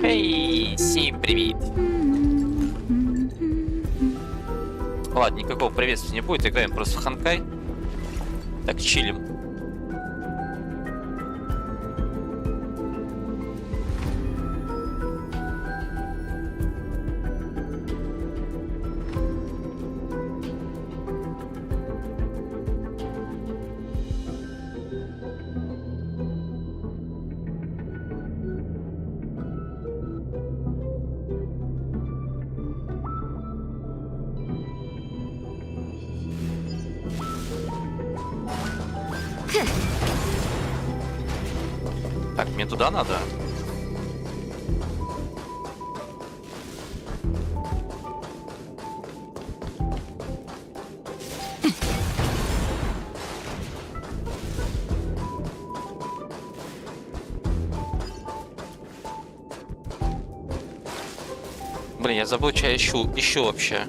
Эй, всем привет. Ладно, никакого приветствия не будет, играем просто в Honkai. Так, чилим. Так, мне туда надо. Блин, я забыл, что я ищу вообще.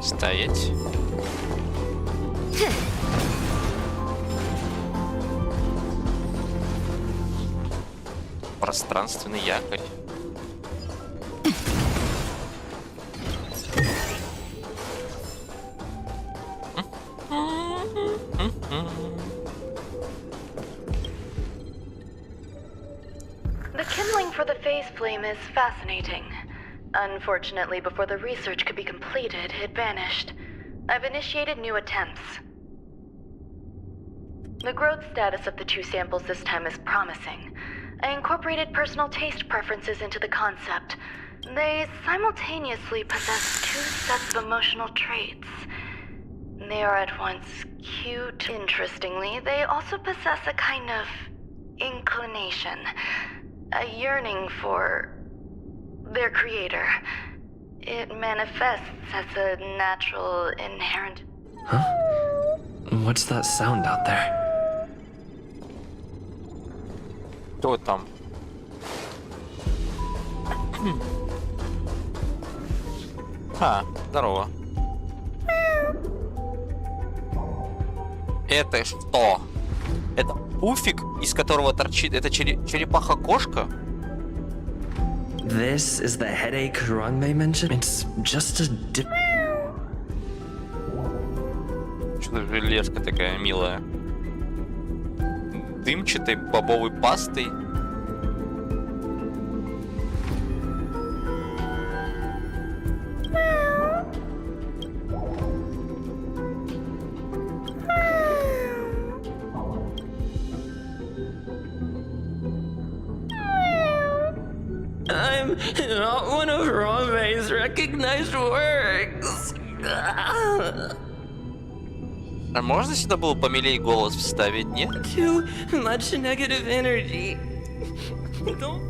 Стоять. Пространственный якорь. The kindling for the phase flame is fascinating. Unfortunately, before the research could be completed, it vanished. I've initiated new attempts. The growth status of the two samples this time is promising. I incorporated personal taste preferences into the concept. They simultaneously possess two sets of emotional traits. They are at once cute. Interestingly, they also possess a kind of inclination, a yearning for their creator. It manifests as a natural, inherent... Huh? What's that sound out there? Кто там? Здорово. Это что? Это пуфик, из которого торчит... Это черепаха-кошка? This is the headache Rangmei mentioned. It's just a dip. Что-то железка такая милая. Дымчатой бобовой пастой. I'm not one of Rangmei's recognized works. А можно сюда было помилей голос вставить, нет? Too much negative energy. Don't.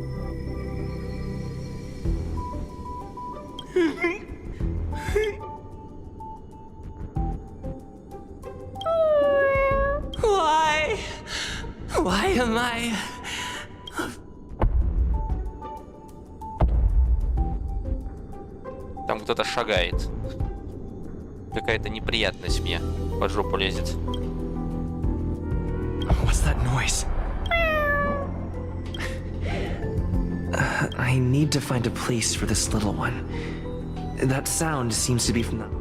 Why? Why am I? Там кто-то шагает. Какая-то неприятность мне под жопу лезет. What's that noise? I need to find a place for this little one. That sound seems to be from the...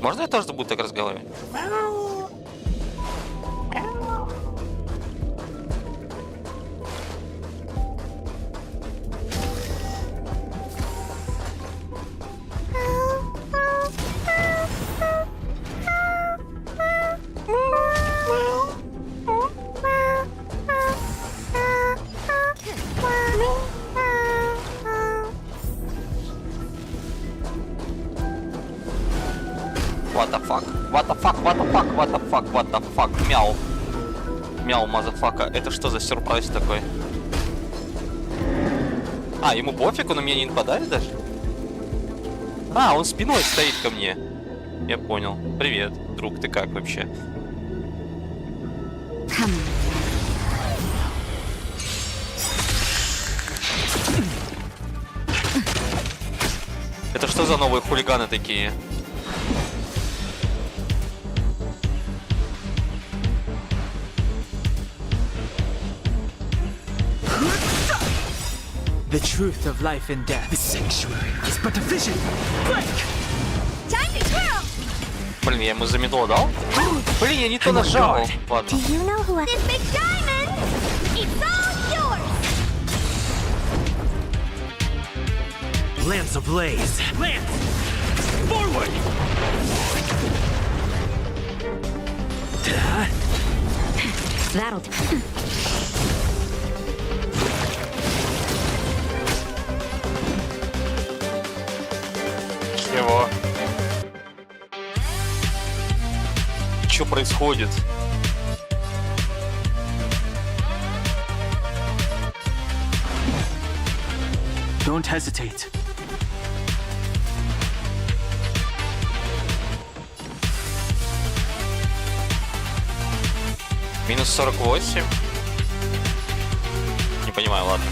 Можно я тоже буду так разговаривать? What the fuck? What the fuck? What the fuck? What the fuck? What the fuck? Мяу. Мяу, мазафака. Это что за сюрприз такой? А, ему пофиг, он на меня не нападает даже? А, он спиной стоит ко мне. Я понял. Привет, друг, ты как вообще? Это что за новые хулиганы такие? The truth of life and death. The sanctuary is but a vision. Break! Time to twirl! Блин, я ему замедло дал? Блин, я не то нажал. Ладно. Do you know who this big diamond? It's all yours! Lance ablaze. Lance! Forward! That'll do. Чего? Что происходит? Don't hesitate. Минус 48. Не понимаю, ладно.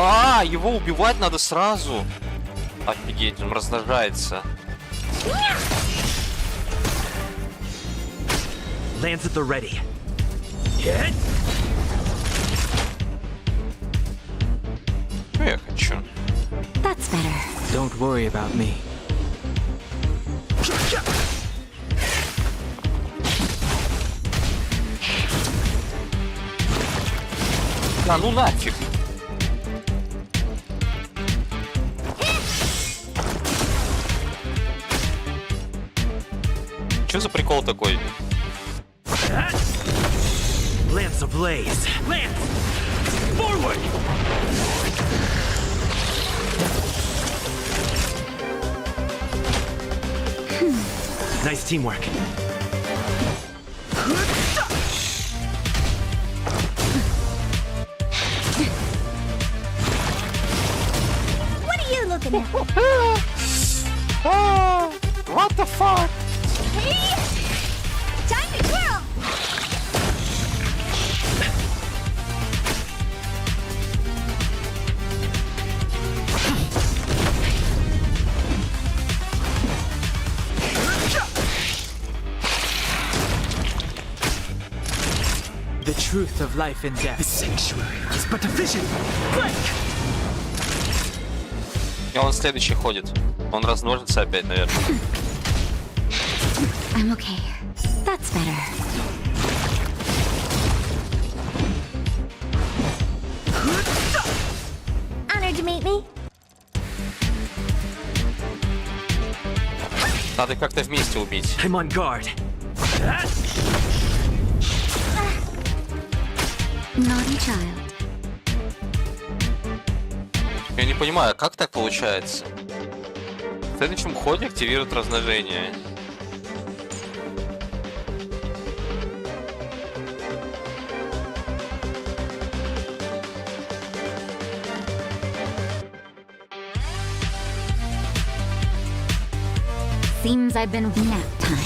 А, его убивать надо сразу. Офигеть, он размножается. Lance at the ready. Hit! Что я хочу? That's better. Don't worry about me. Да ну нафиг. Что за прикол такой? Lance ablaze. Lance! Forward! Nice teamwork. What are you looking at? What the fuck? Hey! Time to twirl! The truth of life and death. The sanctuary is but a vision. Break! И он следующий ходит. Он размножится опять, наверное. I'm okay. That's better. Honored to meet me. Надо как-то вместе убить. I'm on guard. Naughty child. Я не понимаю, как так получается? В следующем ходе активирует размножение. Seems I've been nap time.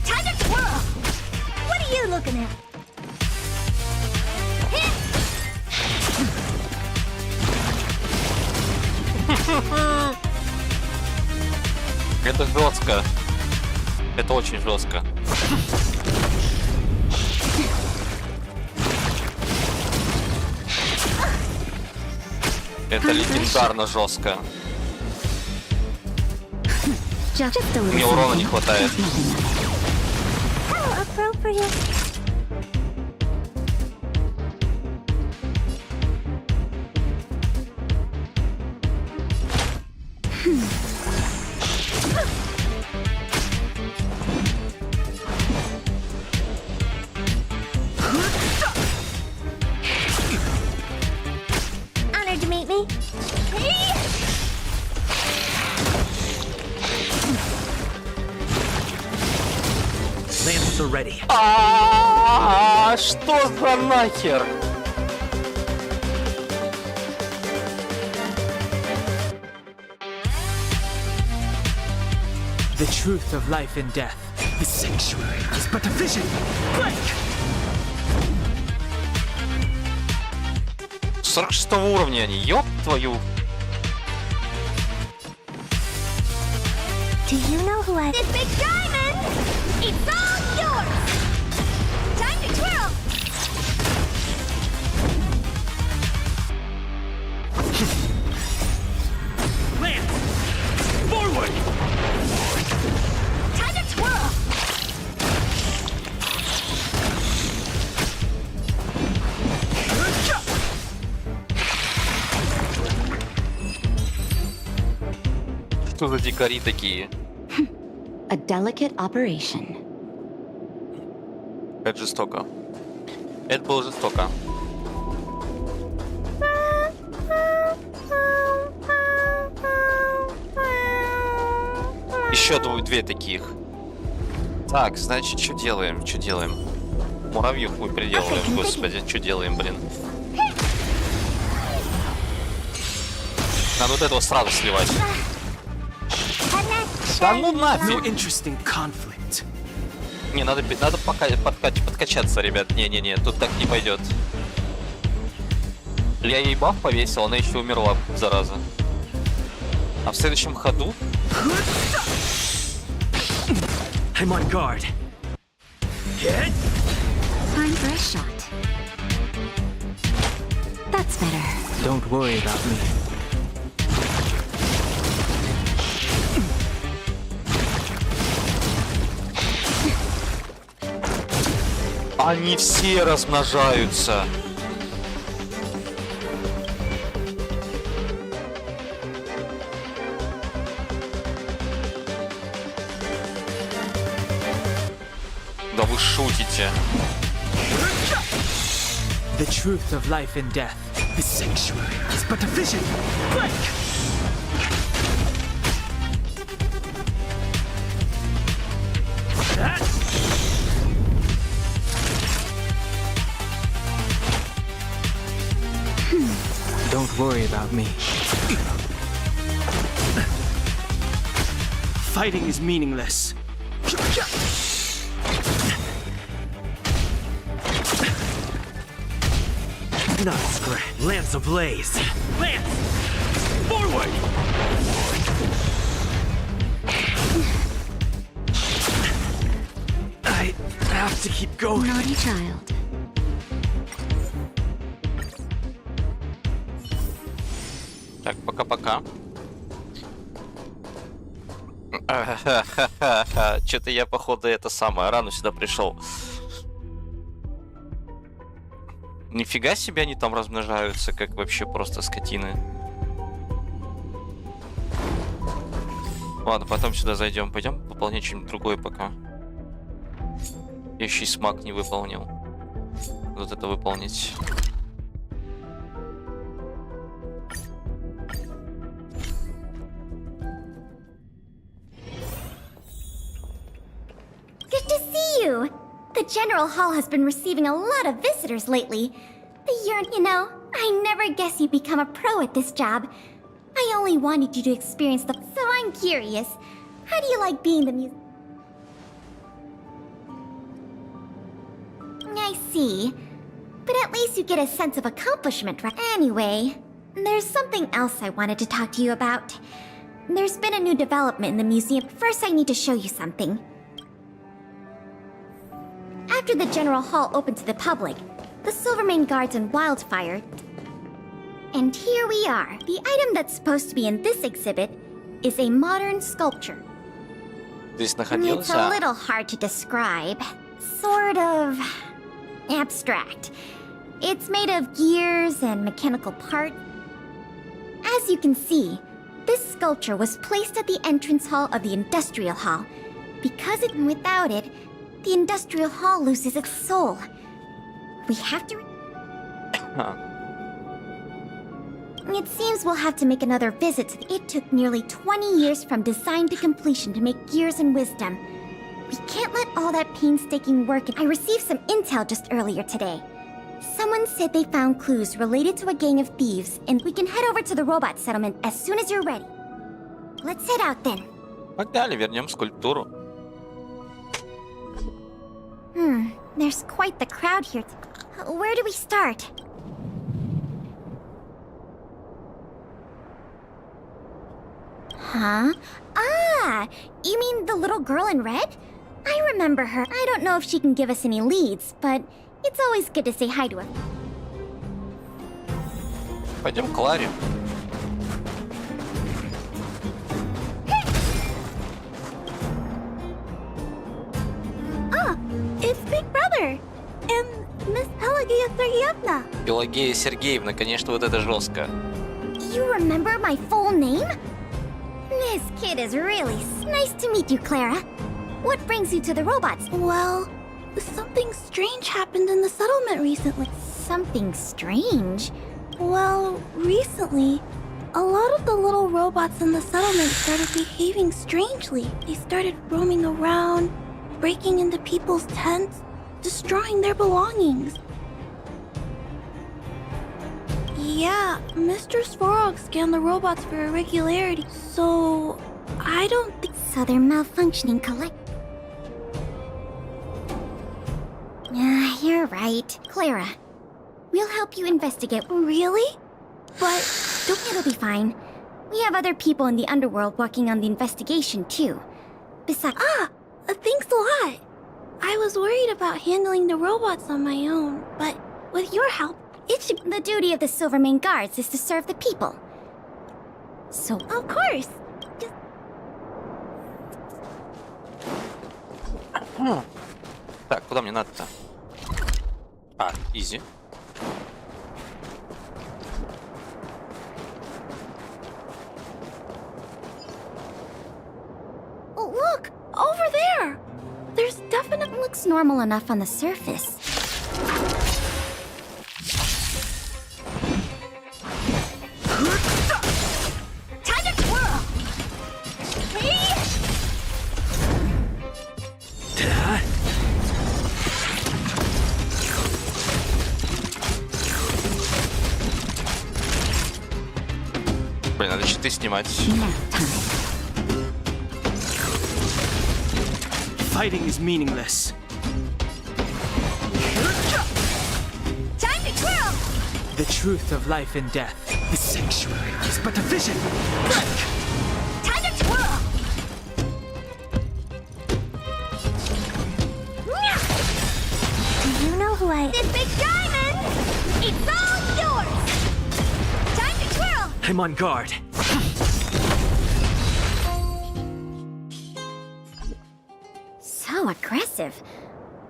Time to twirl! What are you looking at? Это жестко. Это очень жестко. Это легендарно жестко. Мне урона не хватает. How appropriate. the ready. Что за нахер? The truth of life and death. The sanctuary is but a vision. Break! 46 уровня они, ёб твою. Do you know who I... This big diamond! It's all yours! Time to twirl! Land! Forward! Time to twirl! Что за дикари такие? A delicate operation. Это жестоко. Это было жестоко. Еще две таких. Так, значит, что делаем? Что делаем? Муравьев мы приделываем, господи. Что делаем, блин? Надо вот этого сразу сливать. Да ну No нафиг! interesting conflict. Не, надо подкачаться, ребят. Не-не-не, тут так не пойдет. Я ей баф повесил, она еще умерла, зараза. А в следующем ходу... I'm on guard. Hit! Time for a shot. That's better. Don't worry about me. Они все размножаются. Да вы шутите. The truth of life and death. The sanctuary is but a vision. Break! Don't worry about me. Fighting is meaningless. Not square. Lance ablaze. Lance! Forward! I have to keep going. Naughty child. Так, пока-пока. Что-то я, походу, это самое, рано сюда пришел. Нифига себе они там размножаются, как вообще просто скотины. Ладно, потом сюда зайдем. Пойдем выполнять что-нибудь другое пока. Я еще и смак не выполнил. Вот это выполнить. Good to see you! The General Hall has been receiving a lot of visitors lately. You know, I never guess you'd become a pro at this job. I only wanted you to experience the... So I'm curious, how do you like being the I see. But at least you get a sense of accomplishment, right? Anyway, there's something else I wanted to talk to you about. There's been a new development in the museum. First, I need to show you something. After the General Hall opened to the public, the Silvermane Guards and Wildfire... And here we are. The item that's supposed to be in this exhibit is a modern sculpture. Здесь It's находился... a little hard to describe. Sort of... abstract. It's made of gears and mechanical parts. As you can see, this sculpture was placed at the entrance hall of the Industrial Hall. Without it, the Industrial Hall loses its soul. We have to... It seems we'll have to make another visit. It took nearly 20 years from design to completion to make Gears and Wisdom. We can't let all that painstaking work. I received some intel just earlier today. Someone said they found clues related to a gang of thieves, and we can head over to the robot settlement as soon as you're ready. Let's head out then. Погнали, вернем скульптуру. There's quite the crowd here. Where do we start? Huh? Ah! You mean the little girl in red? I remember her. I don't know if she can give us any leads, but it's always good to say hi to her. Пойдем к Ларе. Ah! It's Big Brother! And Miss Pelagia Sergeyevna! Пелагея Сергеевна, конечно, вот это жестко. You remember my full name? This kid is really nice to meet you, Clara. What brings you to the robots? Well, something strange happened in the settlement recently. Something strange? Well, recently, a lot of the little robots in the settlement started behaving strangely. They started roaming around, breaking into people's tents, destroying their belongings. Yeah, Mr. Svarog scanned the robots for irregularity, so I don't think... So they're malfunctioning You're right. Clara, we'll help you investigate. Really? But It'll be fine. We have other people in the underworld working on the investigation, too. Besides... thanks a lot. I was worried about handling the robots on my own, but with your help, The duty of the Silvermane Guards is to serve the people. So... Of course. Так, куда мне надо-то? А, изи. Oh, look! Over there! There's definitely... Looks normal enough on the surface. Time to twirl! Hey! Блин, надо щиты снимать. Fighting is meaningless. Time to twirl! The truth of life and death. The sanctuary is but a vision. Time to twirl! You know who I... This big diamond! It's all yours! Time to twirl! I'm on guard. So aggressive.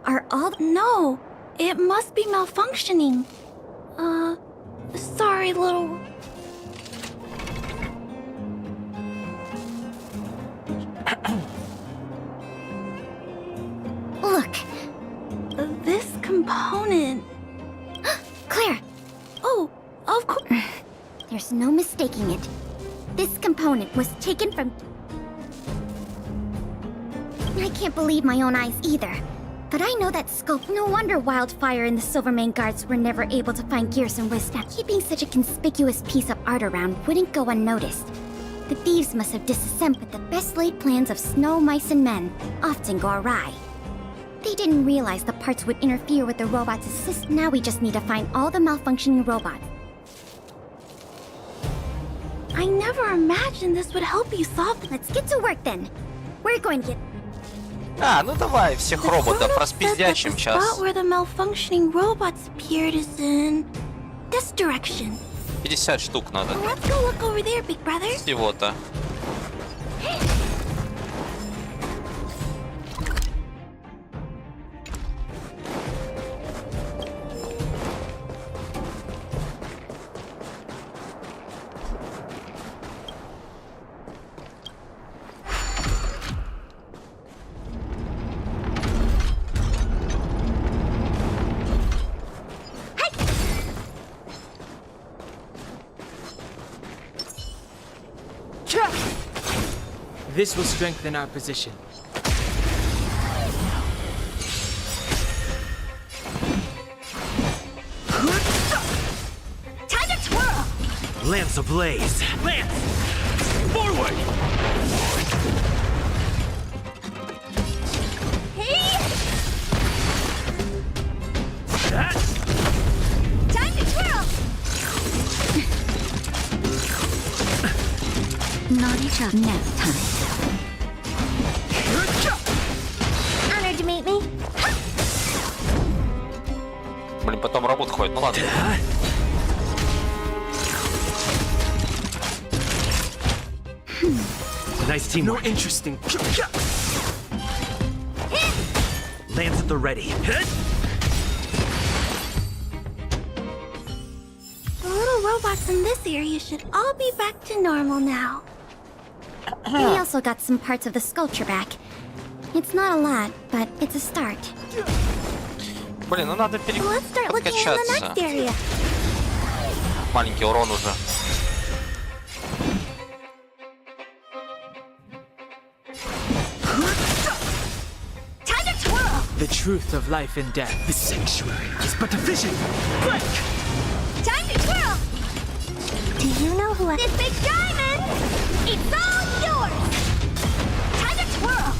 Are all... No, it must be malfunctioning. Sorry, little... Look. This component... Claire, Oh, of course... there's no mistaking it. This component was taken from... I can't believe my own eyes either. But I know that scope. No wonder Wildfire and the Silvermane Guards were never able to find Gears and Wisdom. Keeping such a conspicuous piece of art around wouldn't go unnoticed. The thieves must have disassembled, but the best laid plans of snow, mice, and men often go awry. They didn't realize the parts would interfere with the robot's assist. Now we just need to find all the malfunctioning robots. I never imagined this would help you solve... Let's get to work then. We're going to get... А, ну давай всех роботов распиздячим The сейчас. spot where the malfunctioning robots appeared is in this direction. 50 штук надо. Let's go look over there, big brother. Всего-то. This will strengthen our position. Lance ablaze. Lance! Forward! Hey! That! Time to twirl! Novичок nap time. Honored to meet me. Блин, потом робот ходит. Ну ладно. Nice teamwork. No interesting. Lance at the ready. The little robots in this area should all be back to normal now. We also got some parts of the sculpture back. It's not a lot, but it's a start. Блин, ну надо Let's start looking in the подкачаться. next area. Маленький урон уже. Time to twirl! The truth of life and death. The sanctuary is but a vision. Link! Time to twirl! Do you know who this big diamond? It's all yours! Time to twirl!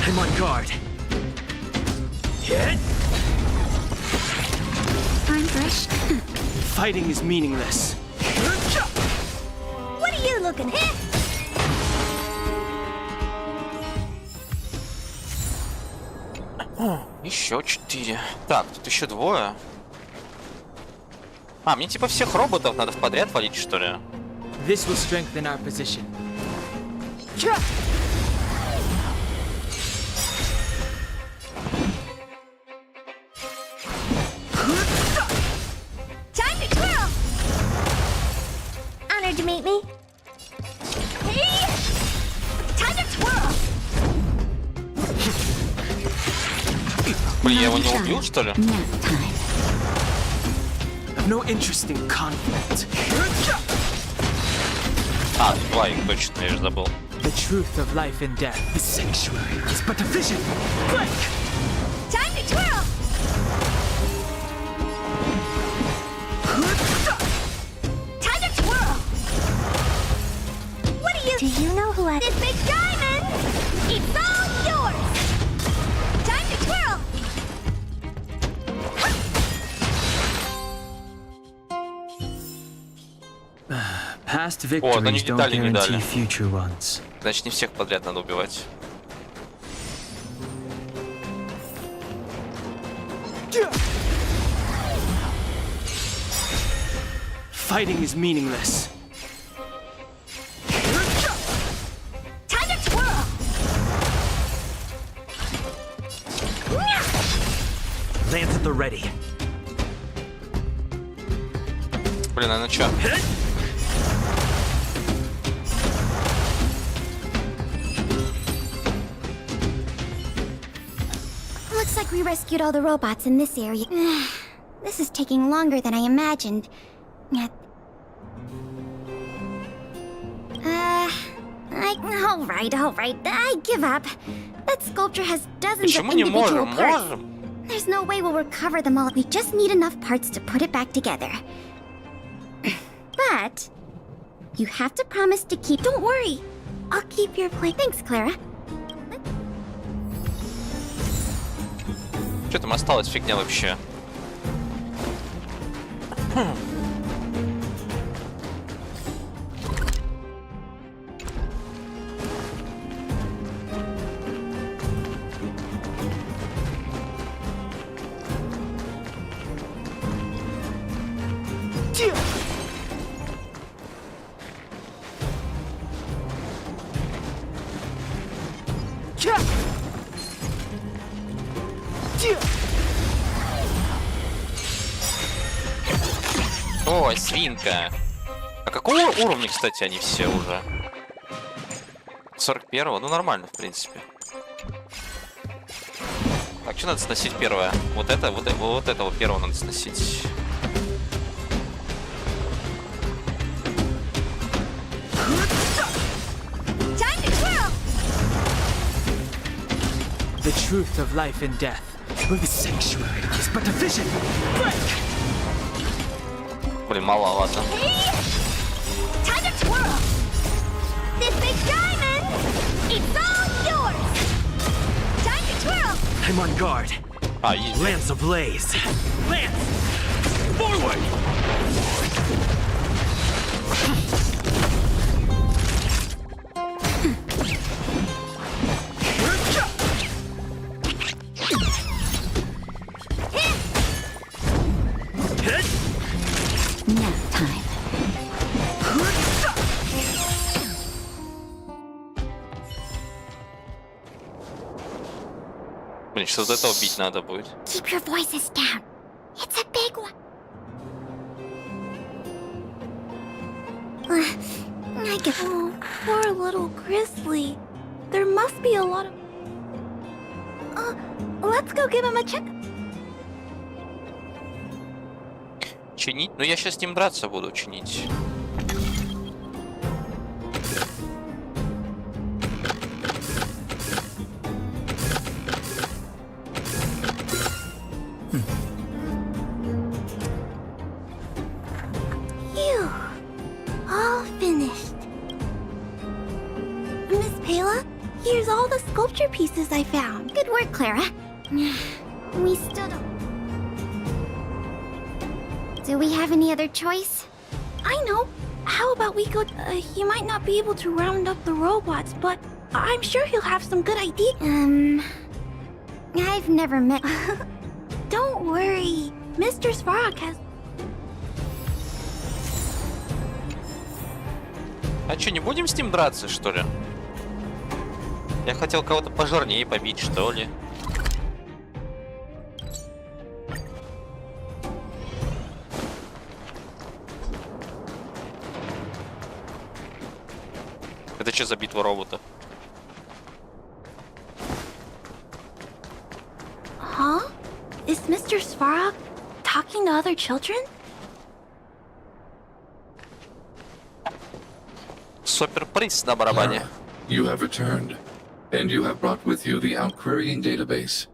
I'm on guard. Hit! I'm fresh. Fighting is meaningless. What are you looking at? Еще 4. Так, тут еще двое. А, мне типа всех роботов надо в подряд валить, что ли? This will strengthen our position. Time to twirl! Honored to meet me. Hey! Time to twirl! Блин, я его не убил, что ли? Nap time. No interest in conflict. А, лайк, точно, я же забыл. The truth of life and death. The sanctuary is but a vision. Link! Time to twirl! Time to twirl! What are you? Do you know who this big diamond? It's all yours! Time to twirl! Past они victories don't детали не дали. guarantee future ones. Значит, не всех подряд надо убивать. Fighting is meaningless. Time to twirl! Lance at the ready. Блин, а ну чё? Looks like we rescued all the robots in this area. This is taking longer than I imagined. All right. I give up. That sculpture has dozens of Почему не individual можем? parts. Можем. There's no way we'll recover them all. We just need enough parts to put it back together. But you have to promise to keep. Don't worry. I'll keep your plate. Thanks, Clara. Что там осталось? Фигня вообще. Ой, свинка. А какого уровня, кстати, они все уже? 41-го? Ну, нормально, в принципе. Так, что надо сносить первое? Вот этого первого надо сносить. The truth of life and death. The sanctuary is but a vision. Link! Блин, маловато. Time to twirl! This big diamond, it's all yours! Time to twirl! I'm on guard. А, есть. Lance ablaze. Lance! Forward! Nap time. Блин, что-то это убить надо будет. Keep your voices down. It's a big one. I get. Oh, poor little Grizzly. There must be a lot of. Let's go give him a check. Чинить? Ну я сейчас с ним драться буду, чинить. Phew. All finished. Miss Pela, here's all the sculpture pieces I found. Good work, Clara. We still don't. Do we have any other choice? I know. How about we go? He might not be able to round up the robots, but I'm sure he'll have some good ideas. I've never met. Don't worry. Mr. Svarog has. А что, не будем с ним драться, что ли? Я хотел кого-то пожирнее побить, что ли. Это что за битва роботов? Huh? Is Mr. Svarog talking to other children? Суперприз на барабане. You have returned, and you have brought with you the outquerying database.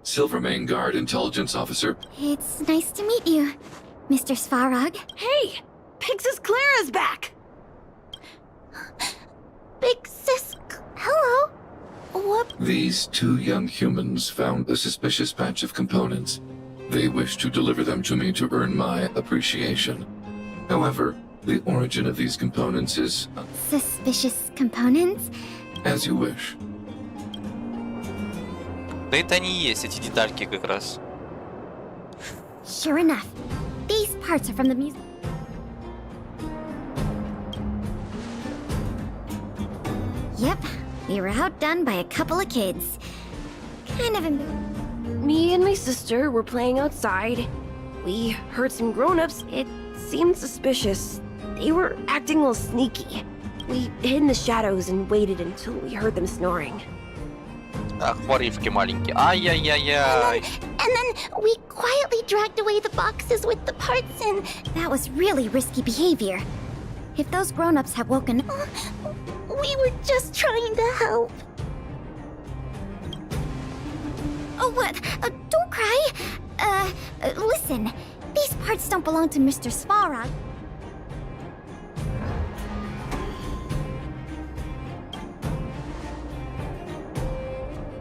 Silvermane Guard Intelligence Officer. It's nice to meet you, Mr. Svarog. Hey! Big Sis Clara's back! Big Sis... Hello? What? These two young humans found a suspicious patch of components. They wish to deliver them to me to earn my appreciation. However, the origin of these components is Suspicious components? as you wish. Да это они и есть, эти детальки как раз. Sure enough. These parts are from the museum. Yep, we were outdone by a couple of kids. Kind of Me and my sister were playing outside. We heard some grown-ups. It seemed suspicious. They were acting a little sneaky. We hid in the shadows and waited until we heard them snoring. Ах, хворивки маленькие. Ай-яй-яй-яй. And then we quietly dragged away the boxes with the parts in. That was really risky behavior. If those grown-ups had woken up... We were just trying to help. Oh, what? Don't cry. Listen. These parts don't belong to Mr. Svarog.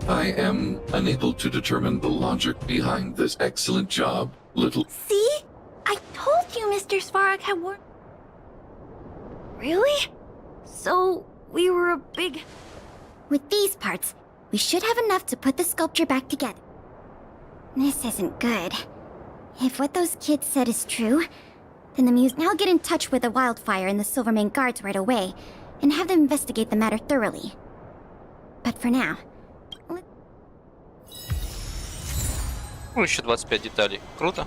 I am unable to determine the logic behind this excellent job, little... See? I told you Mr. Svarog had worked. Really? So, we were a big... With these parts, we should have enough to put the sculpture back together. This isn't good. If what those kids said is true, then the museum... I'll get in touch with the Wildfire and the Silvermane Guards right away, and have them investigate the matter thoroughly. But for now... Ну, еще 25 деталей. Круто.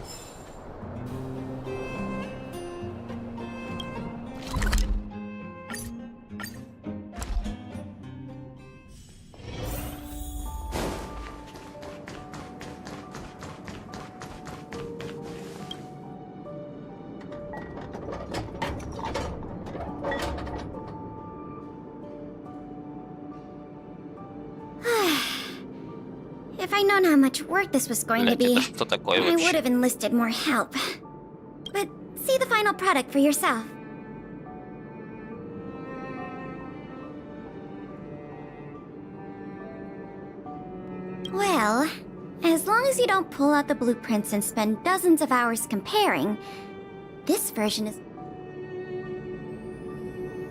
If I'd known how much work this was going to Блять, be, это что такое I would вообще? have enlisted more help. But see the product for yourself. Well, as long as you don't pull out the blueprints and spend dozens of hours comparing, this version is...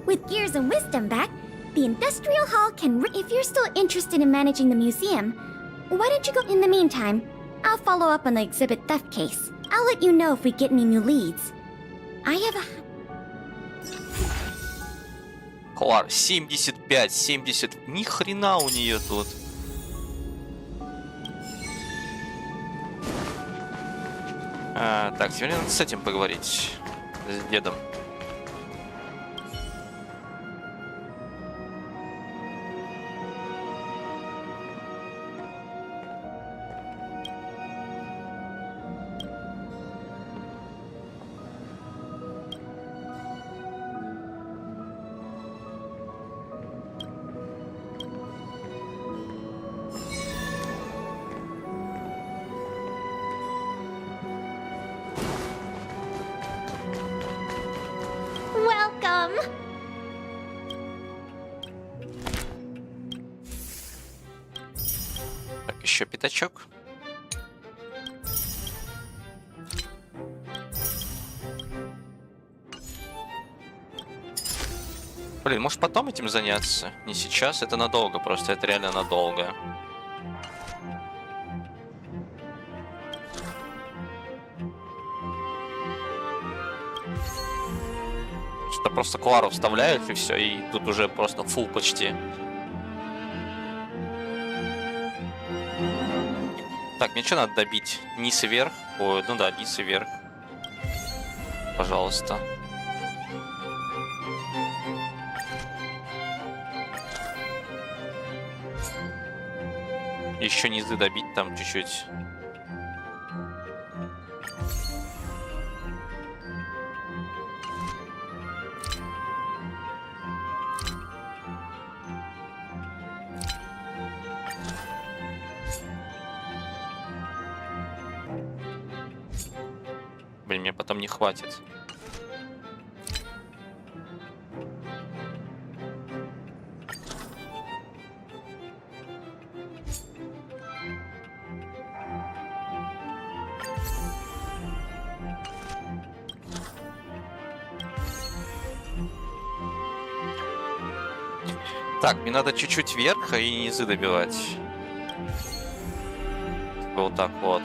With Gears and Wisdom back, the Industrial Hall can... If you're still interested in managing the museum, why don't you go... In the meantime, I'll follow up on the exhibit theft case. I'll let you know if we get any new leads. I have a... Клар, 75, 70. Ни хрена у нее тут. Так, сегодня надо с этим поговорить. С дедом. Welcome! Так, еще пятачок. Блин, может потом этим заняться? Не сейчас, это надолго, просто это реально надолго. Что просто Клару вставляешь и все, и тут уже просто фул почти. Так, мне что надо добить? Низ и вверх? Ой, ну да, низ и вверх. Пожалуйста. Еще низы добить там чуть-чуть. Блин, мне потом не хватит. Так, мне надо чуть-чуть вверх и низы добивать. Вот так вот.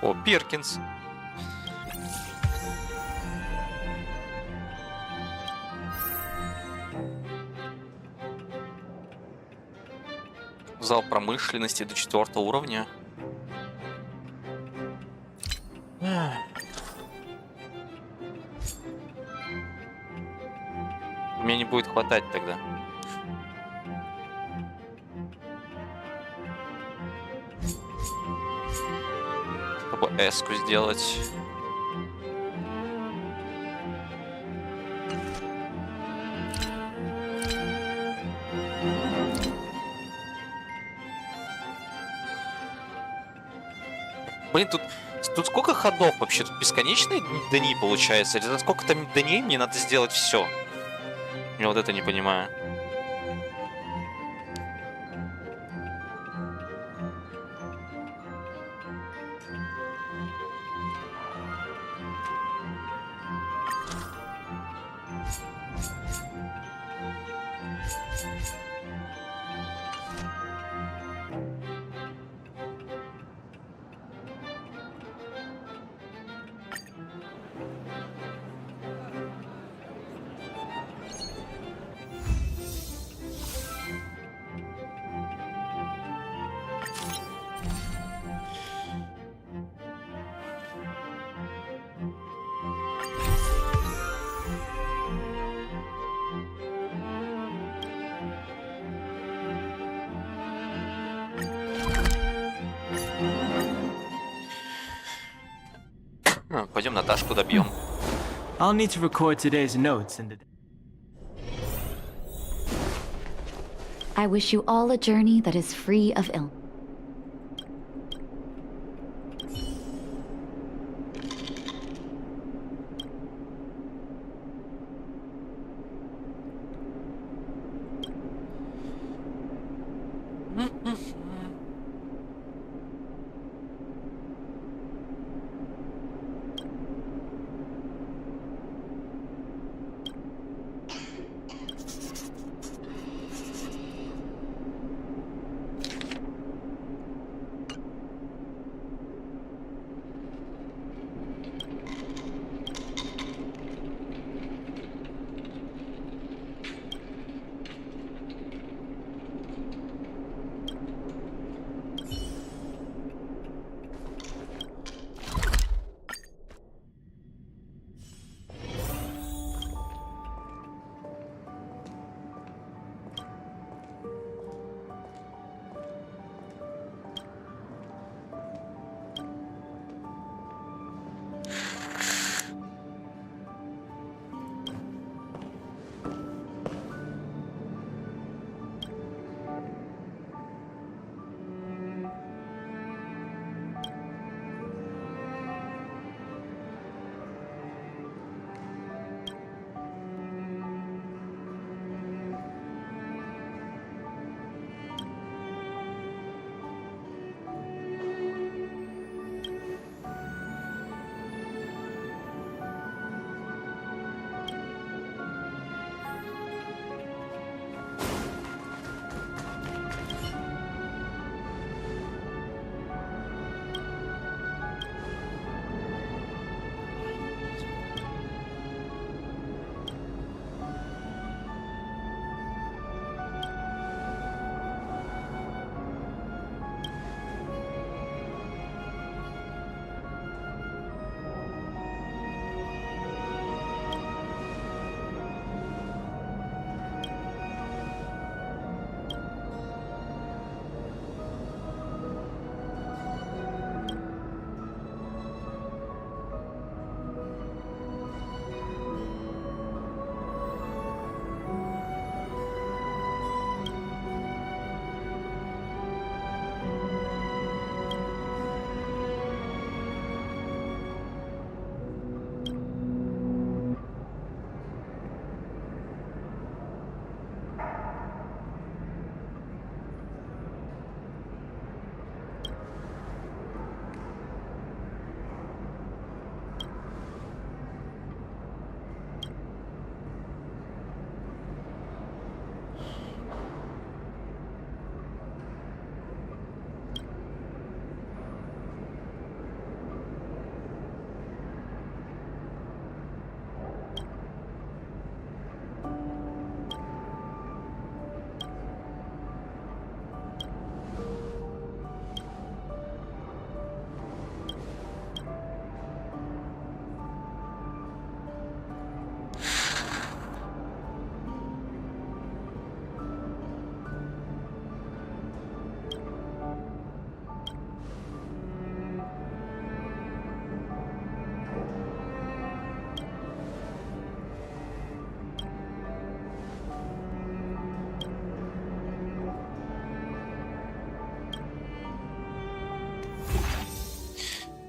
О, Перкинс. Зал промышленности до 4 уровня. Мне не будет хватать тогда. Чтобы эску сделать. Блин, тут сколько ходов вообще? Тут бесконечные дни получается? Или за сколько там дней мне надо сделать все? Я вот это не понимаю. Пойдем Наташку добьем. I'll need to record today's notes in the... I wish you all a journey that is free of illness.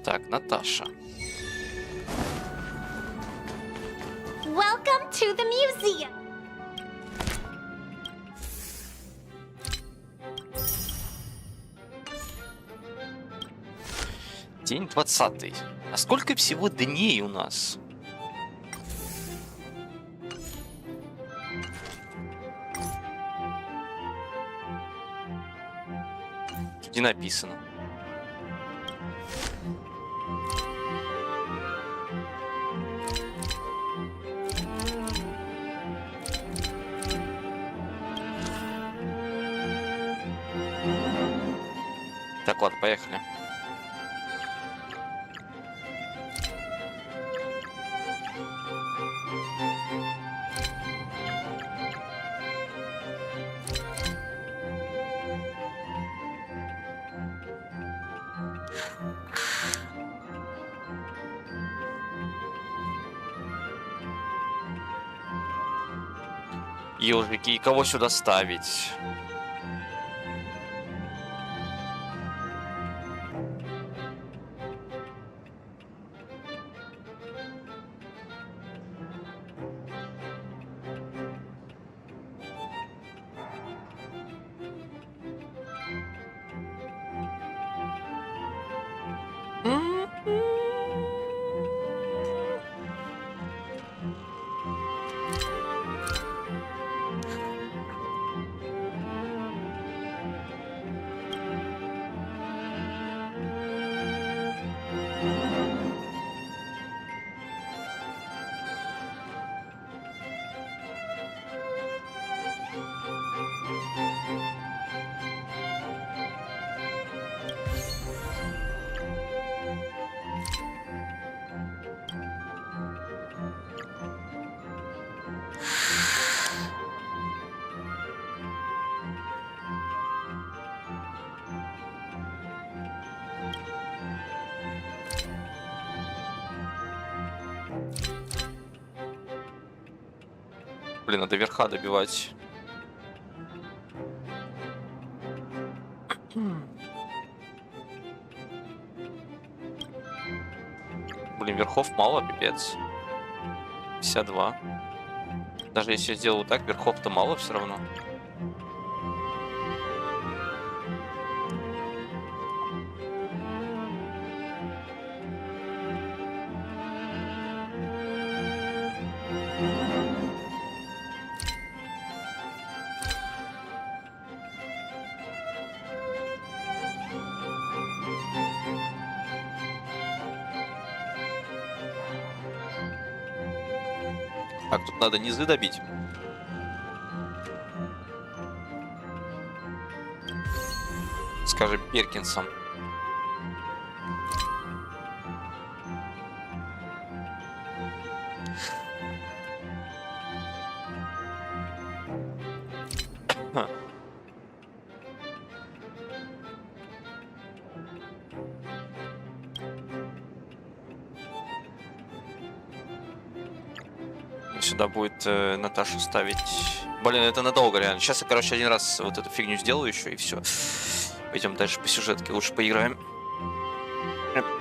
Так, Наташа. Welcome to the museum! День 20. А сколько всего дней у нас? Тут не написано. Так, ладно, поехали. Ёжики, и кого сюда ставить? Блин, надо верха добивать. Блин, верхов мало, пипец. 52. Даже если я сделаю так, верхов-то мало все равно. Так, тут надо низы добить. Скажем, Перкинсом. Сюда будет Наташу ставить. Блин, это надолго, реально. Сейчас я, короче, один раз вот эту фигню сделаю еще, и все. Пойдем дальше по сюжетке. Лучше поиграем.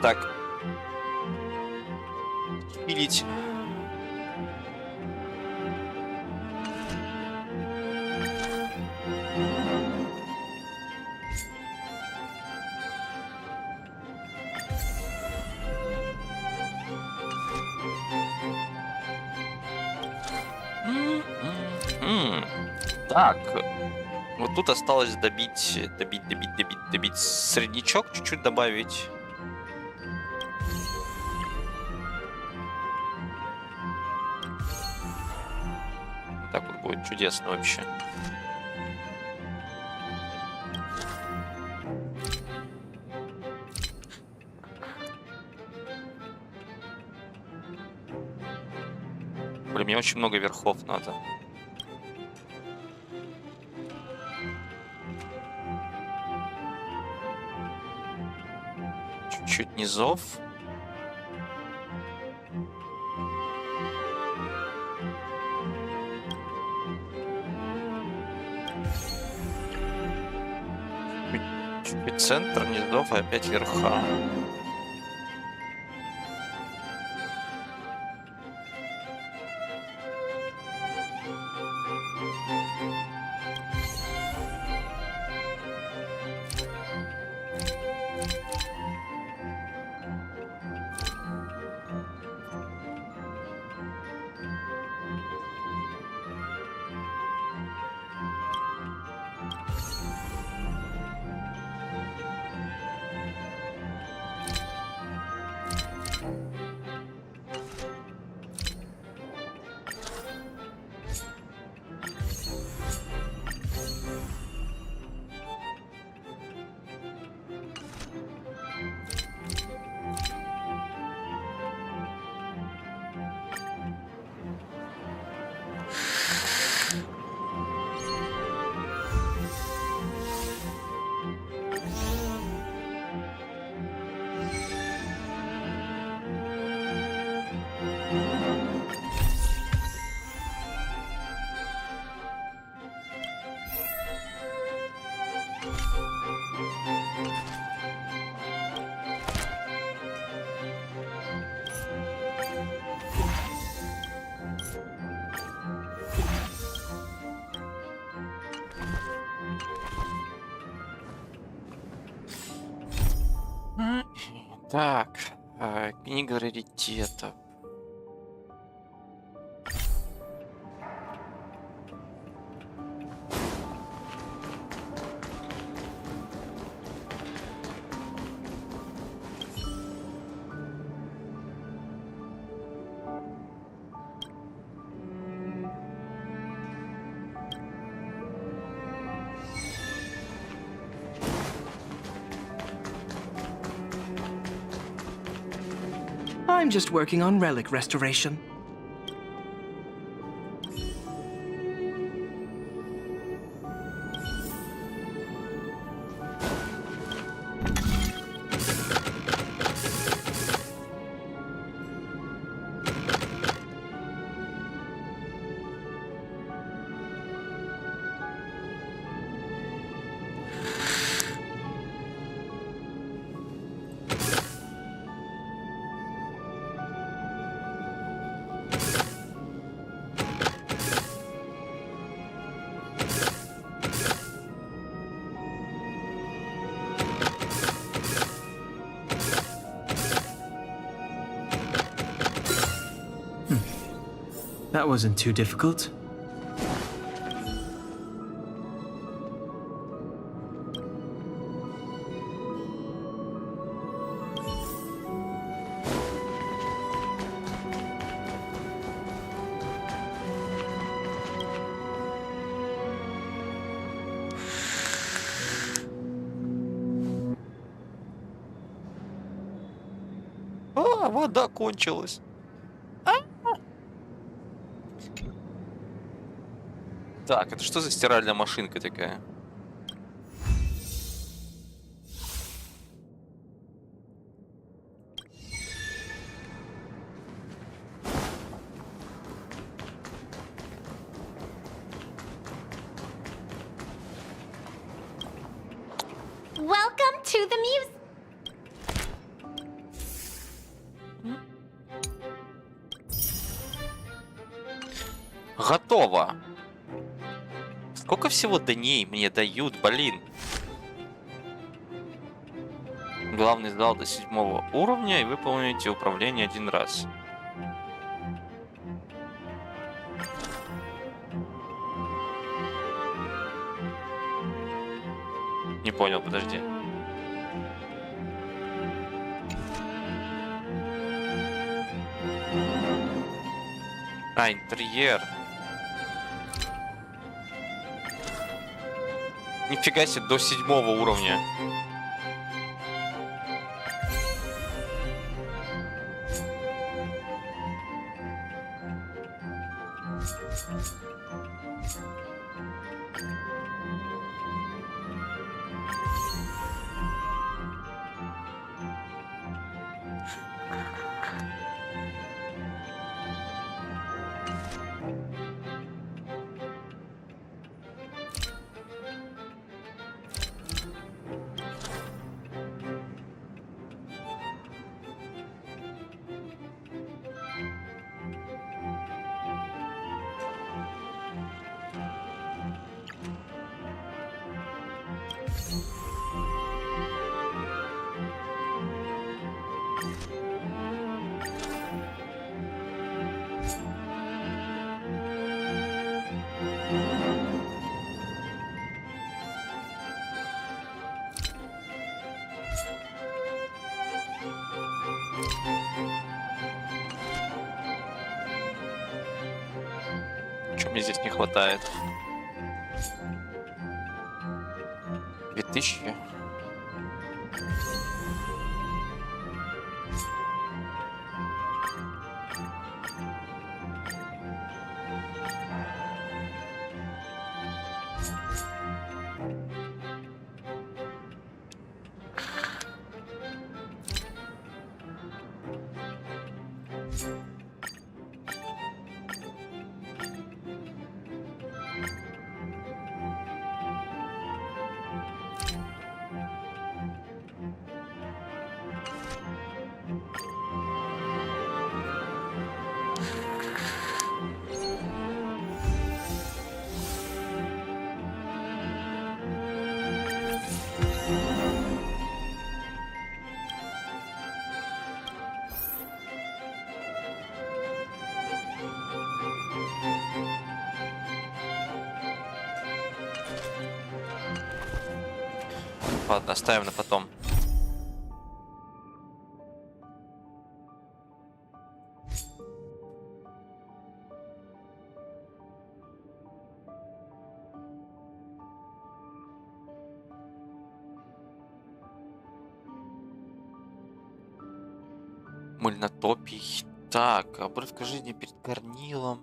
Так. Пилить. Так, вот тут осталось добить среднячок, чуть-чуть добавить. Так вот будет чудесно вообще. Блин, мне очень много верхов надо. Чуть низов. Чуть центр низов и опять верха. Так, книга раритета. I'm just working on relic restoration. That wasn't too difficult. Вода кончилась. Так, это что за стиральная машинка такая? Welcome to the museum. Готово. Сколько всего дней мне дают, блин? Главный зал до 7-го уровня, и выполните управление 1 раз. Не понял, подожди. А, интерьер. Нифига себе, до 7-го уровня. Чего мне здесь не хватает? 2000. Ладно, оставим на потом. Мыльнотопий. Так, обрывка жизни перед горнилом.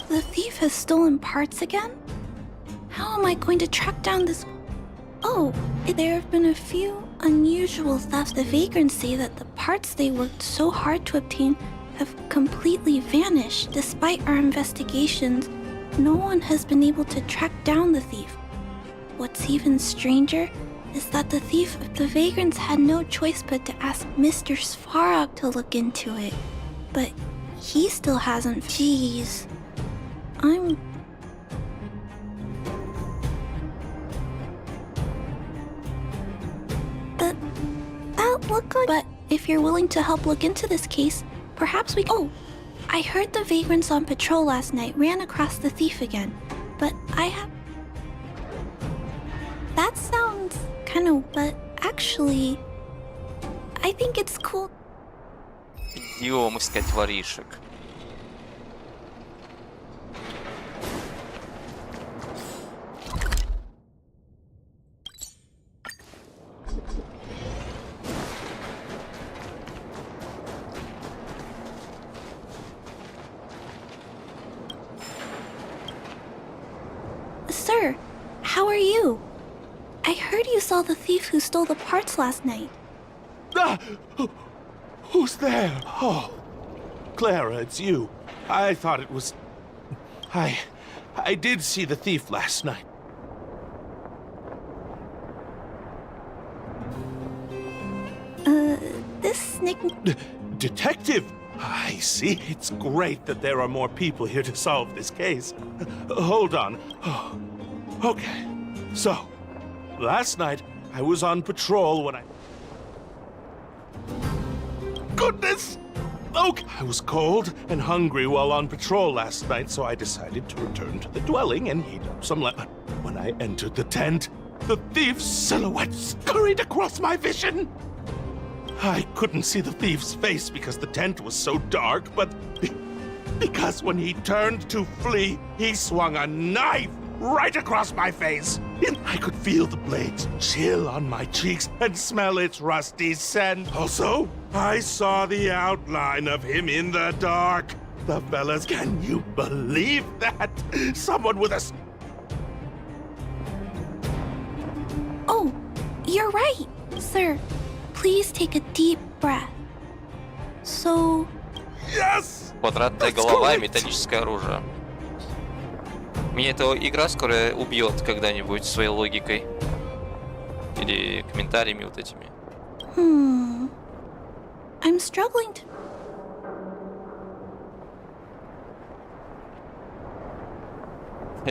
The thief has stolen parts again? How am I going to track down this... Oh, there have been a few unusual thefts. The vagrants say that the parts they worked so hard to obtain have completely vanished. Despite our investigations, no one has been able to track down the thief. What's even stranger is that the vagrants had no choice but to ask Mr. Svarog to look into it. But he still hasn't... Jeez. But if you're willing to help look into this case, perhaps we... Oh! I heard the vagrants on patrol last night ran across the thief again, but I have... That sounds kind of... But actually... I think it's cool... Идем искать воришек. Sir, how are you? I heard you saw the thief who stole the parts last night. Ah! Who's there? Oh, Clara, it's you. I thought it was... I did see the thief last night. This Detective! I see. It's great that there are more people here to solve this case. Hold on. Oh, okay. So, last night, I was on patrol when I... Goodness! Okay. I was cold and hungry while on patrol last night, so I decided to return to the dwelling and heat up some lemon. When I entered the tent, the thief's silhouette scurried across my vision. I couldn't see the thief's face because the tent was so dark, but because when he turned to flee, he swung a knife right across my face. I could feel the blades chill on my cheeks and smell its rusty scent. Also, I saw the outline of him in the dark. The fellas, can you believe that? Someone with a... Oh, you're right, sir. Please take a deep breath. So... Yes! Квадратная голова и металлическое оружие. Меня эта игра скоро убьет когда-нибудь своей логикой. Или комментариями вот этими. I'm struggling to...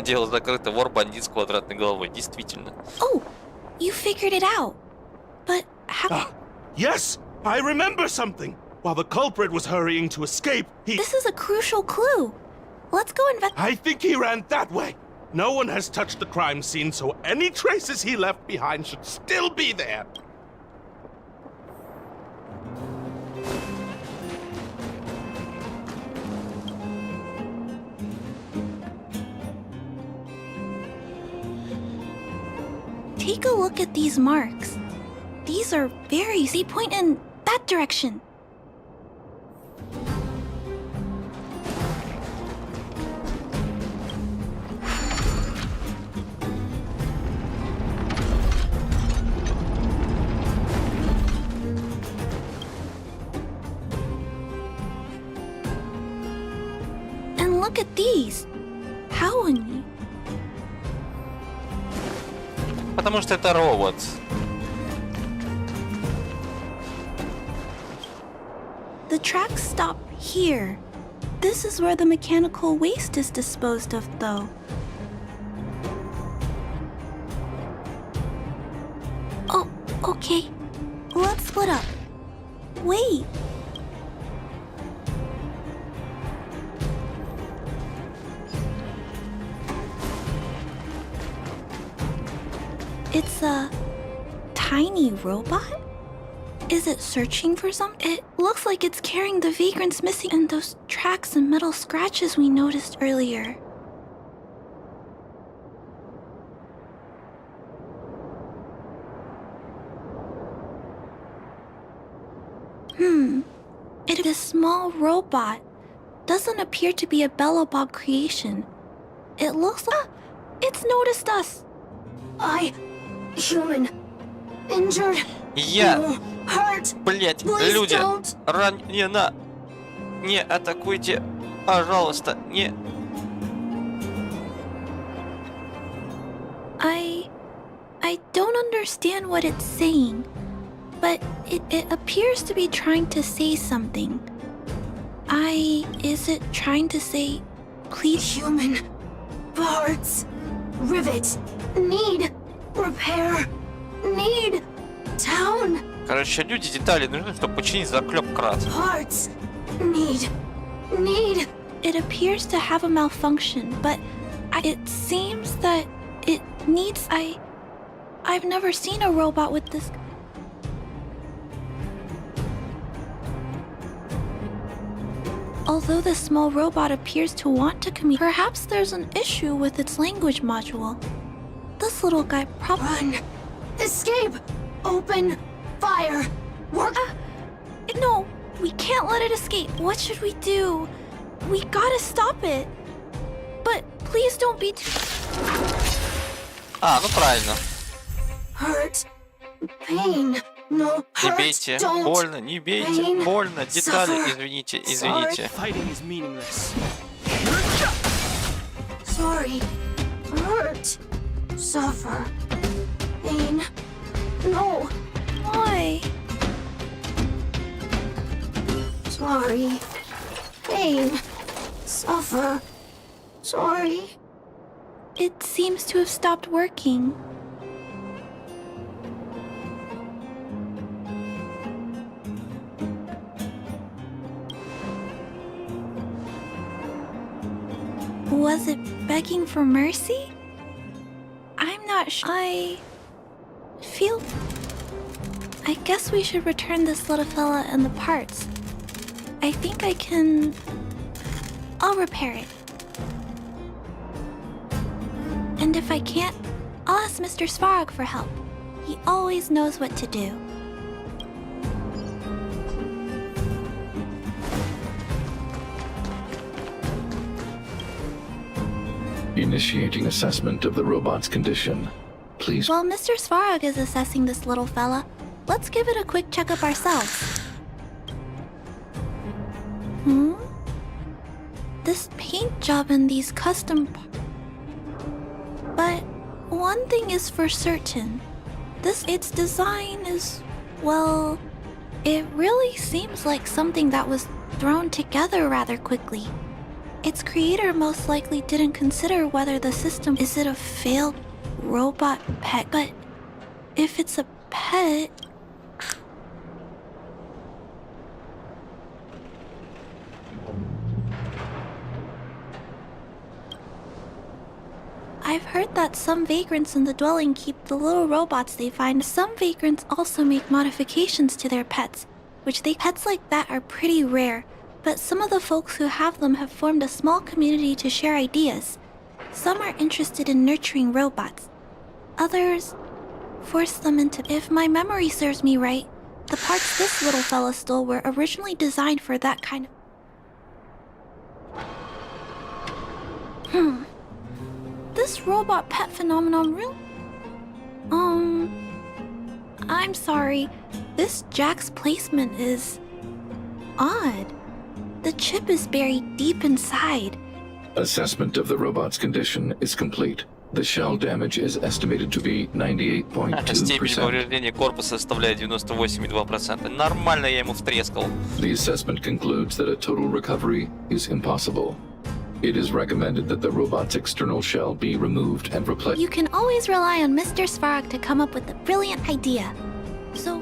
Дело закрыто. Вор, бандит с квадратной головой. Действительно. Oh, you figured it out. But how... Yes! I remember something! While the culprit was hurrying to escape, he... This is a crucial clue. Let's go I think he ran that way. No one has touched the crime scene, so any traces he left behind should still be there. Take a look at these marks. These are very... They point in that direction. And look at these. How unusual. потому что это робот. The tracks stop here. This is where the mechanical waste is disposed of, though. Oh, okay. Let's split up. Wait. It's a tiny robot? Is it searching for something? It looks like it's carrying the vagrants missing and those tracks and metal scratches we noticed earlier. It is a small robot. Doesn't appear to be a Bellabog creation. It looks like it's noticed us. Human. Injured. Hurt. Блять, люди, ранена. Не атакуйте, пожалуйста, не. I don't understand what it's saying, but it appears to be trying to say something. Is it trying to say, please? Human. Parts. Rivet. Need. Repair. Need. Town. Короче, люди детали нужны, чтобы починить заклеп крат. Parts. Need. It appears to have a malfunction, but it seems that it needs. I've never seen a robot with this. Although the small robot appears to want to communicate, perhaps there's an issue with its language module. This little guy probably... Run! Escape! Open! Fire! Work! No, we can't let it escape. What should we do? We gotta stop it. But please don't be too... А, ну правильно. Hurt. Pain. No, не бейте, больно, не бейте, больно, детали, извините, извините. Fighting is meaningless. Sorry. Hurt. Suffer. Pain. No. Why? Sorry. Pain. Suffer. Sorry. It seems to have stopped working. Was it begging for mercy? I'm not sure. I guess we should return this little fella and the parts. I think I can... I'll repair it. And if I can't, I'll ask Mr. Svarog for help. He always knows what to do. Initiating assessment of the robot's condition. Please. While Mr. Svarog is assessing this little fella, let's give it a quick checkup ourselves. This paint job and these custom... But one thing is for certain. Its design is, well... It really seems like something that was thrown together rather quickly. Its creator most likely didn't consider whether the system... Is it a failed robot pet? But if it's a pet... I've heard that some vagrants in the dwelling keep the little robots they find. Some vagrants also make modifications to their pets, pets like that are pretty rare. But some of the folks who have them have formed a small community to share ideas. Some are interested in nurturing robots. Others force them into... If my memory serves me right, the parts this little fella stole were originally designed for that kind of... This robot pet phenomenon real... I'm sorry. This jack's placement is... odd. The chip is buried deep inside. Assessment of the robot's condition is complete. The shell damage is estimated to be Степень 98.2%. повреждения корпуса составляет 98,2%. Нормально я ему втрескал. The assessment concludes that a total recovery is impossible. It is recommended that the robot's external shell be removed and replaced. You can always rely on Mr. Svarog to come up with a brilliant idea. So...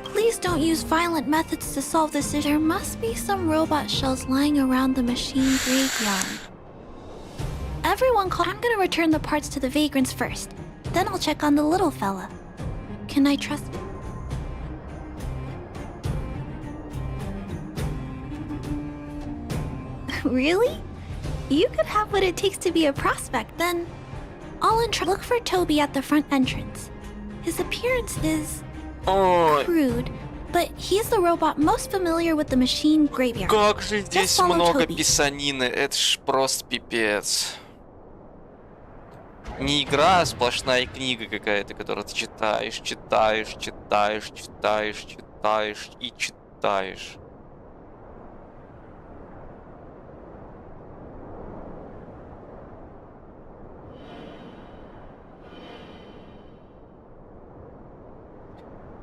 please don't use violent methods to solve this issue. There must be some robot shells lying around the machine graveyard. Everyone call. I'm gonna return the parts to the vagrants first. Then I'll check on the little fella. Can I trust him? Really? You could have what it takes to be a prospect, then... I'll look for Toby at the front entrance. His appearance is... crude, but he's the robot most familiar with the machine graveyard. Как же здесь Just follow много Toby. писанины, это ж просто пипец. Не игра, а сплошная книга какая-то, которую ты читаешь, читаешь, читаешь, читаешь, читаешь и читаешь.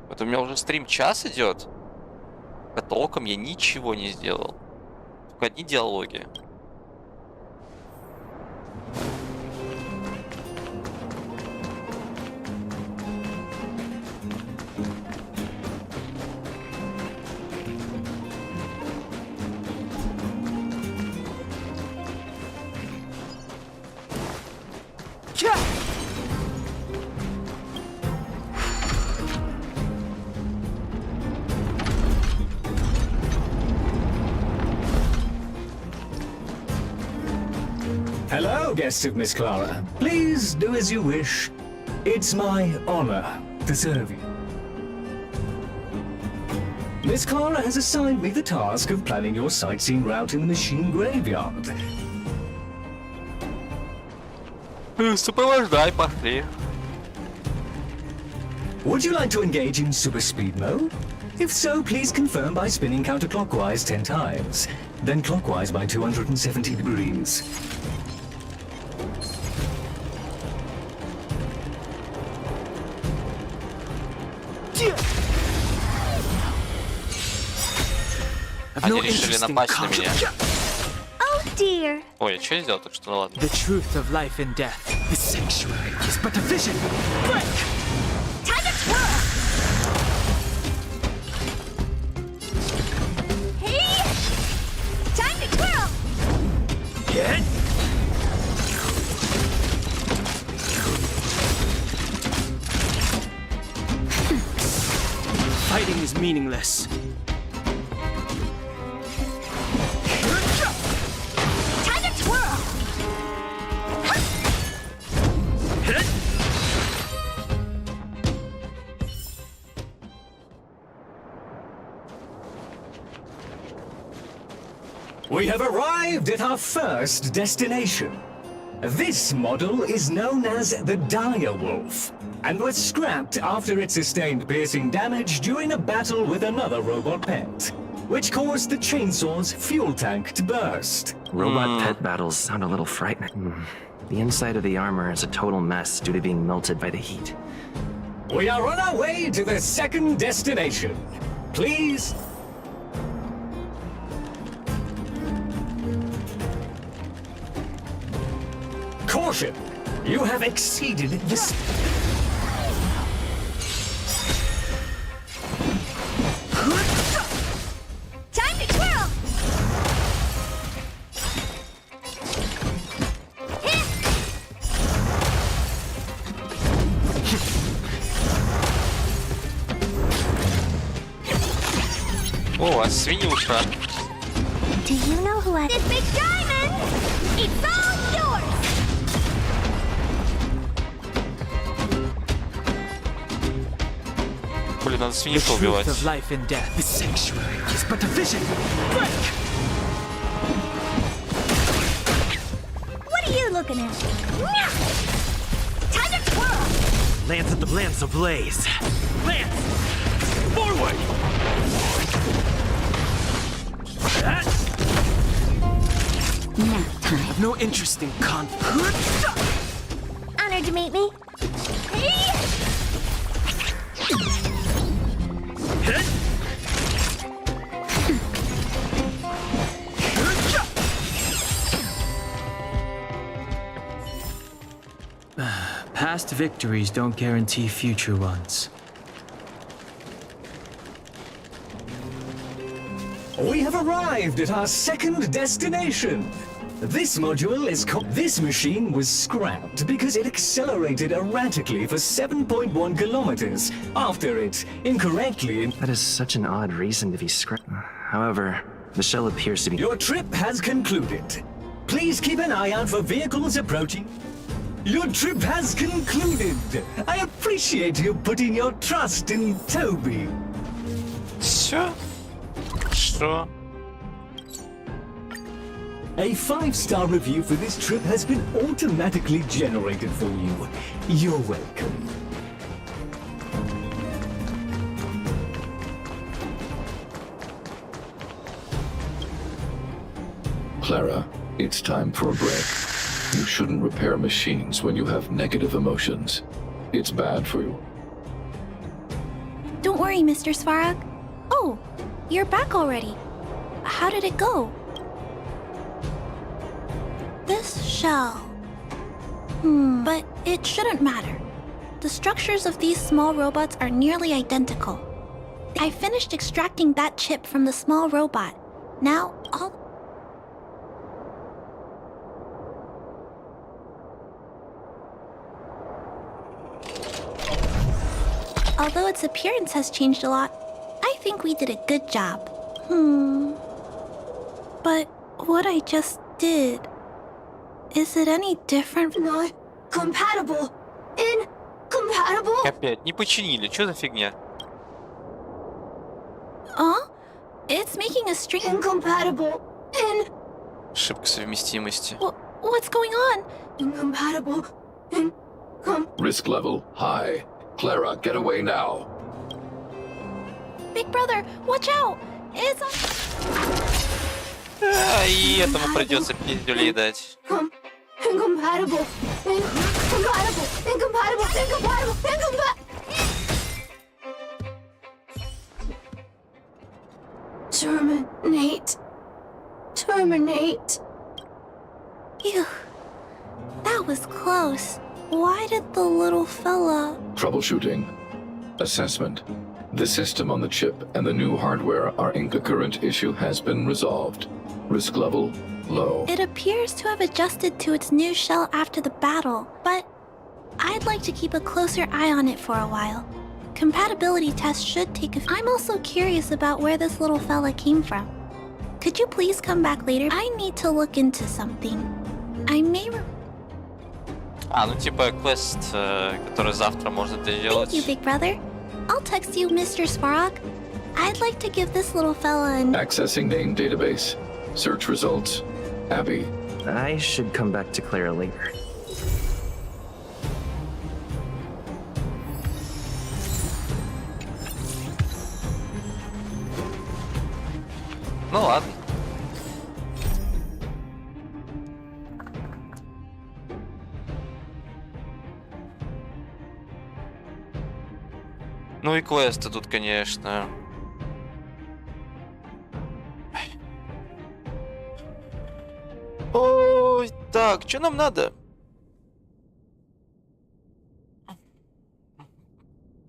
Вот у меня уже стрим час идет, а толком я ничего не сделал. Только одни диалоги. Hello, guests of Miss Clara. Please do as you wish. It's my honor to serve you. Miss Clara has assigned me the task of planning your sightseeing route in the machine graveyard. Сопровождай, пошли. Would you like to engage in super speed mode? If so, please confirm by spinning counterclockwise 10 times, then clockwise by 270 degrees. Они решили напасть на меня. Oh dear. Ой, а что я сделал? Так что, ну ладно. The truth of life and death. The sanctuary is but a vision. Break! Time to twirl! Hey! Time to twirl! Get! Fighting is meaningless. Time to twirl! We have arrived at our first destination. This model is known as the Dire Wolf, and was scrapped after it sustained piercing damage during a battle with another robot pet, which caused the chainsaw's fuel tank to burst. Robot pet battles sound a little frightening. The inside of the armor is a total mess due to being melted by the heat. We are on our way to the second destination. Please. Caution! You have exceeded this. Time to twirl! О, а свинюша. Do you know who I... This big diamond! It's all yours! Блин, надо The свинюшу truth убивать. of life and death. The sanctuary is but a vision. Break! What are you looking at? Time to twirl! Lance ablaze. Lance! Forward! Nap time. No interest in conflict. Honored to meet me. Past victories don't guarantee future ones. We have arrived at our second destination. This module is this machine was scrapped because it accelerated erratically for 7.1 kilometers after it incorrectly... That is such an odd reason to be scrapped. However, the shell appears to be... Your trip has concluded. Please keep an eye out for vehicles approaching. Your trip has concluded. I appreciate you putting your trust in Toby. Все? Что? A 5-star review for this trip has been automatically generated for you. You're welcome. Clara, it's time for a break. You shouldn't repair machines when you have negative emotions. It's bad for you. Don't worry, Mr. Svarog. Oh, you're back already. How did it go? This shell... but it shouldn't matter. The structures of these small robots are nearly identical. I finished extracting that chip from the small robot. Now, although its appearance has changed a lot, I think we did a good job. But what I just did... Is it any different? Not compatible. Incompatible? Опять не починили, что за фигня? It's making a string... Incompatible. Ошибка совместимости. What's going on? Incompatible. Risk level high. Clara, get away now. Big brother, watch out! It's a... И этому придется пиздюлей дать. Incompatible. Incompatible. Incompatible. Incompatible. Terminate. Terminate. Phew. That was close. Why did the little fella... Troubleshooting. Assessment. The system on the chip and the new hardware are in the current issue has been resolved. Risk level low. It appears to have adjusted to its new shell after the battle, but I'd like to keep a closer eye on it for a while. Compatibility tests should take a... I'm also curious about where this little fella came from. Could you please come back later? I need to look into something. I may... Ну типа квест, который завтра можно сделать. Thank you, big brother. I'll text you, Mr. Svarog. I'd like to give this little fella an... Accessing name database. Search results. Abby. I should come back to Clara later. Ну ладно. Ну и квесты тут, конечно. Ой, так, что нам надо?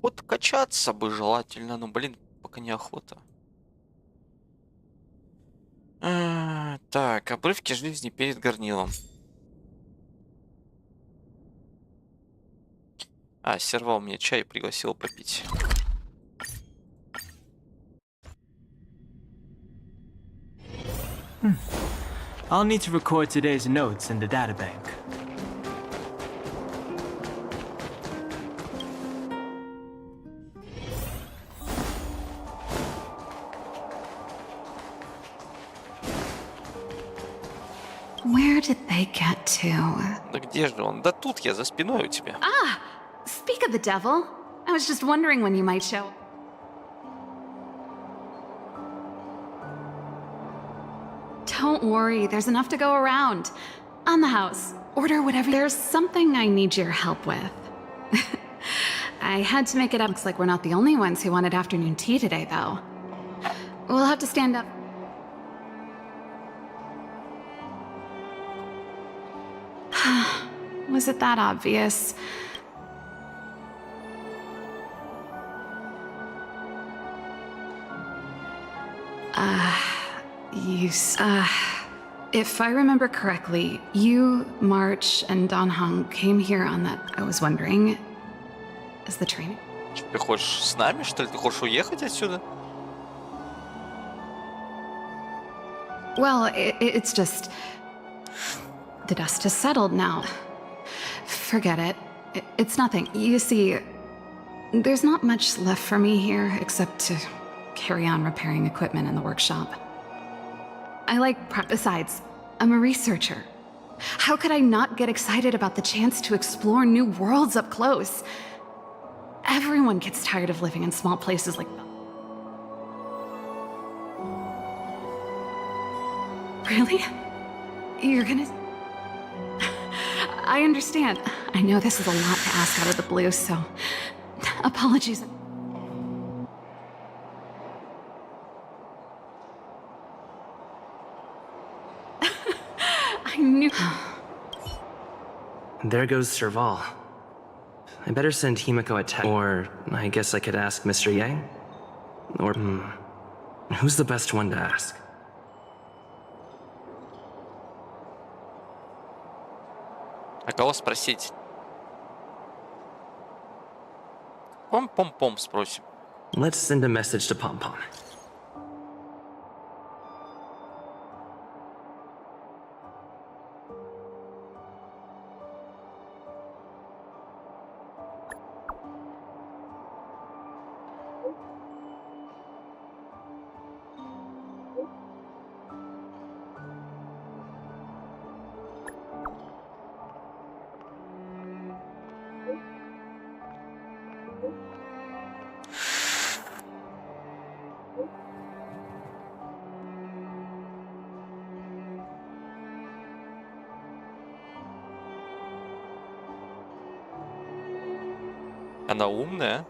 Вот качаться бы желательно, но, блин, пока неохота. Так, обрывки жизни перед горнилом. Сервал мне чай и пригласил попить. I'll need to record today's notes in the databank. Where did they get to? Да где же он? Да тут я, за спиной у тебя. Speak of the devil. I was just wondering when you might show. Don't worry, there's enough to go around. On the house. Order whatever. There's something I need your help with. I had to make it up. Looks like we're not the only ones who wanted afternoon tea today, though. We'll have to stand up. Was it that obvious? If I remember correctly, you, March, and Don Hong came here on that. I was wondering, is the training? Ты хочешь с нами, что ли? Ты хочешь уехать отсюда? Well, it's just... The dust has settled now. Forget it. It's nothing. You see, there's not much left for me here except to carry on repairing equipment in the workshop. I like besides, I'm a researcher. How could I not get excited about the chance to explore new worlds up close? Everyone gets tired of living in small places like that. Really? You're gonna... I understand. I know this is a lot to ask out of the blue, so... Apologies. I knew... There goes Serval. I better send Himiko a text, or I guess I could ask Mr. Yang? Or, who's the best one to ask? А кого спросить? Пом-пом-пом спросим. Let's send a message to Pom Pom. Она умная.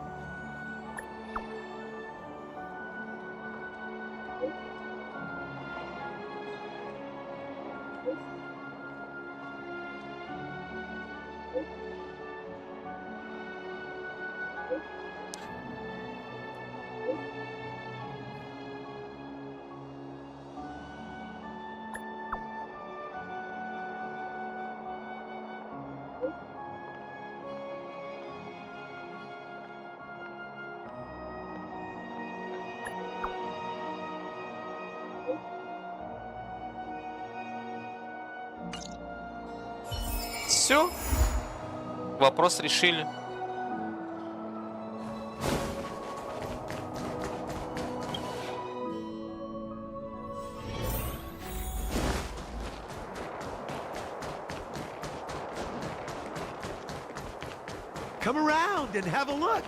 Все. Вопрос решили. Come around and have a look.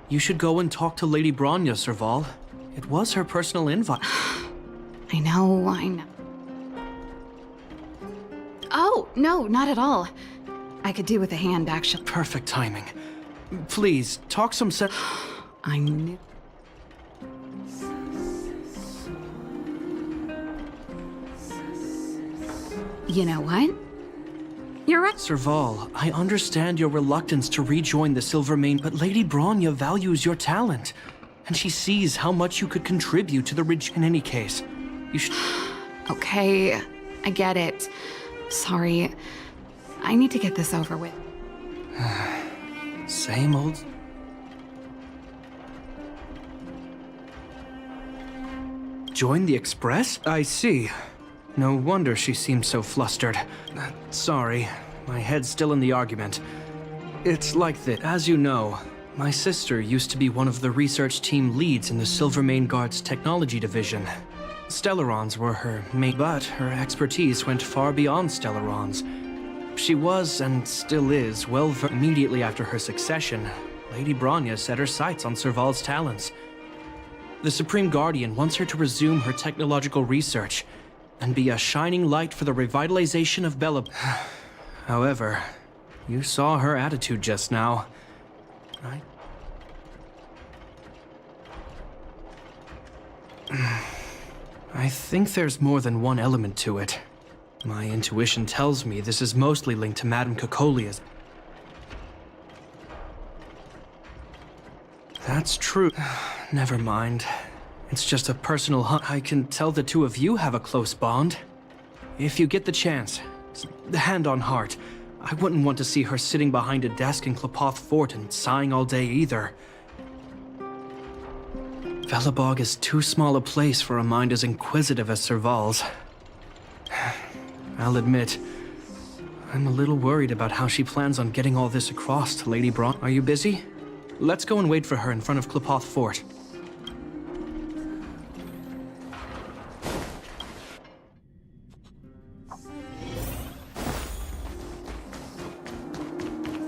You should go and talk to Lady Bronya, Serval. It was her personal invite. I know. Oh, no, not at all. I could do with a hand, actually. Perfect timing. Please, talk some sense. I knew. You know what? You're right. Serval, I understand your reluctance to rejoin the Silvermane, but Lady Bronya values your talent, and she sees how much you could contribute to the ridge. In any case, you should... Okay, I get it. Sorry. I need to get this over with. Same old... Join the Express? I see. No wonder she seems so flustered. Sorry, my head's still in the argument. It's like that. As you know, my sister used to be one of the research team leads in the Silvermane Guard's technology division. Stellarons were her main, but her expertise went far beyond Stellarons. She was, and still is, immediately after her succession, Lady Bronya set her sights on Serval's talents. The Supreme Guardian wants her to resume her technological research and be a shining light for the revitalization of Bella. However, you saw her attitude just now. I think there's more than one element to it. My intuition tells me this is mostly linked to Madame Cocolia's. That's true. Never mind. It's just a personal hunt. I can tell the two of you have a close bond. If you get the chance, hand on heart, I wouldn't want to see her sitting behind a desk in Klapoth Fort and sighing all day either. Velabog is too small a place for a mind as inquisitive as Serval's. I'll admit, I'm a little worried about how she plans on getting all this across to Lady Bron. Are you busy? Let's go and wait for her in front of Klapoth Fort.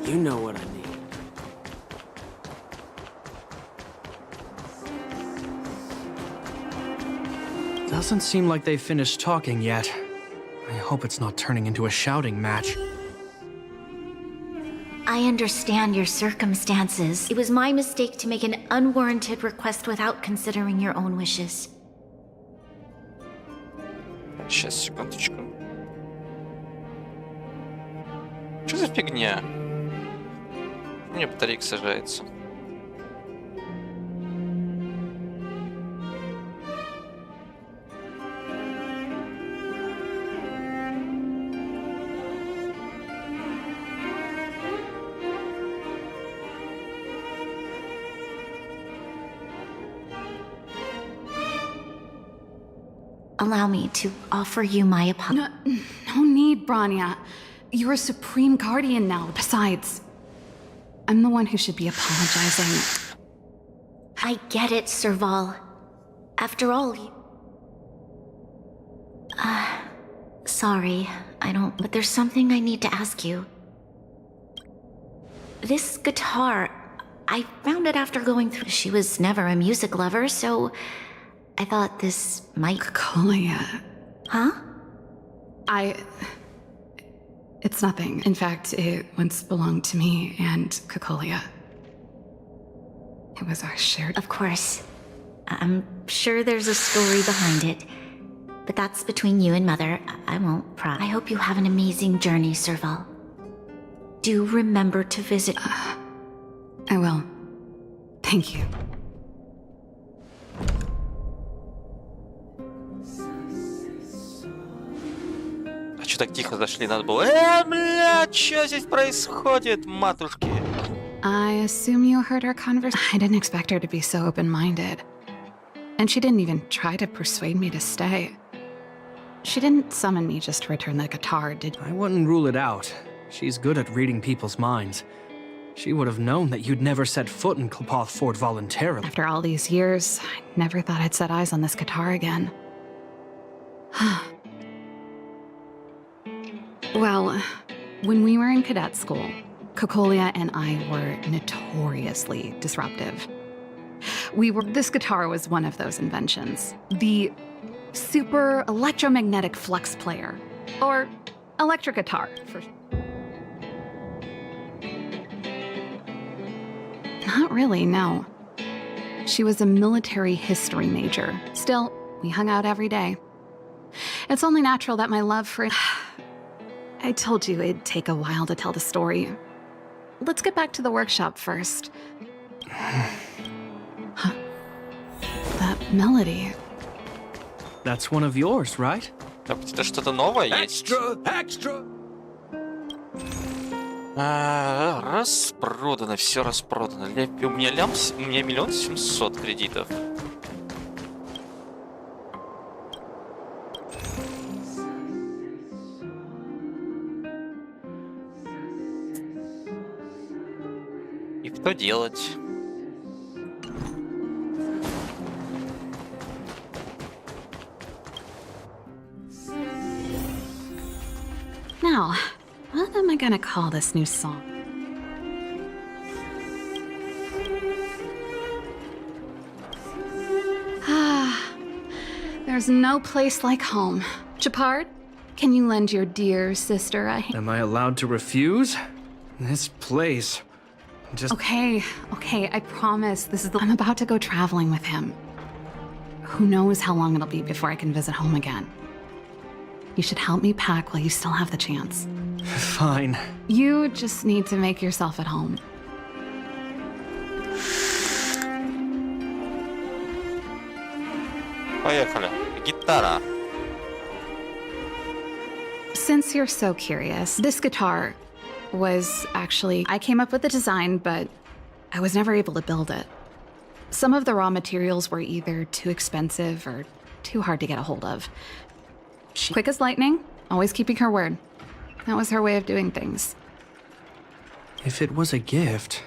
You know what I need. Doesn't seem like they've finished talking yet. I hope it's not turning into a shouting match. I understand your circumstances. It was my mistake to make an unwarranted request without considering your own wishes. Сейчас, секундочку. Что за фигня? У меня батарейка сажается. Allow me to offer you my apology. No need, Bronya. You're a Supreme Guardian now. Besides, I'm the one who should be apologizing. I get it, Serval. After all, sorry, I don't... But there's something I need to ask you. This guitar, I found it after going through... She was never a music lover, so I thought this might... Cocolia. Huh? It's nothing. In fact, it once belonged to me and Cocolia. It was our shared... Of course. I'm sure there's a story behind it. But that's between you and Mother. I won't pry. I hope you have an amazing journey, Serval. Do remember to visit... I will. Thank you. Что так тихо зашли? Надо было... блядь, что здесь происходит, матушки? I assume you heard our conversation. I didn't expect her to be so open-minded. And she didn't even try to persuade me to stay. She didn't summon me just to return the guitar, did I wouldn't rule it out. She's good at reading people's minds. She would have known that you'd never set foot in Klapoth Fort voluntarily. After all these years, I never thought I'd set eyes on this guitar again. Well, when we were in cadet school, Cocolia and I were notoriously disruptive. This guitar was one of those inventions. The super electromagnetic flux player. Or electric guitar, for... Not really, no. She was a military history major. Still, we hung out every day. It's only natural that my love for... I told you it'd take a while to tell the story. Let's get back to the workshop first. Huh. That melody. That's one of yours, right? Это что-то новое есть? Extra! Распродано, все распродано. У меня 1 700 000 кредитов. И что делать? Now, what am I gonna call this new song? There's no place like home. Chapard, can you lend your dear sister a hand? Am I allowed to refuse? This place... just... Okay, I promise. I'm about to go traveling with him. Who knows how long it'll be before I can visit home again. You should help me pack while you still have the chance. Fine. You just need to make yourself at home. Поехали. Гитара. Since you're so curious, this guitar was actually... I came up with the design, but I was never able to build it. Some of the raw materials were either too expensive or too hard to get a hold of. Quick as lightning, always keeping her word. That was her way of doing things. If it was a gift,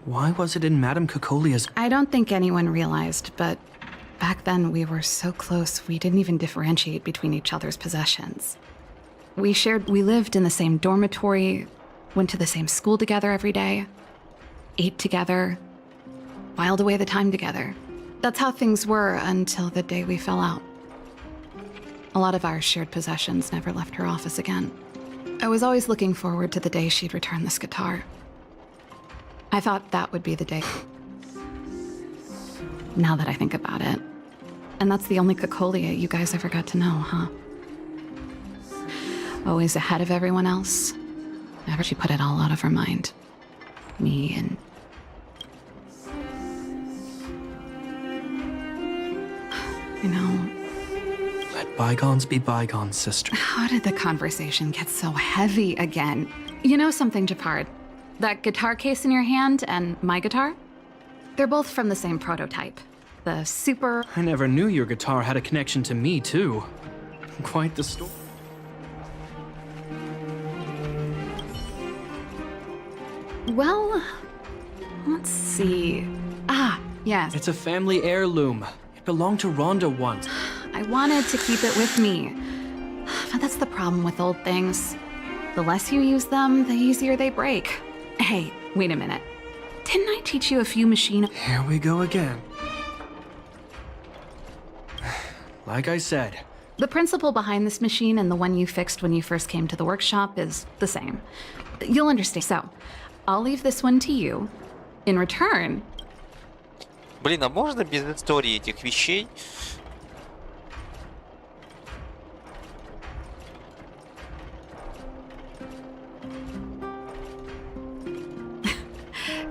why was it in Madame Cocolia's... I don't think anyone realized, but back then we were so close we didn't even differentiate between each other's possessions. We lived in the same dormitory, went to the same school together every day, ate together, whiled away the time together. That's how things were until the day we fell out. A lot of our shared possessions never left her office again. I was always looking forward to the day she'd return this guitar. I thought that would be the day. Now that I think about it. And that's the only Cocolia you guys ever got to know, huh? Always ahead of everyone else. Never she put it all out of her mind. Me and... You know... Let bygones be bygones, sister. How did the conversation get so heavy again? You know something, Japard? That guitar case in your hand and my guitar? They're both from the same prototype. The super... I never knew your guitar had a connection to me, too. Quite the story. Well, let's see. Ah, yes. It's a family heirloom. It belonged to Rhonda once. I wanted to keep it with me. But that's the problem with old things. The less you use them, the easier they break. Hey, wait a minute. Didn't I teach you a few machine... Here we go again. Like I said. The principle behind this machine and the one you fixed when you first came to the workshop is the same. You'll understand. So, I'll leave this one to you. In return... Блин, а можно без истории этих вещей?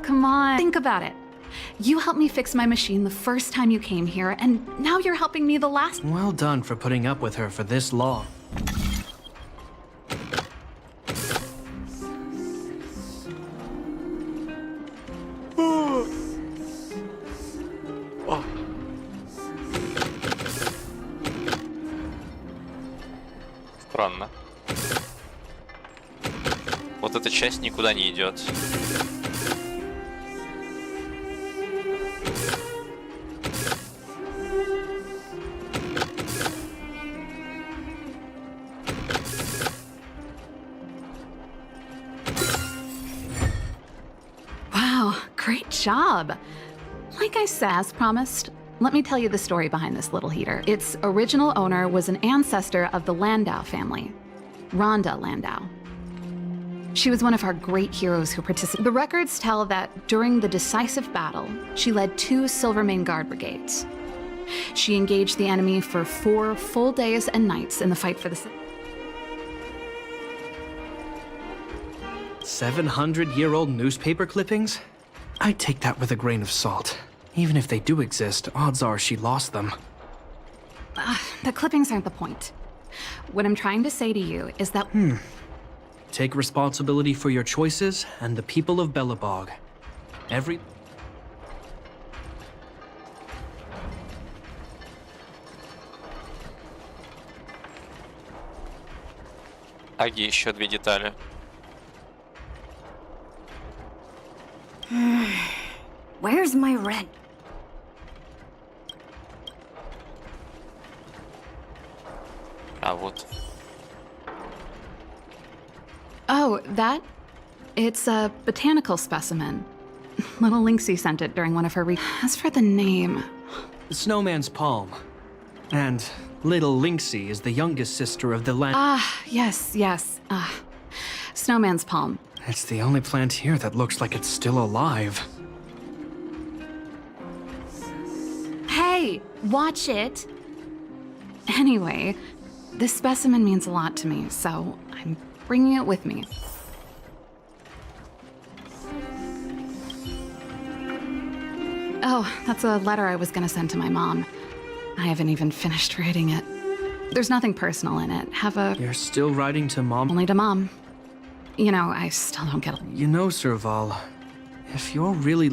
Come on, think about it. You helped me fix my machine the first time you came here, and now you're helping me the last... Well done for putting up with her for this long. Странно. Вот эта часть никуда не идет. Wow, great job. Like I said, as promised, let me tell you the story behind this little heater. Its original owner was an ancestor of the Landau family, Rhonda Landau. She was one of our great heroes who participated. The records tell that during the decisive battle, she led 2 Silvermane Guard brigades. She engaged the enemy for 4 full days and nights in the fight for the city. 700-year-old newspaper clippings? I'd take that with a grain of salt. Even if they do exist, odds are she lost them. The clippings aren't the point. What I'm trying to say to you is that... Take responsibility for your choices and the people of Belobog. А где еще 2 детали? Where's my rent? А вот. Oh, that? It's a botanical specimen. Little Lynxie sent it during one of her As for the name... Snowman's palm. And little Lynxie is the youngest sister of the land. Ah, yes. Snowman's palm. It's the only plant here that looks like it's still alive. Hey, watch it! Anyway, this specimen means a lot to me, so I'm bringing it with me. Oh, that's a letter I was gonna send to my mom. I haven't even finished writing it. There's nothing personal in it. You're still writing to Mom? Only to Mom. You know, I still don't get... You know, Serval, if you're really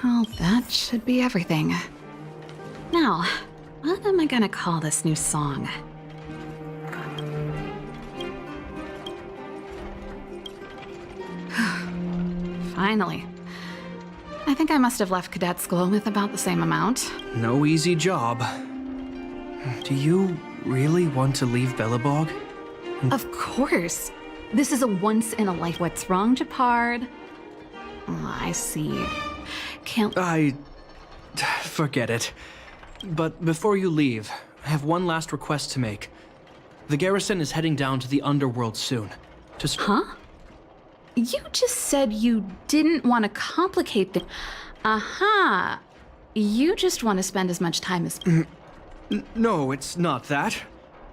well, that should be everything. Now, what am I gonna call this new song? Finally. I think I must have left cadet school with about the same amount. No easy job. Do you really want to leave Belobog? Of course. This is a once-in-a-life. What's wrong, Japard? Oh, I see. Forget it. But before you leave, I have one last request to make. The garrison is heading down to the underworld soon. Huh? You just said you didn't want to complicate things. Aha! You just want to spend as much time as... No, it's not that.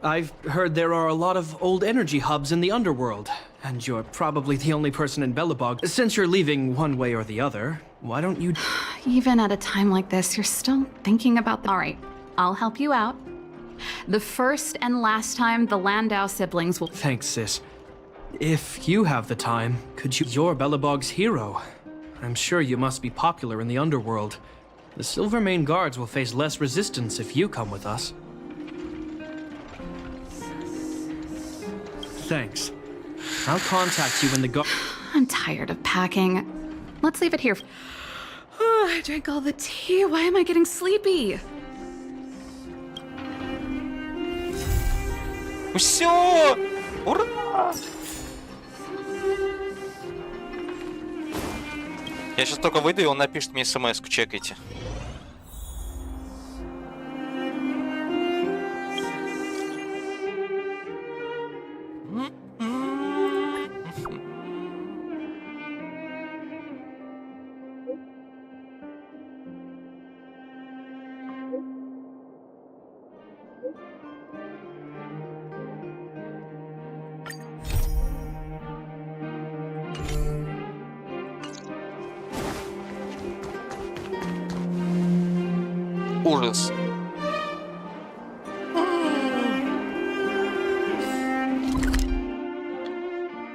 I've heard there are a lot of old energy hubs in the underworld, and you're probably the only person in Belobog. Since you're leaving one way or the other, why don't you... Even at a time like this, you're still thinking about the... All right, I'll help you out. The first and last time the Landau siblings will... Thanks, sis. If you have the time, could you... You're Belobog's hero. I'm sure you must be popular in the underworld. The Silvermane Guards will face less resistance if you come with us. Thanks. I'll contact you when the I'm tired of packing. Let's leave it here. Oh, I drank all the tea. Why am I getting sleepy? Всё! Ура! Я сейчас только выйду, и он напишет мне смс-ку, чекайте. Ужас.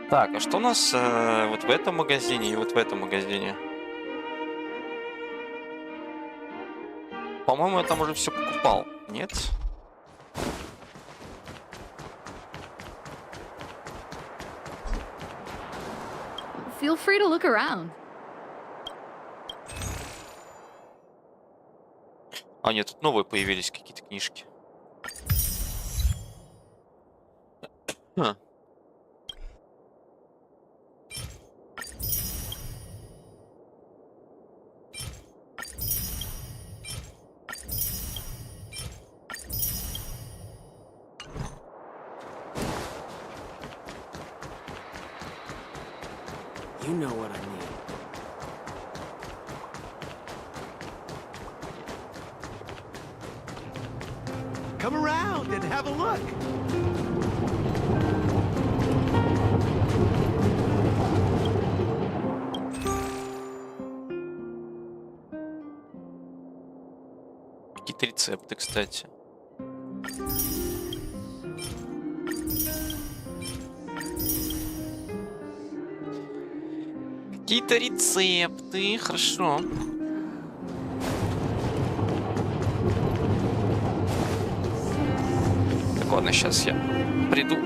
Так, а что у нас вот в этом магазине и вот в этом магазине? По-моему, я там уже все покупал. Нет? Feel free to look around. А, нет, тут новые появились какие-то книжки. You know what I mean. Come around and have a look. Какие-то рецепты, кстати. Какие-то рецепты, хорошо. Так, ладно, сейчас я приду.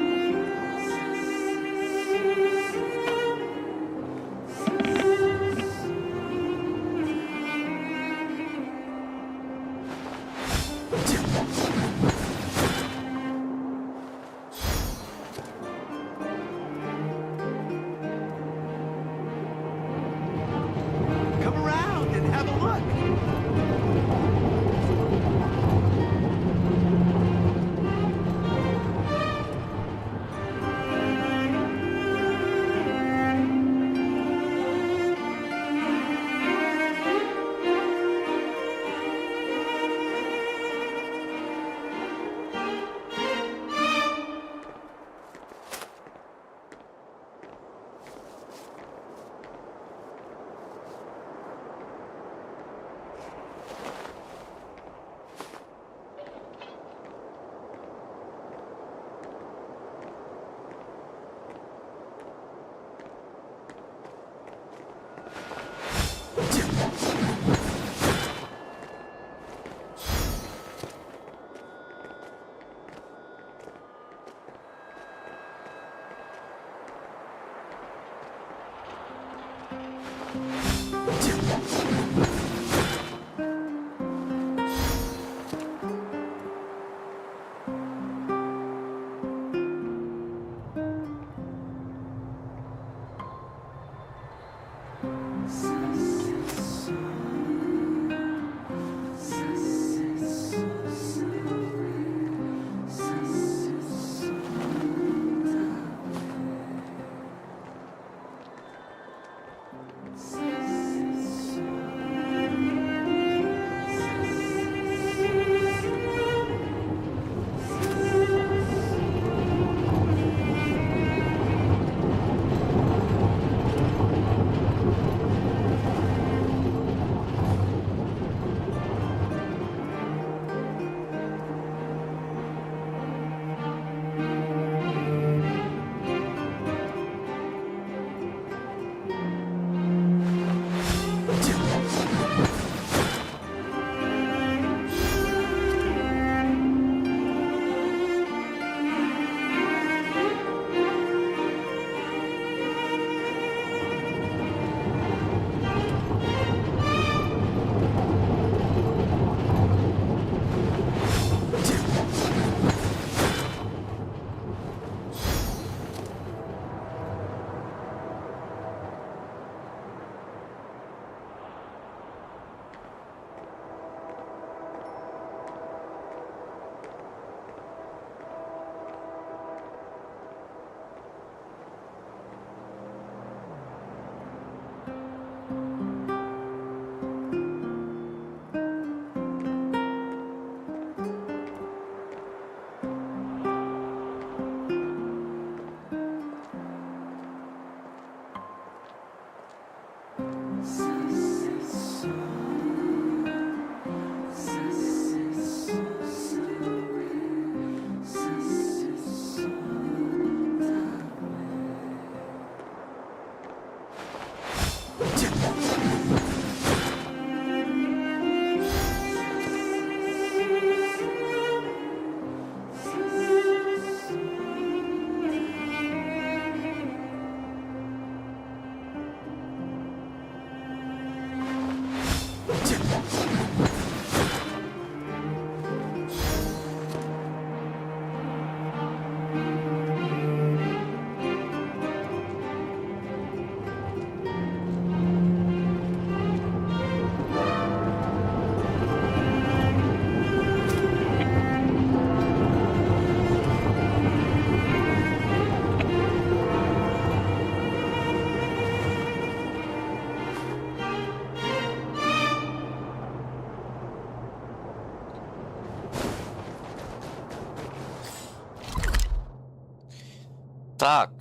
Так.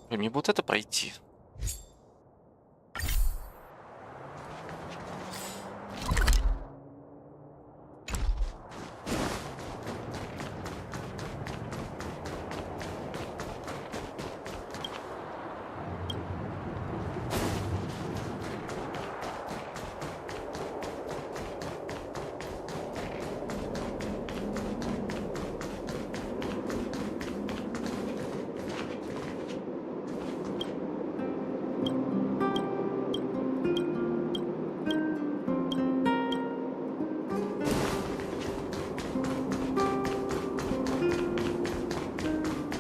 Мне бы вот это пройти.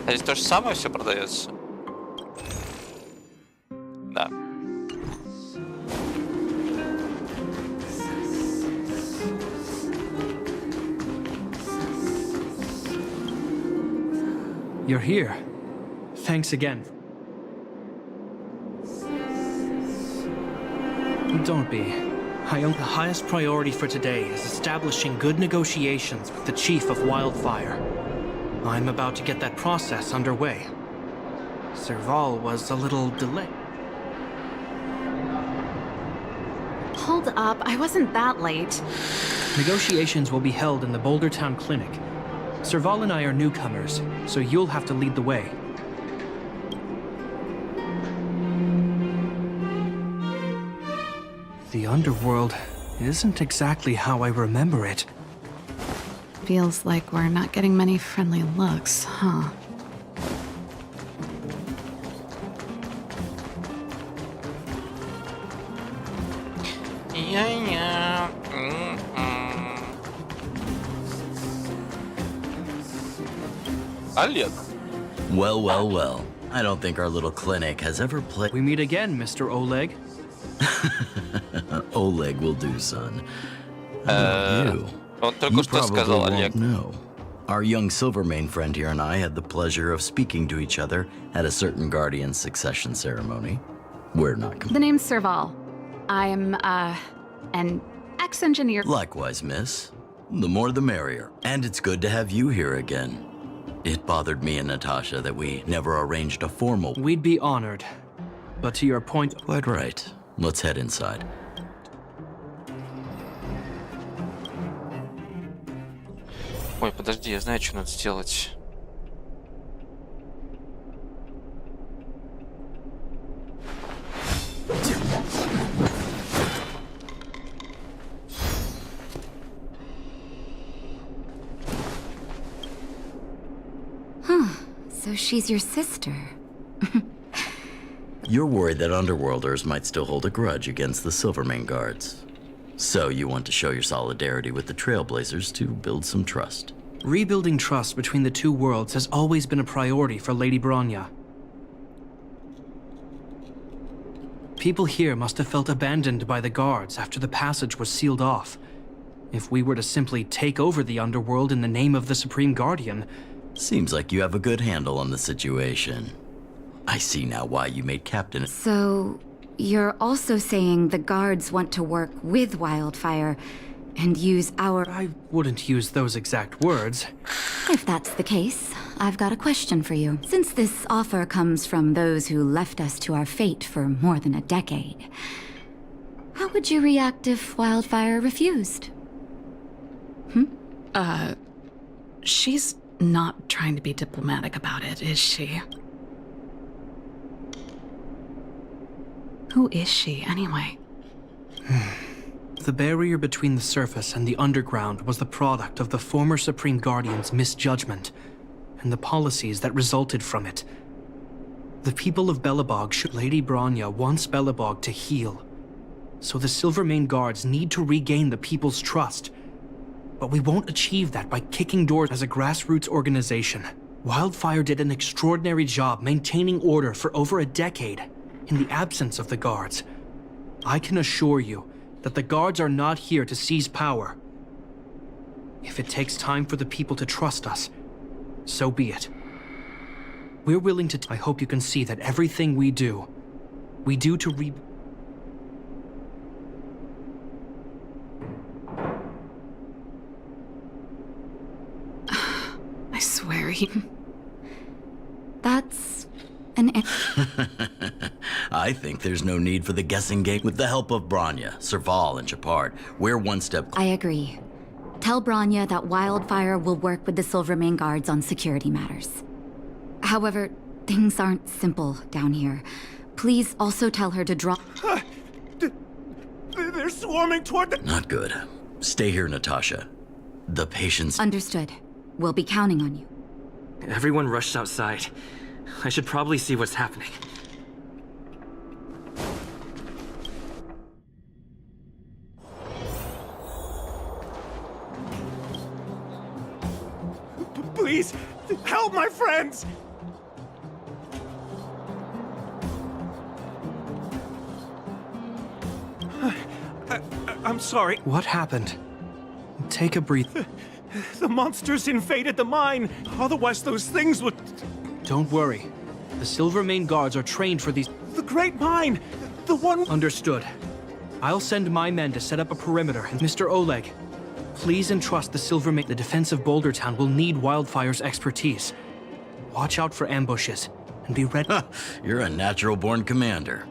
А здесь то же самое все продается? Да. You're here. Thanks again. Don't be. The highest priority for today is establishing good negotiations with the chief of Wildfire. I'm about to get that process underway. Serval was a little delayed. Hold up, I wasn't that late. Negotiations will be held in the Boulder Town Clinic. Serval and I are newcomers, so you'll have to lead the way. The underworld isn't exactly how I remember it. Feels like we're not getting many friendly looks, huh? Yeah. Олег. Well, well, well. I don't think our little clinic has ever played. We meet again, Mr. Oleg. Oleg will do, son. You. Он только что сказал, Олег. No. Our young Silvermane friend here and I had the pleasure of speaking to each other at a certain Guardian succession ceremony. We're not. The name's Serval. I'm, an ex-engineer. Likewise, miss. The more the merrier. And it's good to have you here again. It bothered me and Natasha that we never arranged a formal... We'd be honored. But to your point... Quite right. Let's head inside. Ой, подожди, я знаю, что надо сделать. So she's your sister. You're worried that Underworlders might still hold a grudge against the Silvermane guards. So you want to show your solidarity with the Trailblazers to build some trust. Rebuilding trust between the two worlds has always been a priority for Lady Bronya. People here must have felt abandoned by the guards after the passage was sealed off. If we were to simply take over the Underworld in the name of the Supreme Guardian... Seems like you have a good handle on the situation. I see now why you made Captain... So, you're also saying the guards want to work with Wildfire and use our... I wouldn't use those exact words. If that's the case, I've got a question for you. Since this offer comes from those who left us to our fate for more than a decade, how would you react if Wildfire refused? She's not trying to be diplomatic about it, is she? Who is she, anyway? The barrier between the surface and the underground was the product of the former Supreme Guardian's misjudgment, and the policies that resulted from it. The people of Belobog should... Lady Bronya wants Belobog to heal, so the Silvermane guards need to regain the people's trust. But we won't achieve that by kicking doors as a grassroots organization. Wildfire did an extraordinary job maintaining order for over a decade, in the absence of the guards. I can assure you that the guards are not here to seize power. If it takes time for the people to trust us, so be it. We're willing to... I hope you can see that everything we do to game. That's an... I think there's no need for the guessing game. With the help of Branya, Serval, and Shepard, we're one step... I agree. Tell Branya that Wildfire will work with the Silvermane guards on security matters. However, things aren't simple down here. Please also tell her to drop... They're swarming toward the... Not good. Stay here, Natasha. The patients... Understood. We'll be counting on you. Everyone rushed outside. I should probably see what's happening. Please, help my friends! I'm sorry. What happened? Take a breath. The monsters invaded the mine. Otherwise, those things would... Don't worry. The Silvermane guards are trained for these... The Great Mine! The one... Understood. I'll send my men to set up a perimeter. And Mr. Oleg, please entrust the Silvermane... The defense of Boulder Town will need Wildfire's expertise. Watch out for ambushes, and be ready... You're a natural-born commander.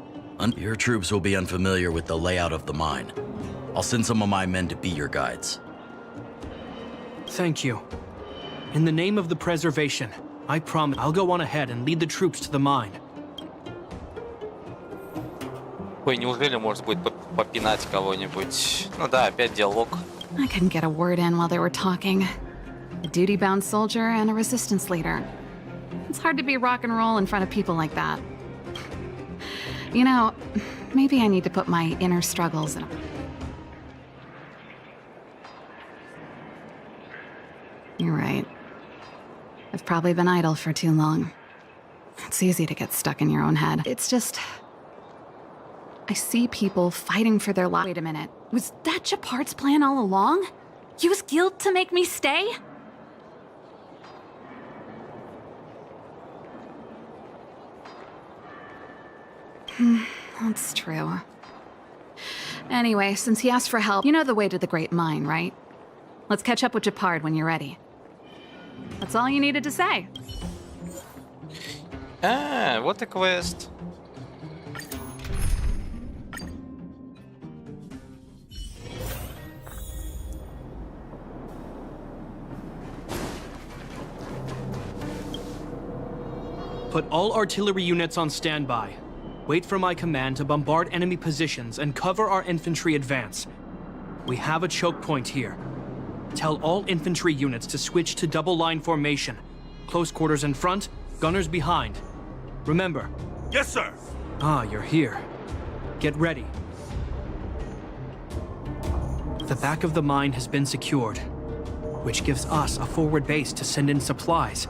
Your troops will be unfamiliar with the layout of the mine. I'll send some of my men to be your guides. Thank you. In the name of the preservation, I promise I'll go on ahead and lead the troops to the mine. Ой, неужели может быть попинать кого-нибудь? Ну да, опять диалог. I couldn't get a word in while they were talking. A duty-bound soldier and a resistance leader. It's hard to be rock and roll in front of people like that. You know, maybe I need to put my inner struggles in. You're right. I've probably been idle for too long. It's easy to get stuck in your own head. It's just... I see people fighting for their life. Wait a minute. Was that Shepard's plan all along? Use guilt to make me stay? That's true. Anyway, since he asked for help, you know the way to the Great Mine, right? Let's catch up with Shepard when you're ready. That's all you needed to say. А, вот и квест. Put all artillery units on standby. Wait for my command to bombard enemy positions and cover our infantry advance. We have a choke point here. Tell all infantry units to switch to double line formation. Close quarters in front, gunners behind. Remember. Yes, sir. Ah, you're here. Get ready. The back of the mine has been secured, which gives us a forward base to send in supplies.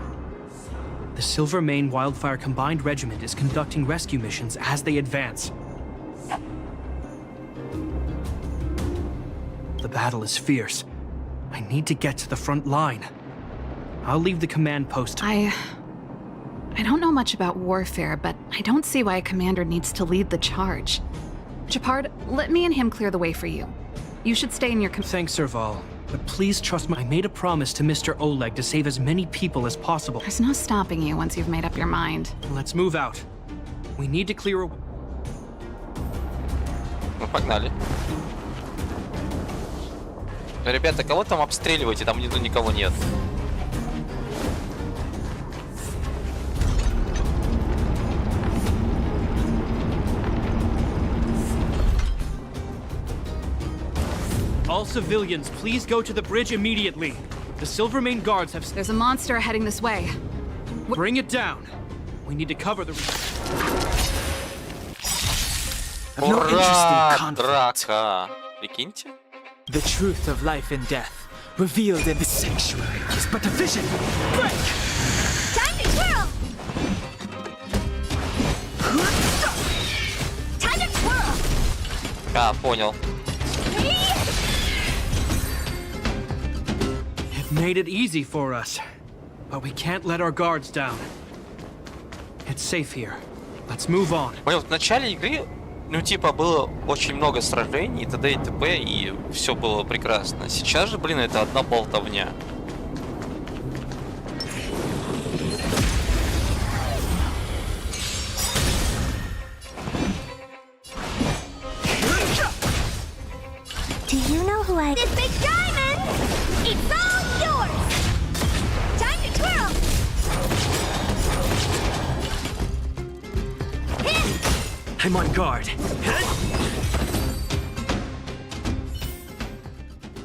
The Silvermane Wildfire Combined Regiment is conducting rescue missions as they advance. The battle is fierce. I need to get to the front line. I'll leave the command post. I don't know much about warfare, but I don't see why a commander needs to lead the charge. Shepard, let me and him clear the way for you. You should stay in your... Thanks, Serval. But please trust me. I made a promise to Mr. Oleg to save as many people as possible. There's no stopping you once you've made up your mind. Let's move out. We need to clear a... Ну, погнали. Ребята, кого там обстреливаете? Там внизу никого нет. All civilians, please go to the bridge immediately. The Silvermane guards have... There's a monster heading this way. Bring it down. We need to cover the... Ура! Драка! Прикиньте. The truth of life and death, revealed in the sanctuary, is but a vision. Break! Time to twirl! Time to twirl! А, понял. It made it easy for us, but we can't let our guards down. It's safe here. Let's move on. Понял, в начале игры, ну типа, было очень много сражений, т.д. и т.п., и все было прекрасно. Сейчас же, блин, это одна болтовня. I... This big diamond! It's all yours! Time to twirl! I'm on guard.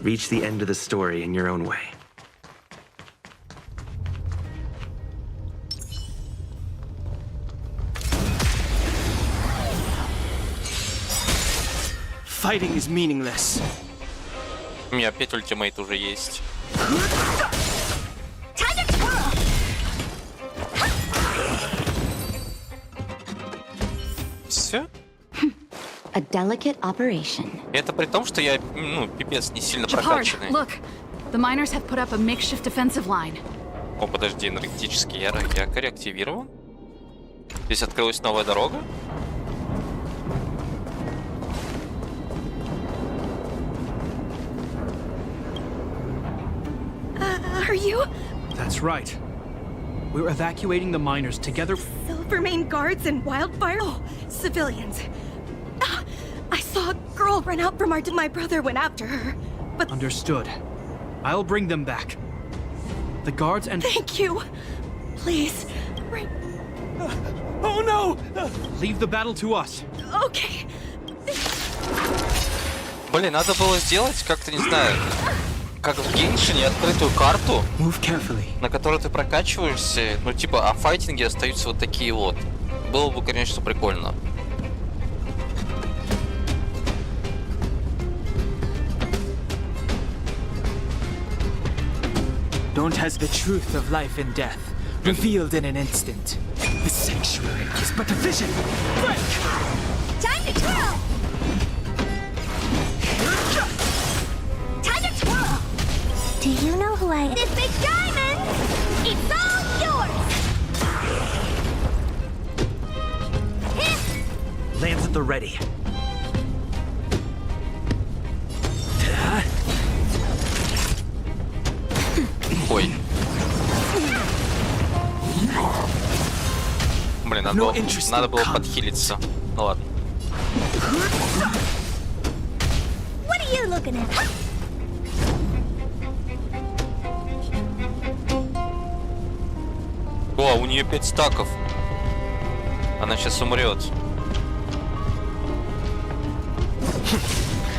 Reach the end of the story in your own way. Fighting is meaningless. У меня опять ультимейт уже есть. Все? A delicate operation. Это при том, что я, ну, пипец, не сильно Shepard, прокачанный. look. The miners have put up a makeshift defensive line. О, подожди, энергетический якорь активирован. Здесь открылась новая дорога. Are you? That's right. We're evacuating the miners together. Silvermane guards and wildfire? Oh, civilians. I saw a girl run out from my brother went after her, but... Understood. I'll bring them back. The guards and... Thank you. Please, bring... Oh no! Leave the battle to us. Okay. Блин, надо было сделать, как-то, не знаю, как в Геншине, открытую карту, на которой ты прокачиваешься, ну типа, а в файтинге остаются вот такие вот. Было бы, конечно, прикольно. Don't has the truth of life and death, revealed in an instant. The sanctuary is but a vision. Break! Time to twirl! Time to twirl! Do you know who I am? This big diamond! It's all yours! Lands at the ready. Ой. Блин, надо было подхилиться. Ну ладно. What are you looking at? О, у нее 5 стаков. Она сейчас умрет.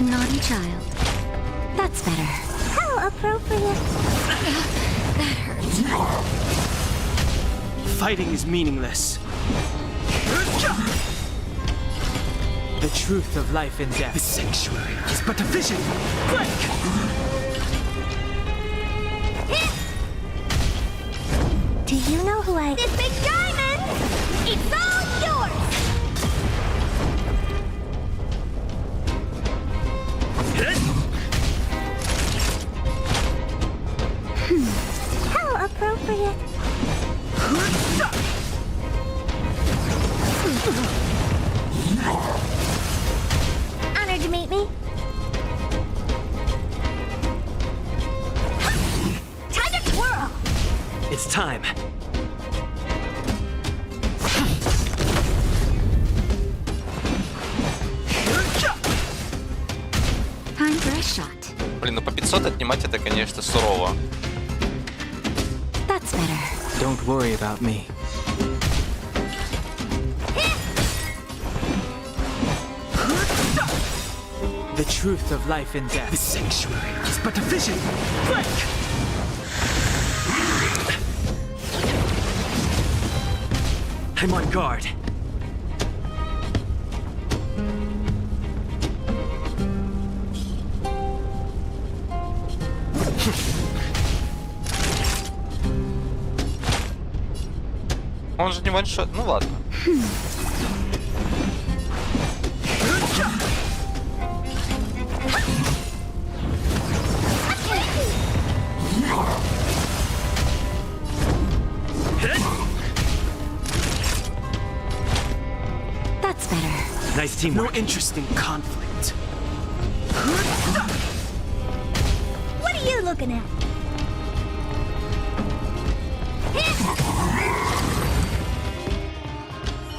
Naughty child. That's better. How appropriate. That hurts. Fighting is meaningless. The truth of life and death. The sanctuary is but a vision. Break! Do you know who I am? This big diamond! It's all yours! How appropriate. Honored to meet me. Time to twirl! It's time. Time for a shot. Блин, ну по 500 отнимать это, конечно, сурово. That's better. Don't worry about me. The truth of life and death. The sanctuary is but a vision. Break! I'm on guard. Он же не ваншот, ну ладно. That's better. Nice teamwork. No interest in conflict. What are you looking at?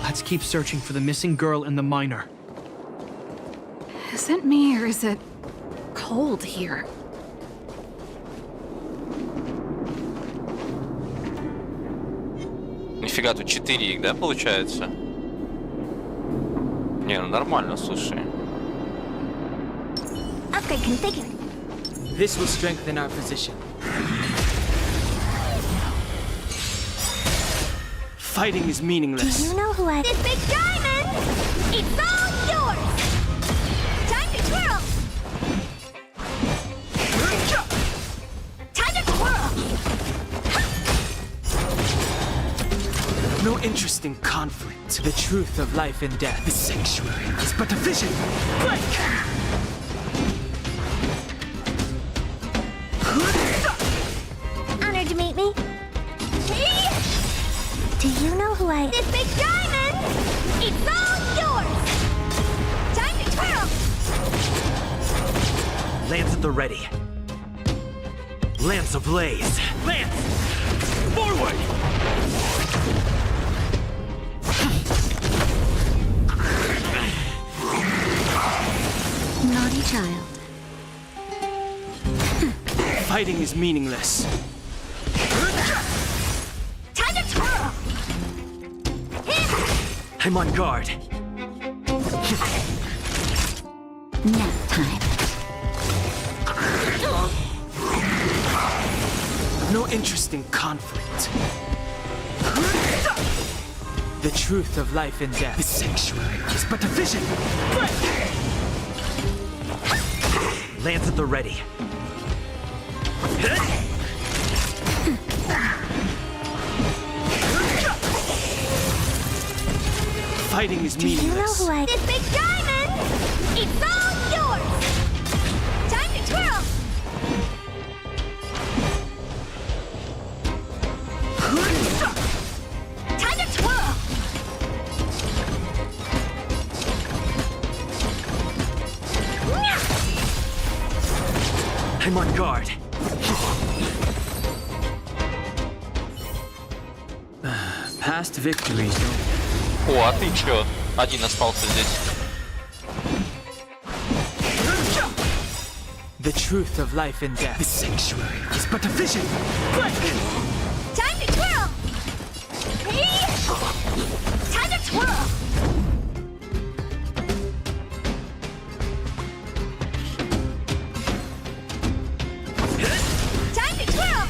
Let's keep searching for the missing girl and the miner. Is it me or is it cold here. Нифига, тут 4 их, да, получается? Не, ну нормально, слушай. Upgrade configured. This will strengthen our position. Fighting is meaningless. Do you know who I... This big diamond! It's all yours! Time to twirl! Time to twirl! No interest in conflict. The truth of life and death. The sanctuary is but a vision. Break! Honored to meet me. Do you know who I... This big diamond! It's all yours! Time to twirl! Lance at the ready. Lance ablaze. Lance! Forward! Naughty child. Fighting is meaningless. Time to twirl! I'm on guard. Nap time. No interest in conflict. The truth of life and death. The sanctuary is but a vision. Break! Lance at the ready. Fighting is Do you know meaningless. who I... This big diamond! It's all yours! Time to twirl! Time to twirl! I'm on guard. Past victories don't... О, а ты чё? Один остался здесь. The truth of life and death. The sanctuary is but a vision. Break! Time to twirl! Time to twirl! Time to twirl!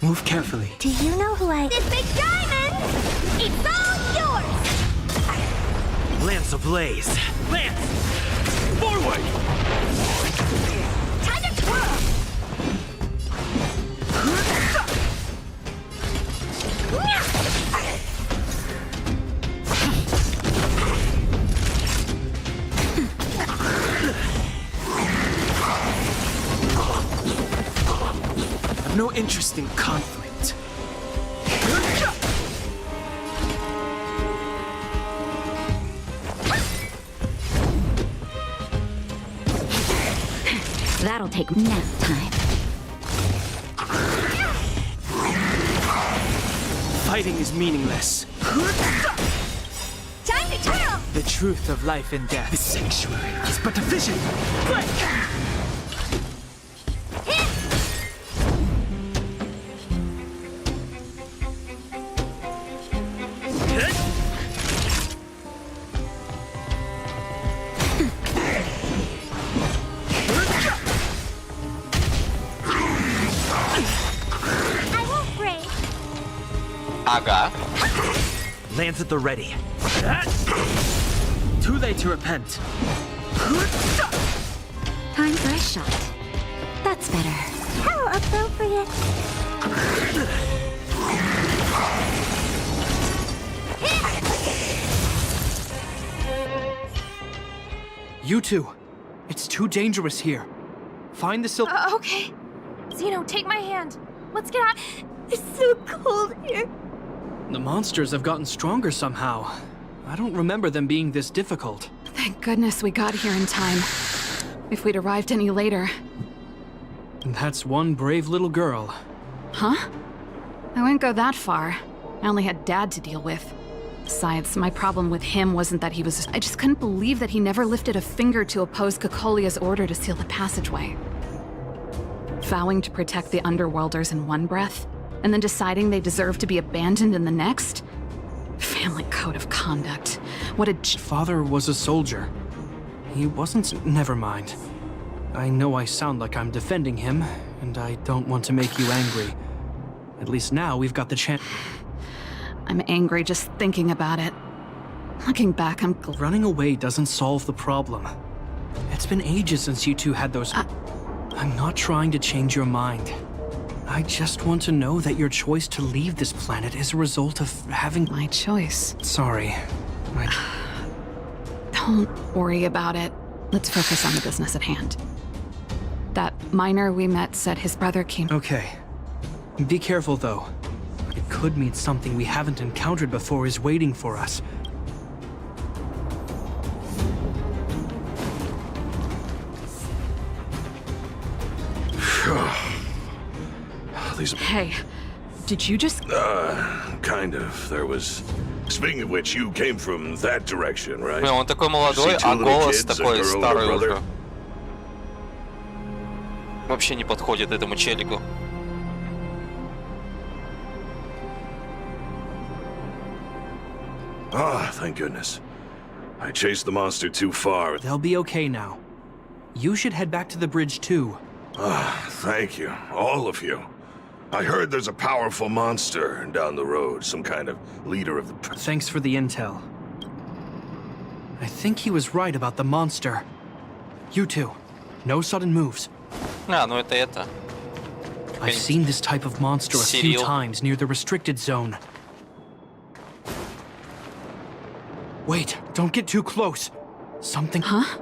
Move carefully. Do you know who I... This big diamond! It's all yours! Lance ablaze. Lance! Forward! Time to twirl! I've no interest in conflict. That'll take nap time. Fighting is meaningless. Time to twirl! The truth of life and death. The sanctuary is but a vision. Break! I won't break. Ага. Lance at the ready. Too late to repent. Time for a shot. That's better. How appropriate. You two. It's too dangerous here. Find the silver... Okay. Zeno, take my hand. Let's get out. It's so cold here. The monsters have gotten stronger somehow. I don't remember them being this difficult. Thank goodness we got here in time. If we'd arrived any later... That's one brave little girl. Huh? I wouldn't go that far. I only had Dad to deal with. Besides, my problem with him wasn't that he was... I just couldn't believe that he never lifted a finger to oppose Cocolia's order to seal the passageway. Vowing to protect the Underworlders in one breath, and then deciding they deserve to be abandoned in the next? Family code of conduct. What a... Father was a soldier. He wasn't... Never mind. I know I sound like I'm defending him, and I don't want to make you angry. At least now we've got the chance... I'm angry just thinking about it. Looking back, I'm... Running away doesn't solve the problem. It's been ages since you two had those... I'm not trying to change your mind. I just want to know that your choice to leave this planet is a result of having... My choice? Sorry. Don't worry about it. Let's focus on the business at hand. That miner we met said his brother came... Okay. Be careful, though. It could mean something we haven't encountered before is waiting for us. These... Hey, did you just... Kind of. There was... Speaking of which, you came from that direction, right? Он такой молодой, а голос такой старый уже. Вообще не подходит этому челику. Ah, thank goodness. I chased the monster too far. They'll be okay now. You should head back to the bridge, too. Ah, thank you. All of you. I heard there's a powerful monster down the road, some kind of leader of the... Thanks for the intel. I think he was right about the monster. You two, no sudden moves. Ну это. I've seen this type of monster a few times near the restricted zone. Wait, don't get too close. Something... Huh?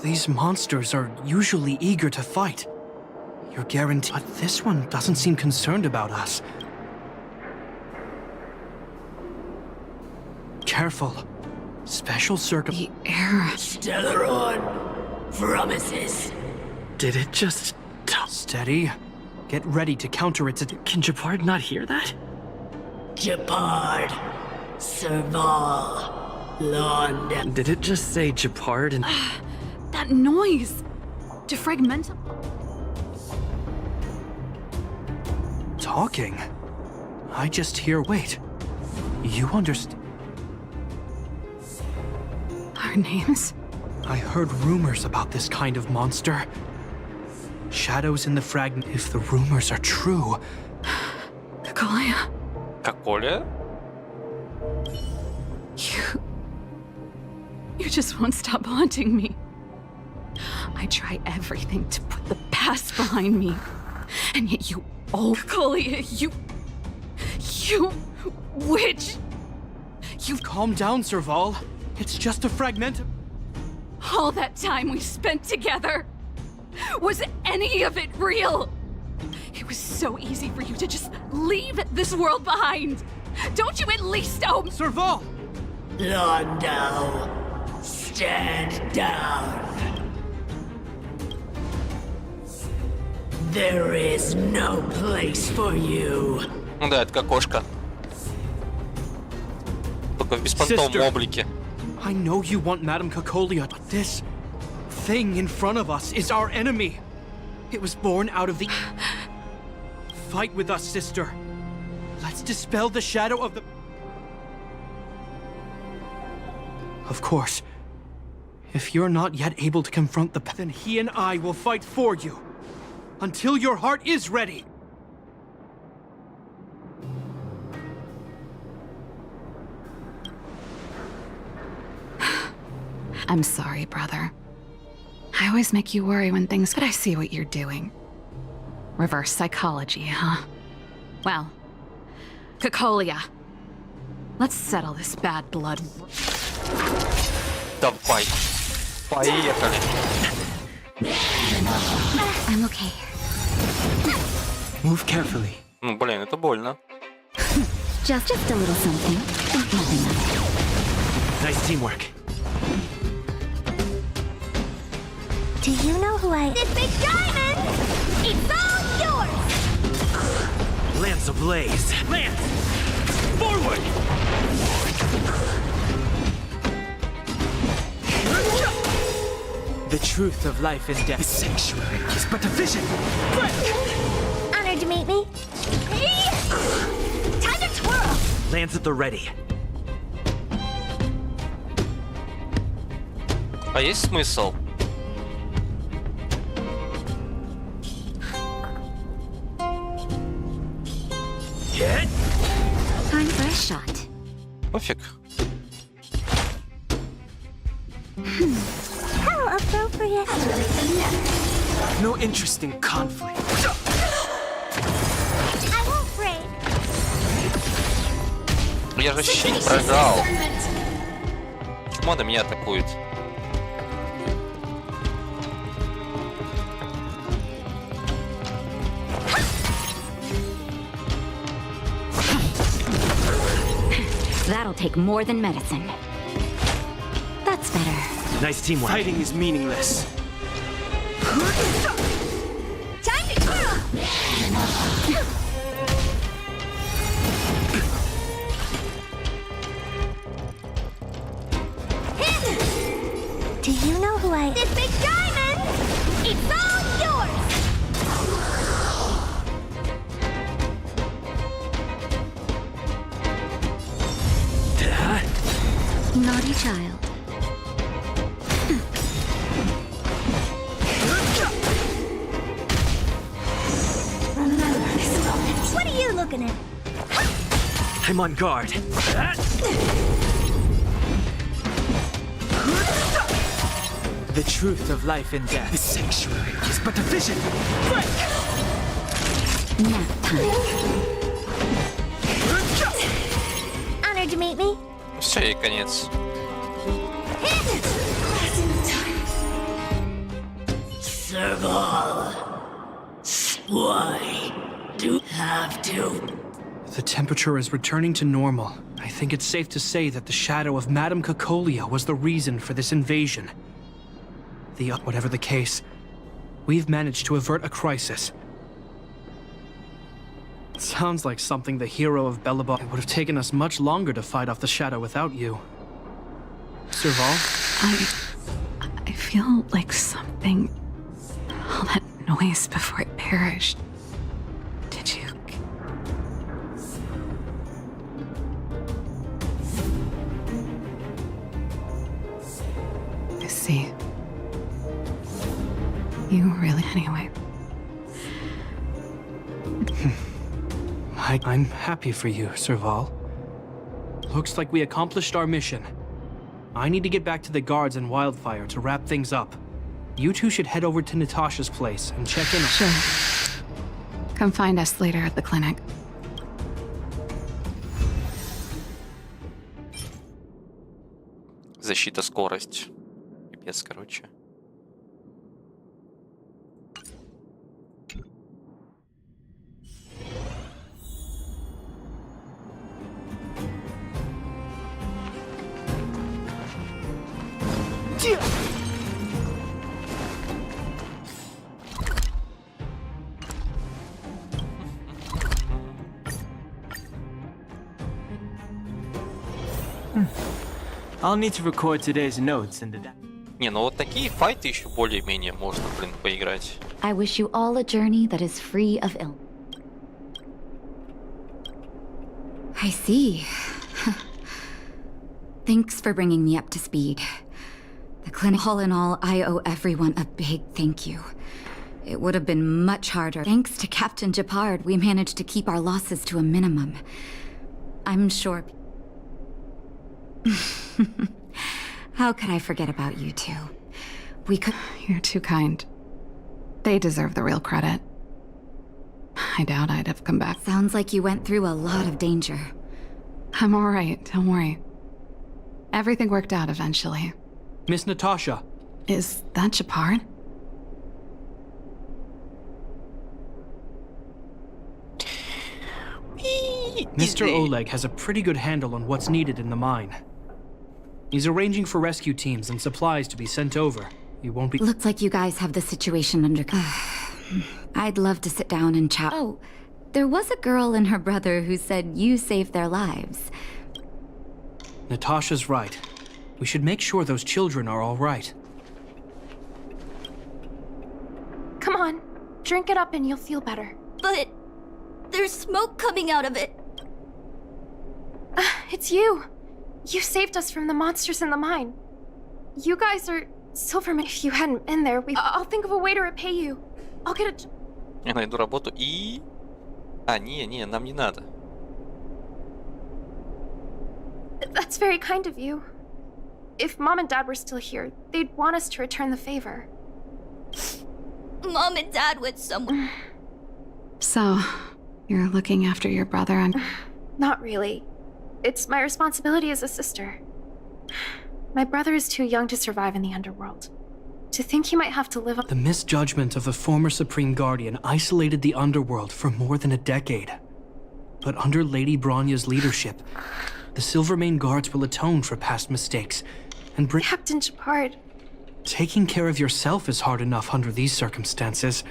These monsters are usually eager to fight. You're guaranteed... But this one doesn't seem concerned about us. Careful. Special The air... Stellaron promises. Did it just... Steady. Get ready to counter its... Can Jeopard not hear that? Jeopard. Serval. Lond. Did it just say Jeopard and... That noise! Defragmental... Talking? I just hear... Wait. You understand... Our names? I heard rumors about this kind of monster. Shadows in the fragment. If the rumors are true... Cocolia? Cocolia? You just won't stop haunting me. I try everything to put the past behind me. And yet you... Oh, Cocolia, you witch! You calm down, Serval. It's just a fragment of... All that time we spent together, was any of it real? It was so easy for you to just leave this world behind. Don't you at least know... Serval! Londo, stand down. There is no place for you. Ну да, это как кошка. Только в беспонтовом облике. I know you want Madame Cocolia, but this thing in front of us is our enemy. It was born out of the... Fight with us, sister. Let's dispel the shadow of the... Of course. If you're not yet able to confront the... Then he and I will fight for you. Until your heart is ready. I'm sorry, brother. I always make you worry when things... But I see what you're doing. Reverse psychology, huh? Well, Cocolia, let's settle this bad blood. Давай. Поехали. I'm okay. Move carefully. Ну, блин, это больно. Just a little something. Nothing else. Nice teamwork. Do you know who I... This big diamond! It's all yours! Lance ablaze! Lance! Forward! The truth of life and death. The sanctuary is but a vision. Break! Honored to meet me. Time to twirl! Lance at the ready. А есть смысл? Time for a shot. Пофиг. How appropriate. No interest in conflict. I won't break. Я же щит прожал. Почему она меня атакует? That'll take more than medicine. That's better. Nice teamwork. Fighting is meaningless. Time to twirl! Do you know who I... This big diamond! It's all yours! Naughty child. What are you looking at? I'm on guard. The truth of life and death. The sanctuary is but a vision. Break! Nap time. Honored to meet me. Все, и конец. Serval. Why do you have to? The temperature is returning to normal. I think it's safe to say that the shadow of Madame Cacolia was the reason for this invasion. Whatever the case, we've managed to avert a crisis. Sounds like something the hero of Bellabon. It would have taken us much longer to fight off the shadow without you. Serval? I feel like something... all that noise before it perished. Did you... I see. You really... Anyway. I'm happy for you, Serval. Looks like we accomplished our mission. I need to get back to the guards and Wildfire to wrap things up. You two should head over to Natasha's place and check in on... Sure. Come find us later at the clinic. Защита, скорость. Пипец, короче. I'll need to record today's notes and adapt. Не, ну вот такие файты еще более-менее можно, блин, поиграть. I wish you all a journey that is free of ill. I see. Thanks for bringing me up to speed. The clinic, all in all, I owe everyone a big thank you. It would have been much harder. Thanks to Captain Japard, we managed to keep our losses to a minimum. I'm sure... How could I forget about you two? We could... You're too kind. They deserve the real credit. I doubt I'd have come back. Sounds like you went through a lot of danger. I'm all right, don't worry. Everything worked out eventually. Miss Natasha. Is that Japard? Mr. Oleg has a pretty good handle on what's needed in the mine. He's arranging for rescue teams and supplies to be sent over. you won't be... Looks like you guys have the situation under... I'd love to sit down and chat. Oh, there was a girl and her brother who said you saved their lives. Natasha's right. We should make sure those children are all right. Come on, drink it up and you'll feel better. But there's smoke coming out of it. It's you. You saved us from the monsters in the mine. You guys are Silverman. If you hadn't been there, I'll think of a way to repay you. I'll get a... Я найду работу и... А, не, нам не надо. That's very kind of you. If Mom and Dad were still here, they'd want us to return the favor. Mom and Dad went somewhere. So, you're looking after your brother and... Not really. It's my responsibility as a sister. My brother is too young to survive in the underworld. To think he might have to live up... The misjudgment of the former Supreme Guardian isolated the underworld for more than a decade. But under Lady Bronya's leadership, the Silvermane Guards will atone for past mistakes and bring... Captain Shepard. Taking care of yourself is hard enough under these circumstances.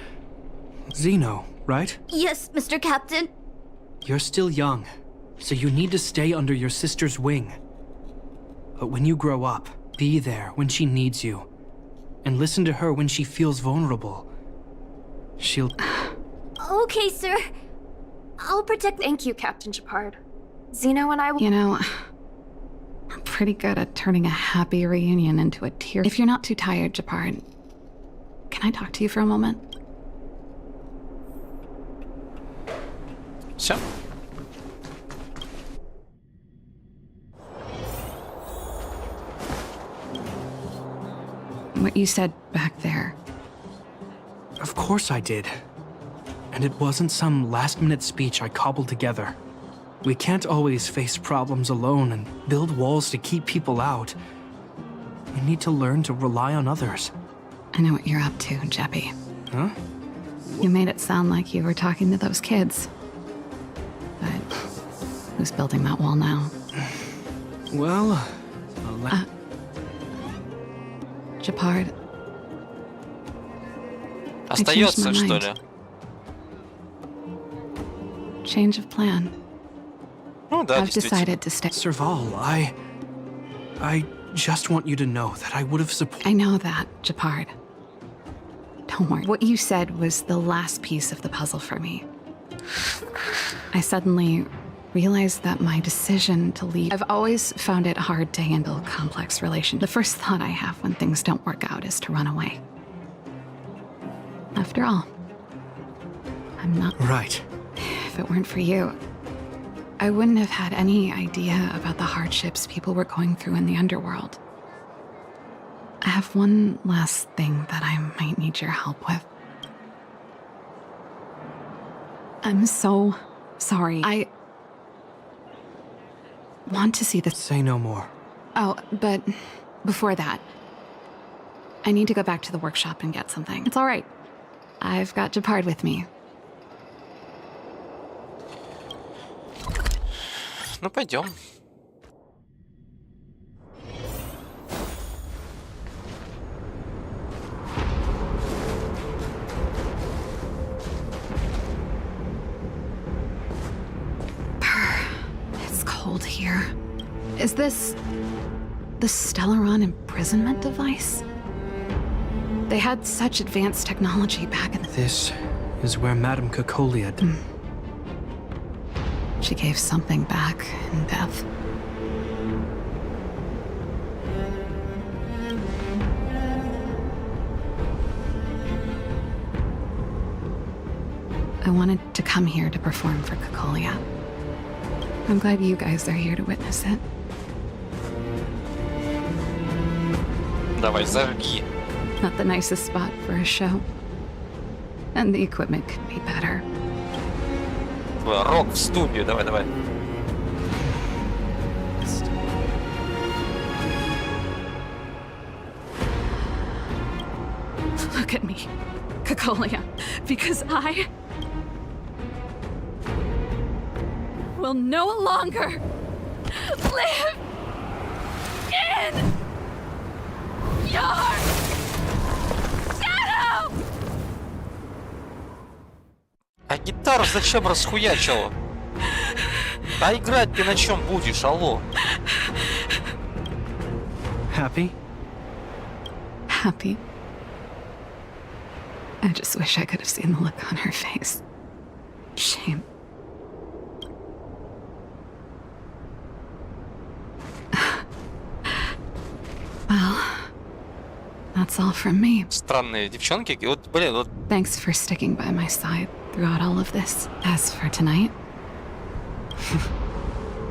Zeno, right? Yes, Mr. Captain. You're still young, so you need to stay under your sister's wing. But when you grow up, be there when she needs you. And listen to her when she feels vulnerable. She'll... Okay, sir. I'll protect... Thank you, Captain Shepard. Zeno and I will... You know, I'm pretty good at turning a happy reunion into a tear. If you're not too tired, Shepard, can I talk to you for a moment? Все. What you said back there. Of course I did. And it wasn't some last-minute speech I cobbled together. We can't always face problems alone and build walls to keep people out. We need to learn to rely on others. I know what you're up to, Jeppy. Huh? You made it sound like you were talking to those kids. But who's building that wall now? Well, Shepard. Остается, что ли? Change of plan. Ну да, I've decided to stay. Serval, I just want you to know that I would have supported... I know that, Shepard. Don't worry. What you said was the last piece of the puzzle for me. I suddenly realized that my decision to leave... I've always found it hard to handle complex relations. The first thought I have when things don't work out is to run away. After all, I'm not... Right. If it weren't for you, I wouldn't have had any idea about the hardships people were going through in the underworld. I have one last thing that I might need your help with. I'm so sorry. I want to see this. Say no more. Oh, but before that, I need to go back to the workshop and get something. It's all right. I've got Shepard with me. Ну, пойдем. It's cold here. Is this the Stellaron imprisonment device? They had such advanced technology back in the... This is where Madame Cacolia... She gave something back in death. I wanted to come here to perform for Cacolia. I'm glad you guys are here to witness it. Давай, зажги. Not the nicest spot for a show. And the equipment could be better. Рок в студию, давай, давай. Look at me, Cacolia, because I will no longer live in your гитару зачем расхуячила? А играть ты на чем будешь, алло? Happy? Happy. I just wish I could have seen the look on her face. Shame. Well, that's all from me. Странные девчонки. Вот, блин, вот. Thanks for sticking by my side throughout all of this. As for tonight.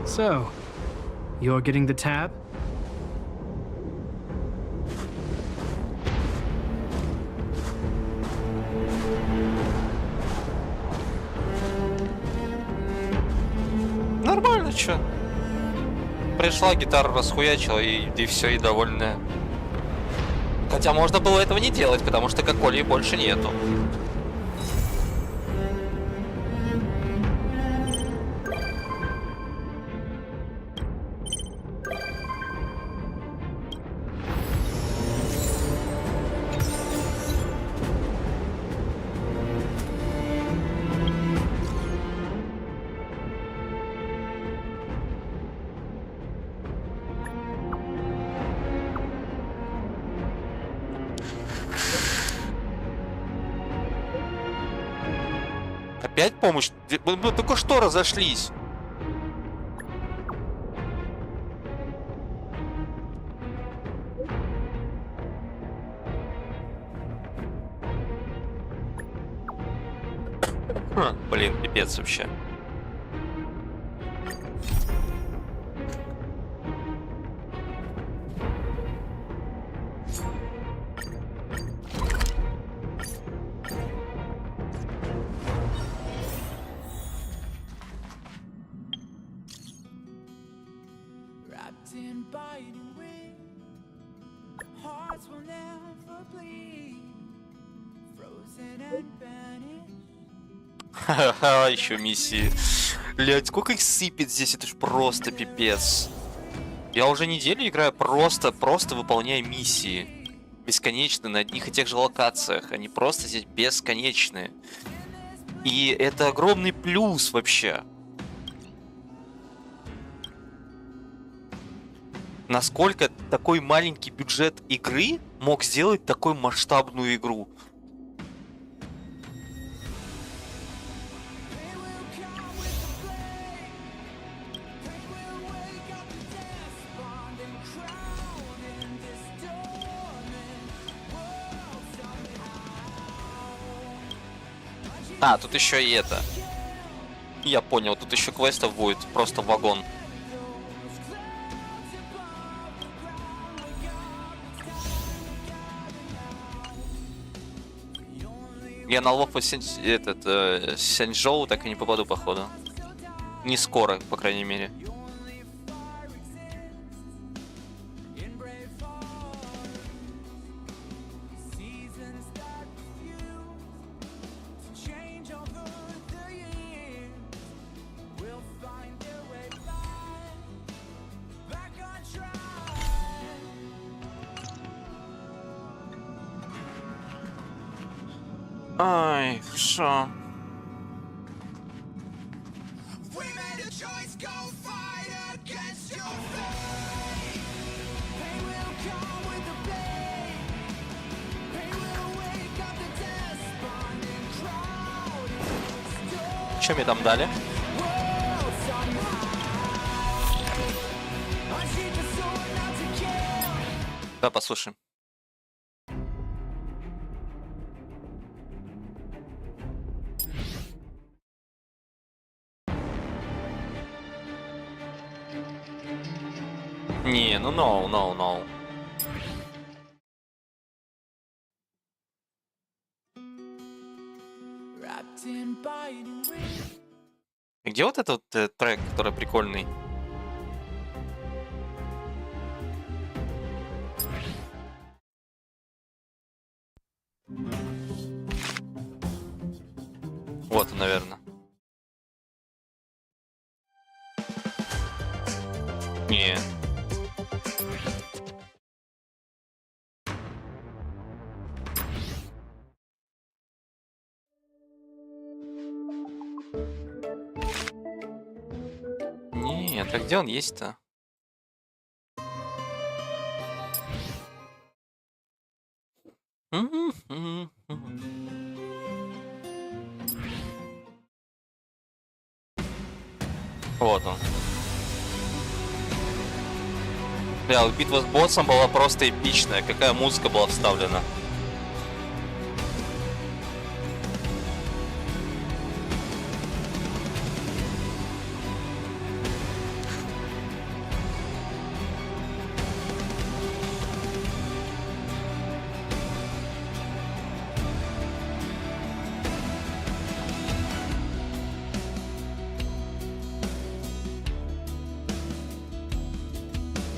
So, you're getting the tab? Нормально, чё? Пришла, гитару расхуячила и все, и довольная. Хотя можно было этого не делать, потому что Коколи больше нету. Опять помощь? Мы только что разошлись. Блин, пипец вообще. Ха-ха, еще миссии. Блять, сколько их сыпет здесь, это ж просто пипец. Я уже неделю играю просто выполняя миссии. Бесконечно на одних и тех же локациях. Они просто здесь бесконечные. И это огромный плюс вообще. Насколько такой маленький бюджет игры мог сделать такую масштабную игру? А, тут еще и это. Я понял, тут еще квестов будет просто вагон. Я на лов Сяньчжоу так и не попаду, походу. Не скоро, по крайней мере. Ай, хорошо. Что мне там дали? Да, послушаем. Не, ну no. Где вот этот трек, который прикольный? Вот он, наверное. Не. Так где он есть-то? Вот он. Бля, битва с боссом была просто эпичная. Какая музыка была вставлена.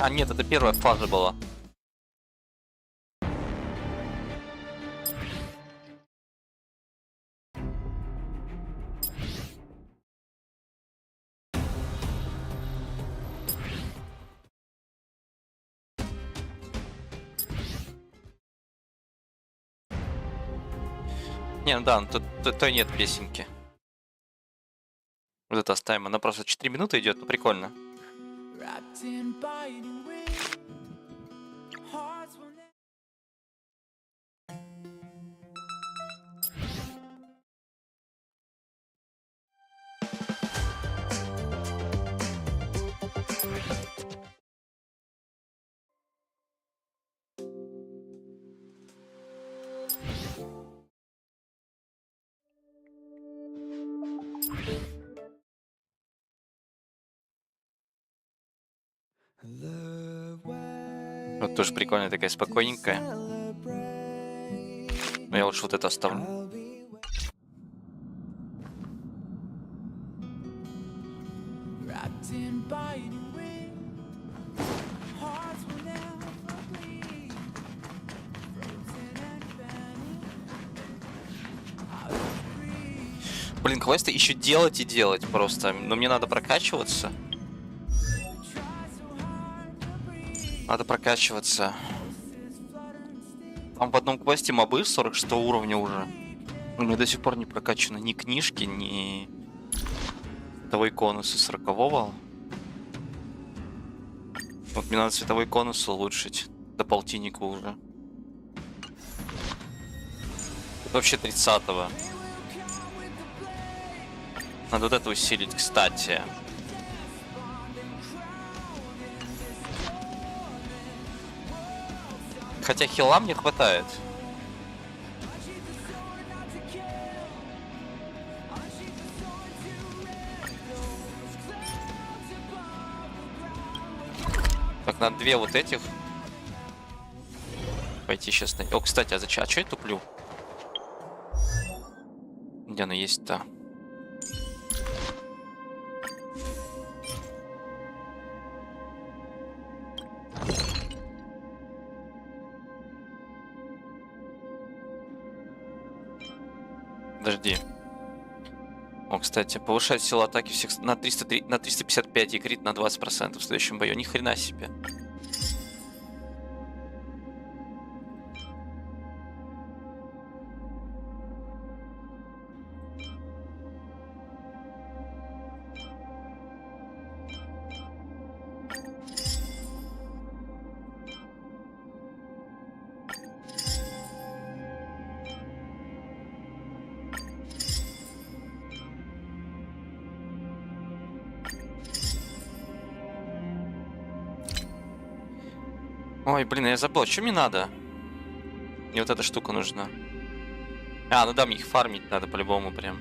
А нет, это первая фаза была. Не, ну да, ну тут нет песенки. Вот это оставим. Она просто 4 минуты идет, ну прикольно. Вот тоже прикольная, такая спокойненькая. Но я лучше вот это оставлю. Блин, квесты еще делать и делать просто. Но мне надо прокачиваться. Надо прокачиваться. Там в одном квесте мобы 46 уровня уже. У меня до сих пор не прокачаны ни книжки, ни световой конус из 40-го. Вот мне надо световой конус улучшить до полтинника уже. Это вообще 30-го. Надо вот это усилить, кстати. Хотя хила мне хватает. Так, надо 2 вот этих. Пойти сейчас на... О, кстати, а зачем? А что я туплю? Где она есть-то? Подожди. О, кстати, повышает силу атаки всех на 355 и крит на 20% в следующем бою. Ни хрена себе. Ой, блин, я забыл, что мне надо? Мне вот эта штука нужна. А, ну да, мне их фармить надо по-любому прям.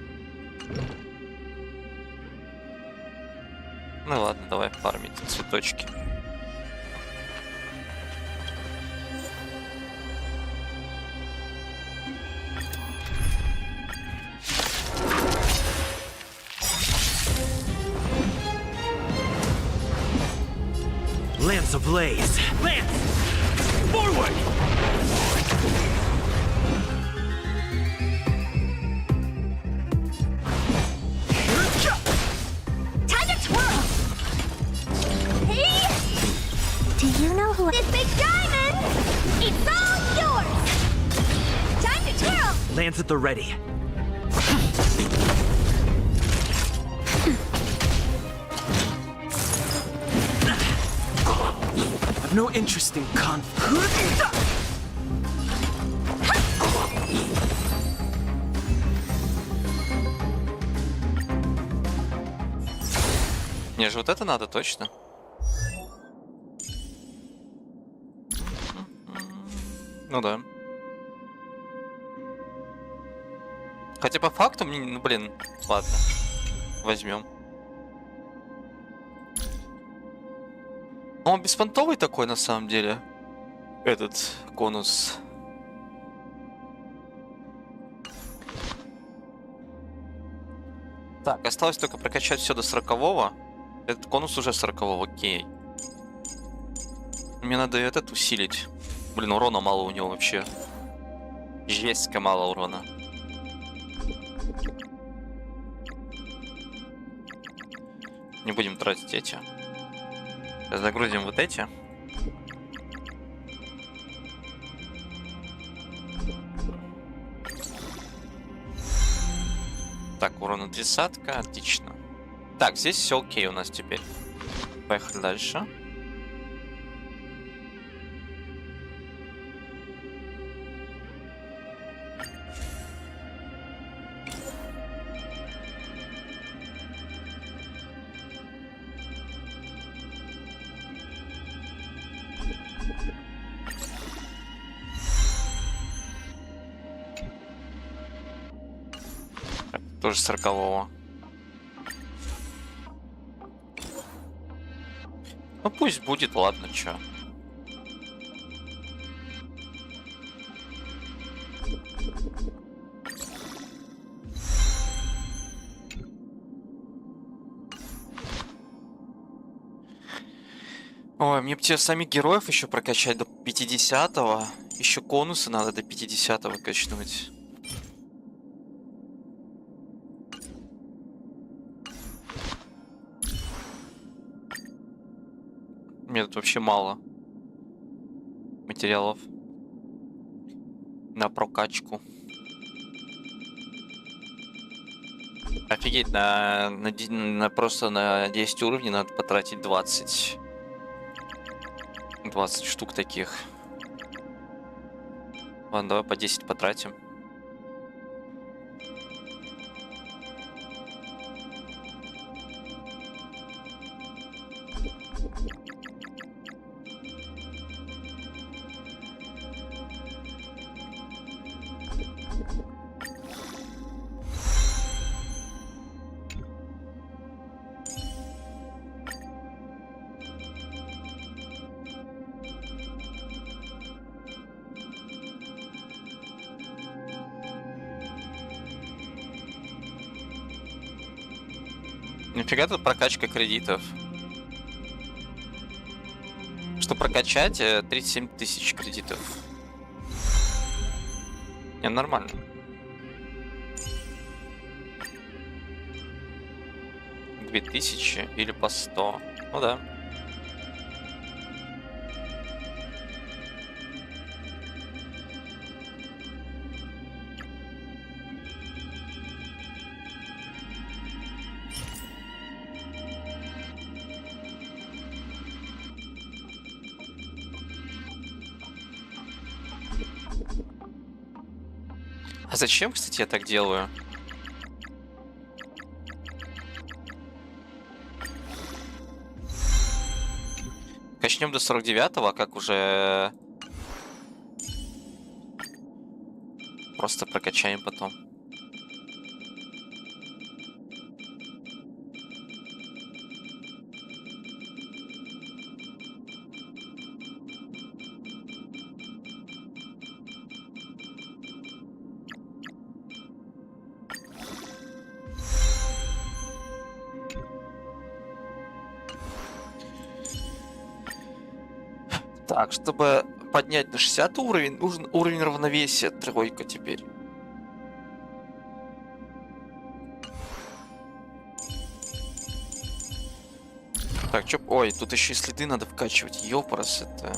Ну ладно, давай фармить цветочки. Lance ablaze. Lance! Forward! Time to twirl! Hey! Do you know who this big diamond? It's all yours! Time to twirl! Lance at the ready. have no interest in conflict. Мне же вот это надо точно. Ну да. Хотя по факту мне, ну блин, ладно, возьмем. Он беспонтовый такой на самом деле. Этот конус. Так, осталось только прокачать все до 40-го. Этот конус уже 40-го, окей. Мне надо этот усилить. Блин, урона мало у него вообще. Жестко мало урона. Не будем тратить эти. Сейчас загрузим вот эти. Так, урона 30-ка, отлично. Так, здесь все окей у нас теперь. Поехали дальше. Тоже 40-го. Ну пусть будет, ладно, чё. Ой, мне бы тебе самих героев еще прокачать до 50-го. Еще конусы надо до 50-го качнуть. Мне тут вообще мало материалов на прокачку. Офигеть, просто на 10 уровней надо потратить 20 штук таких. Ладно, давай по 10 потратим. Нифига тут прокачка кредитов. Что прокачать 37 тысяч кредитов. Не, нормально. Две тысячи или по 100. Ну да. А зачем, кстати, я так делаю? Качнем до 49-го, а как уже... Просто прокачаем потом. Так, чтобы поднять на 60 уровень, нужен уровень равновесия, тройка теперь. Так, чё... Ой, тут еще и следы надо вкачивать, ёпарас это...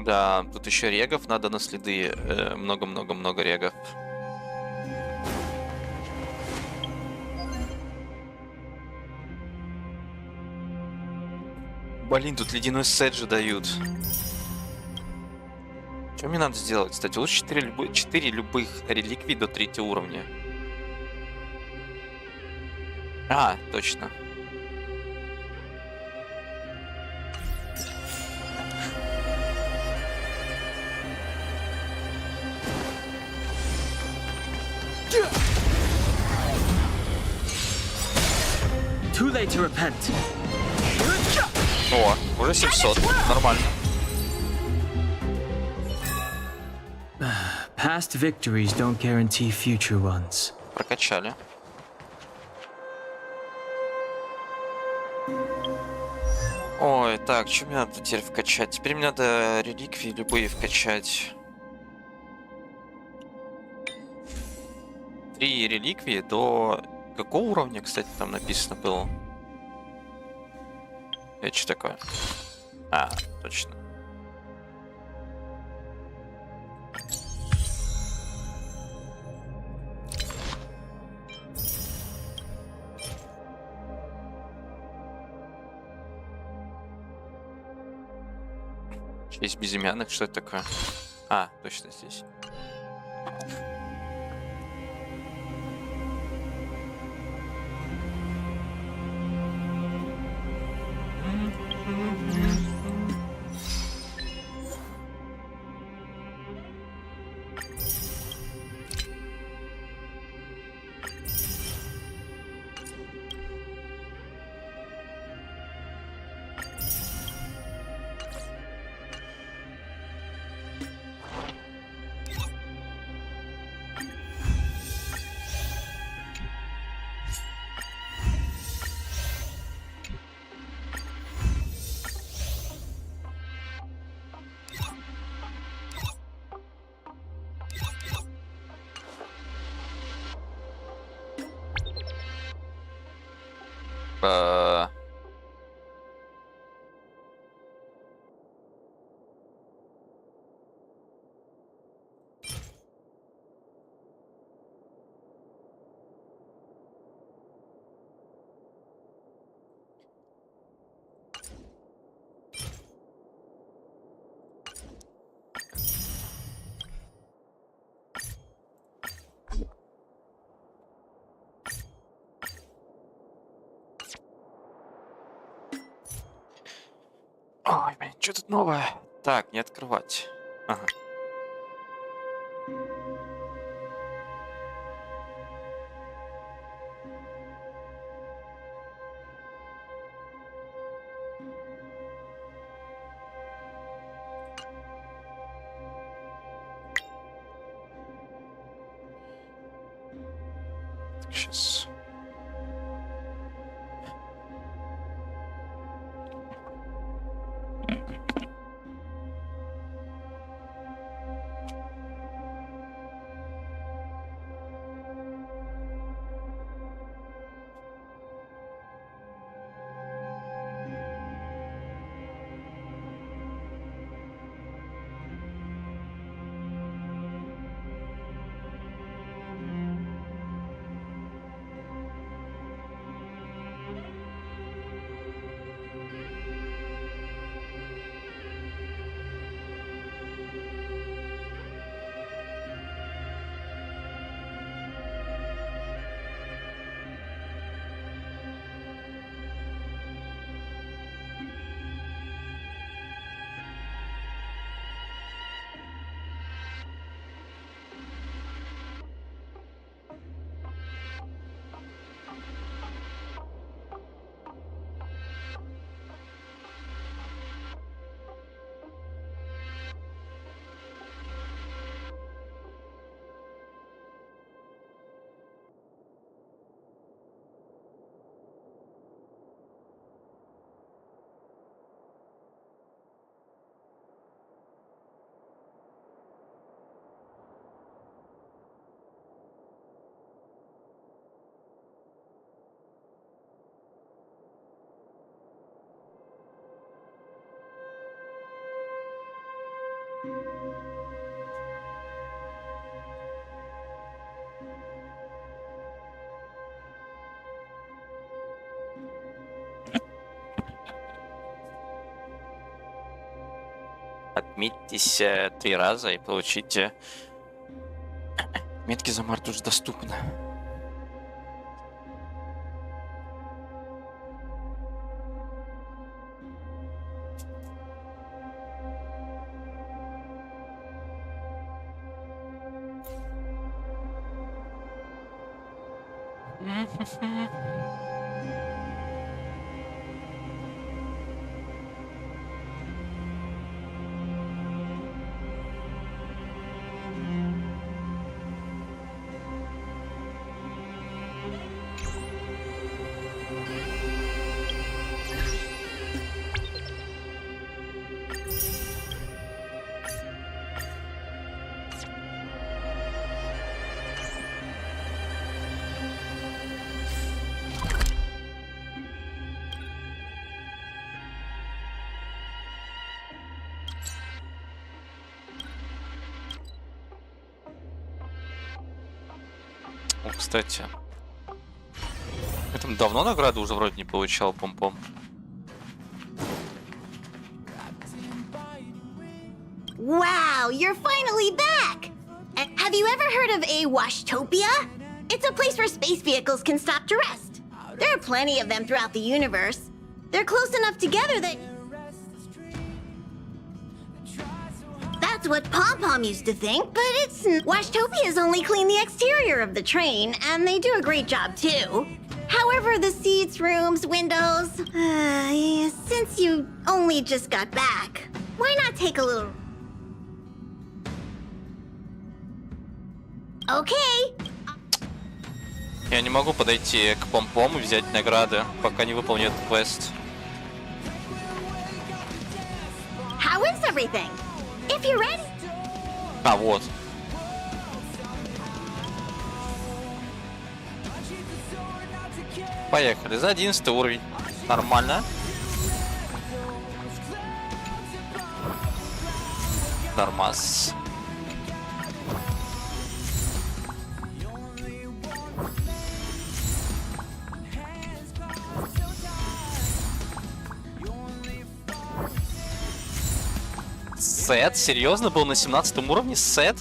Да, тут еще регов надо на следы. Много-много-много регов. Блин, тут ледяной сет же дают. Что мне надо сделать, кстати? Лучше 4 любых реликвий до 3 уровня. А, точно. Too late to repent. О, уже 700. Нормально. Past victories don't guarantee future ones. Прокачали. Ой, так, что мне надо теперь вкачать? Теперь мне надо реликвии любые вкачать. 3 реликвии до... Какого уровня, кстати, там написано было? Это что такое? А, точно. Есть безымянных, что это такое? А, точно здесь. Ой, блин, что тут новое? Так, не открывать. Ага. Сейчас. Отметьтесь 3 раза и получите метки за март уже доступны. Кстати, я там давно награду уже вроде не получал, пом-пом. Wow, you're finally back! Have you ever heard of a washtopia? It's a place where space vehicles can stop to rest. There are plenty of them throughout the universe. They're close enough together that... That's what Pom-Pom used to think, but it's... Washtopias only clean the exterior of the train, and they do a great job, too. However, the seats, rooms, windows... since you only just got back, why not take a little... Okay. Я не могу подойти к Пом-Пом и взять награды, пока не выполню этот квест. How is everything? If you're ready... А, вот. Поехали. За 11 уровень. Нормально. Нормас. Сет? Серьезно? Был на 17 уровне сет?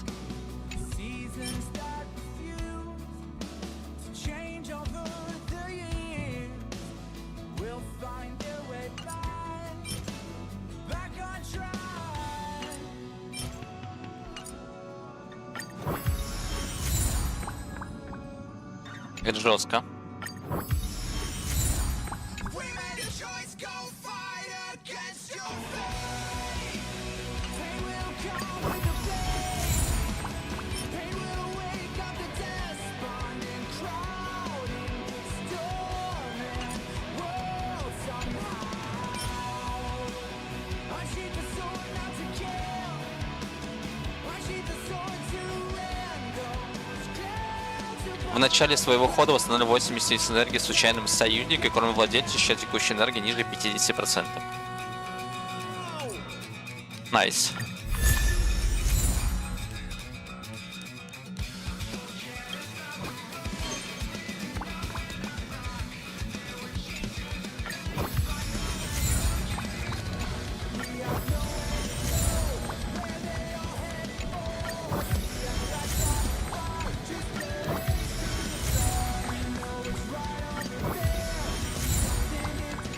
Это жестко. В начале своего хода восстановили 80 единиц энергии случайным союзником, кроме владельца, счет текущей энергии ниже 50%. Найс.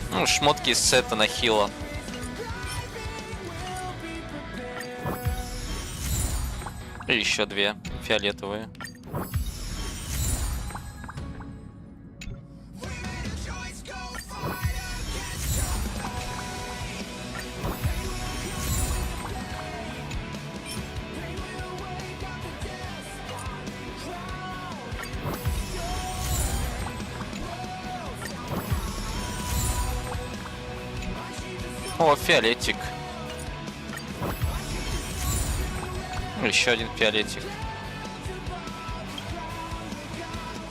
Ну, шмотки из сета на хила. И еще 2 фиолетовые. О, фиолетик. Еще один фиолетик.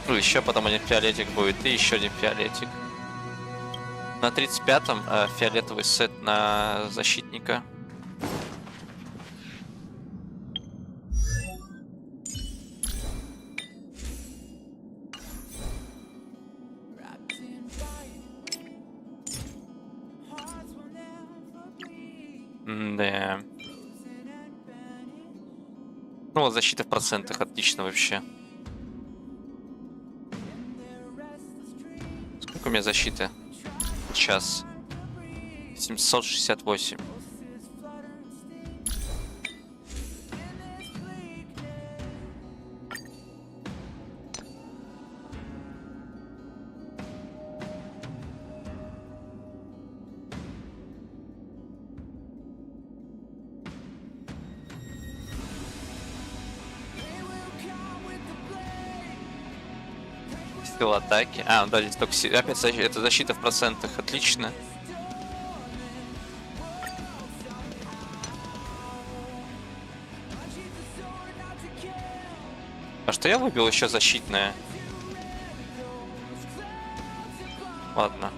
Еще потом один фиолетик будет. И еще один фиолетик. На 35-м фиолетовый сет на защитника. Да. Ну вот защита в процентах, отлично вообще. Сколько у меня защиты? Сейчас. 768. Сила атаки. А, да, здесь только опять это защита в процентах. Отлично. А что я выбил еще защитное? Ладно.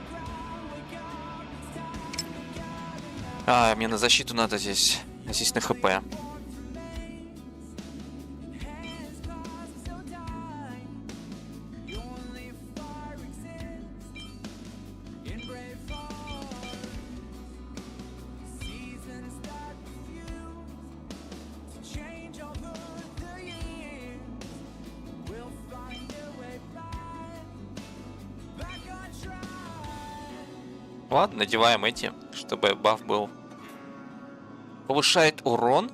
А, мне на защиту надо здесь. Здесь на ХП. Ладно, надеваем эти, чтобы баф был. Повышает урон?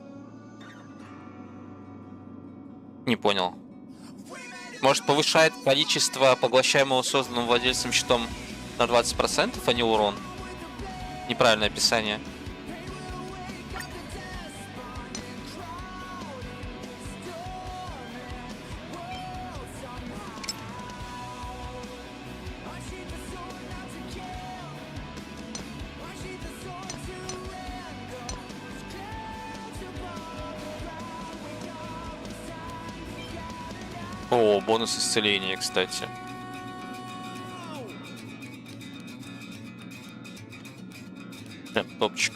Не понял. Может, повышает количество поглощаемого созданным владельцем щитом на 20%, а не урон? Неправильное описание. О, бонус исцеления, кстати. Прям топчик.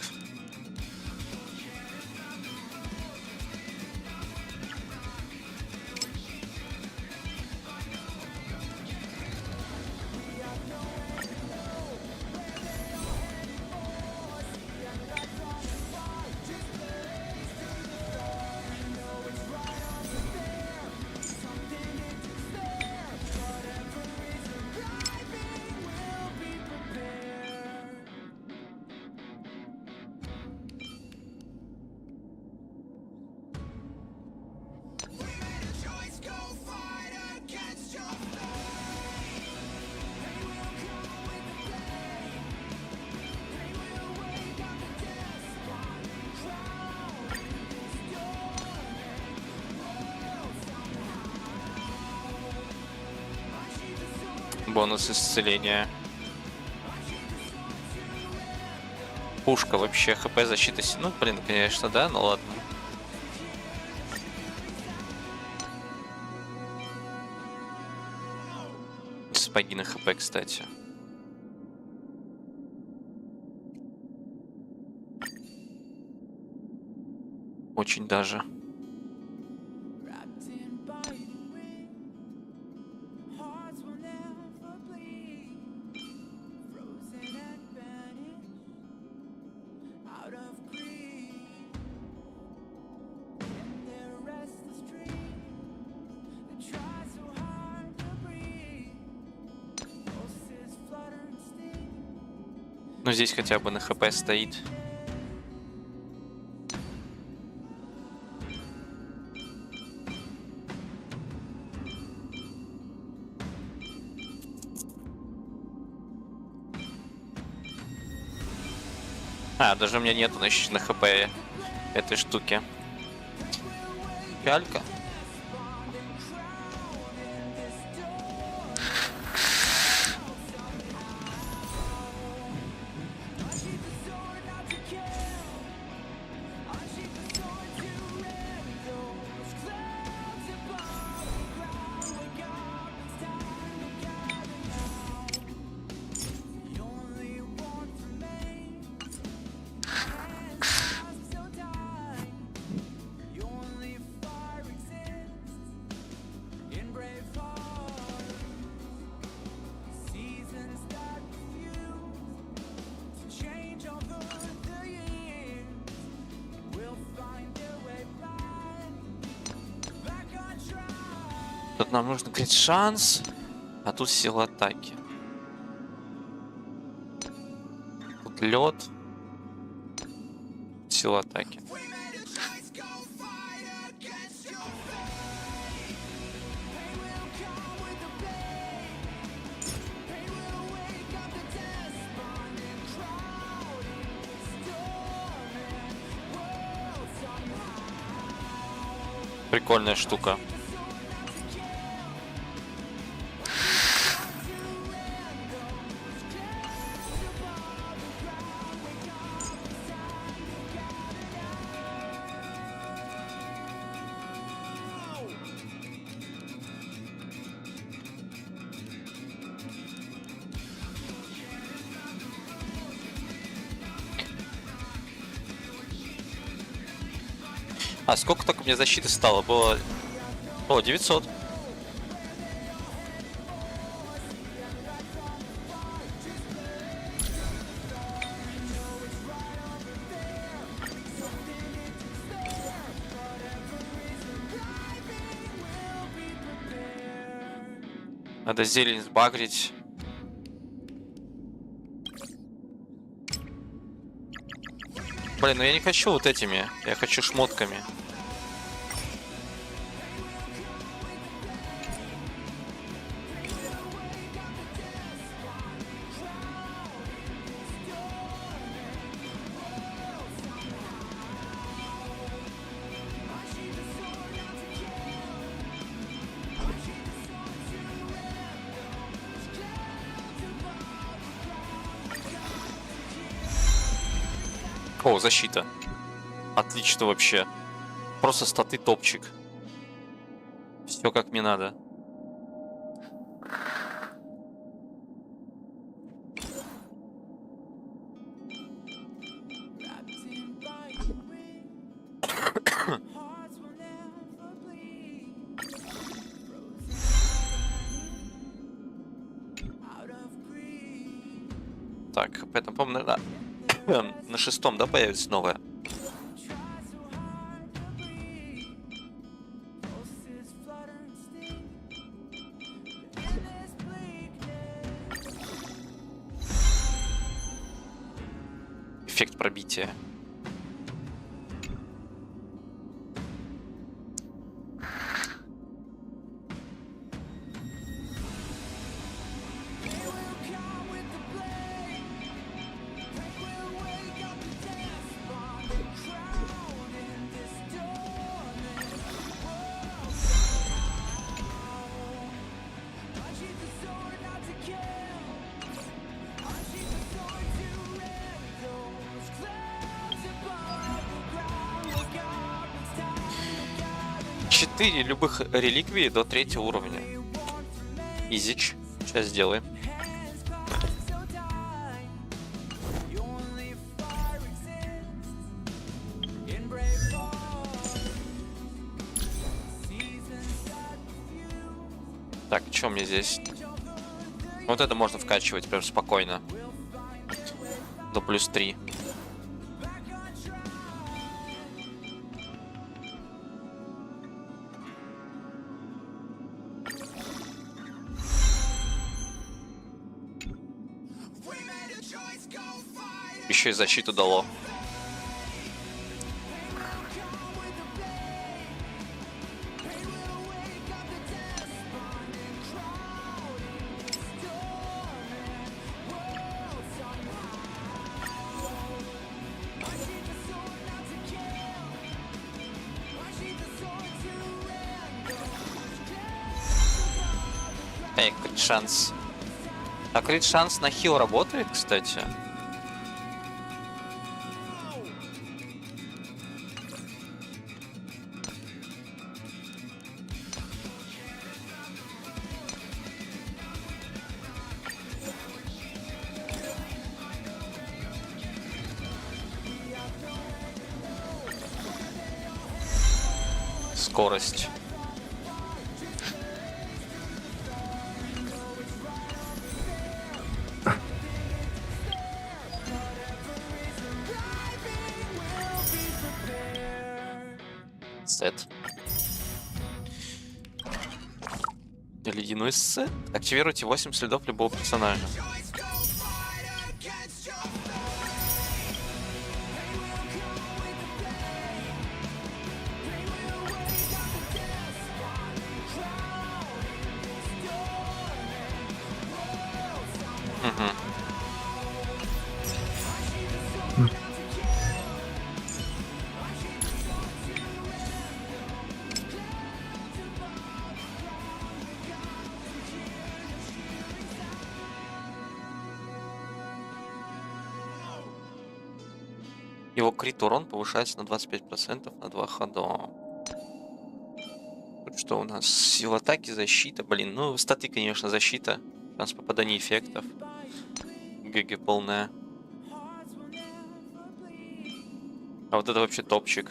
Бонус исцеления. Пушка вообще, хп, защита. Ну, блин, конечно, да, ну ладно. Сапоги на хп, кстати. Очень даже. Ну, здесь хотя бы на ХП стоит. А, даже у меня нету на ХП этой штуки. Калька. Тут нам нужно крит шанс, а тут сила атаки. Тут лед. Сила атаки. Прикольная штука. А сколько только мне защиты стало? Было... О, 900. Надо зелень сбагрить. Блин, ну я не хочу вот этими. Я хочу шмотками. О, защита. Отлично вообще. Просто статы топчик. Все как мне надо. Так, поэтому, помню, на 6-м, да, появится новая? Эффект пробития. Четыре любых реликвии до 3-го уровня. Изич. Сейчас сделаем. Так, что мне здесь? Вот это можно вкачивать прям спокойно. До +3. Еще и защиту дало. Эй, крит шанс. А крит шанс на хил работает, кстати? Скорость. Сет. Ледяной сет. Активируйте 8 следов любого персонажа. Его крит урон повышается на 25% на 2 хода. Тут что у нас? Сила атаки, защита. Блин, ну статы, конечно, защита. Шанс попадания эффектов. ГГ полная. А вот это вообще топчик.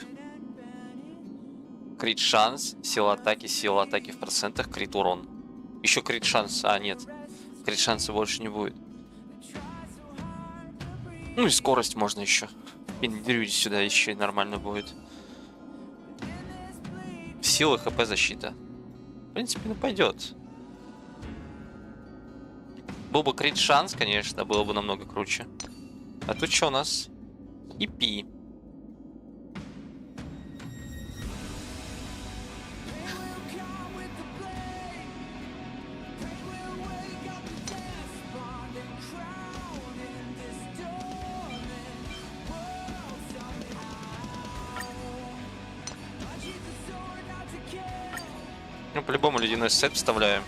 Крит шанс, сила атаки в процентах, крит урон. Еще крит шанс, а нет. Крит шанса больше не будет. Ну и скорость можно еще. Пендрюсь сюда еще и нормально будет. Сила, хп, защита. В принципе, ну пойдет. Был бы крит шанс, конечно, было бы намного круче. А тут что у нас? EP. Ну, по-любому ледяной сет вставляем.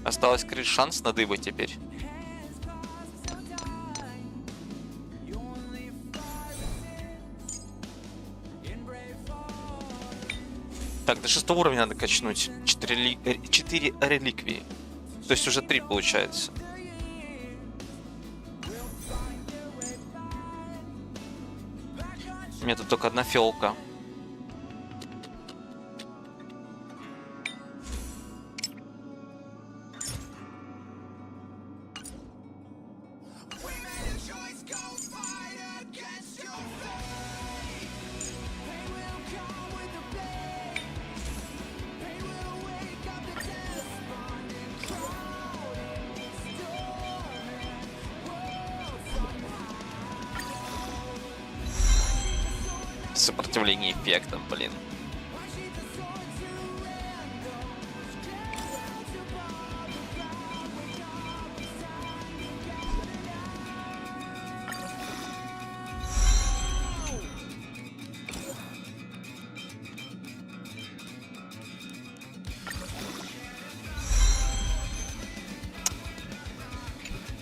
Осталось крит шанс на дыбы теперь. Так, до 6 уровня надо качнуть. 4 реликвии. То есть уже 3 получается. У меня тут только одна фиолка. Сопротивление эффектам, блин.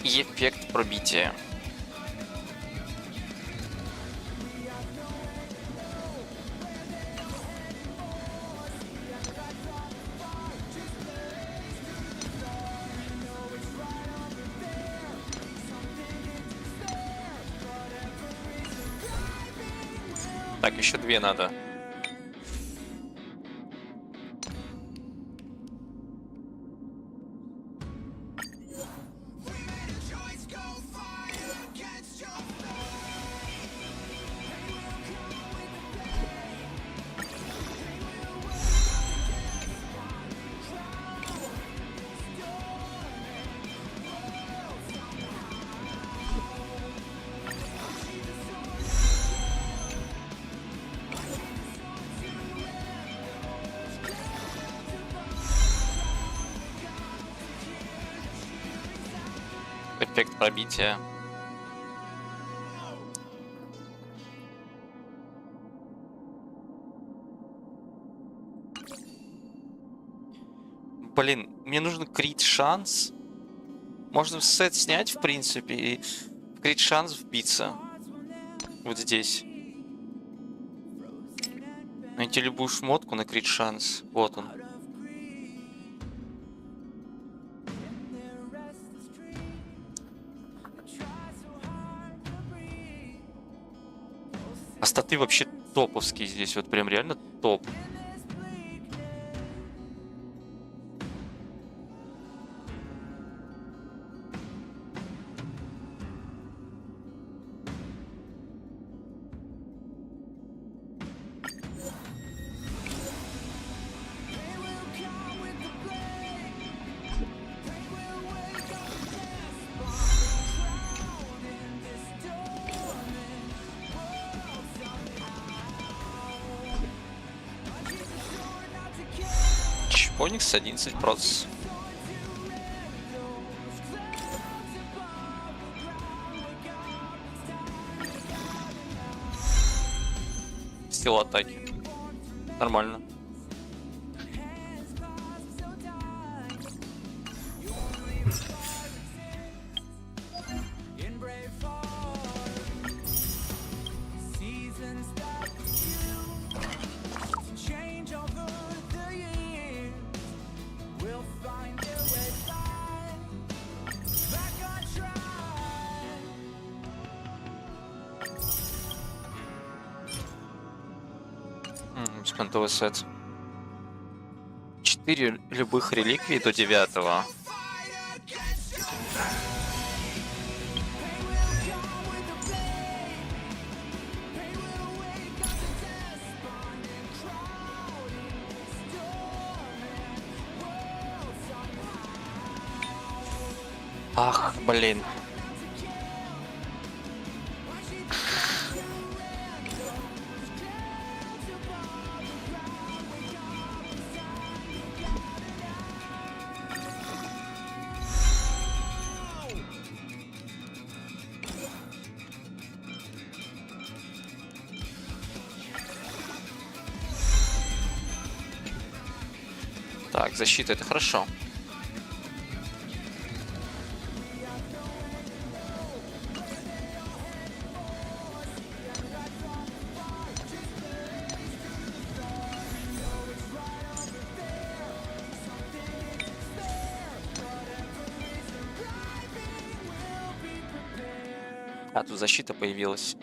И эффект пробития. Так, еще 2 надо. Эффект пробития. Блин, мне нужен крит шанс. Можно сет снять, в принципе, и в крит шанс вбиться. Вот здесь. Найти любую шмотку на крит шанс. Вот он. А статы вообще топовские здесь, вот прям реально топ. Оникс 11%. Стил атаки. Нормально. Беспонтовый сет. 4 любых реликвий до 9-го. Ах, блин. Так, защита — это хорошо. А, тут защита появилась.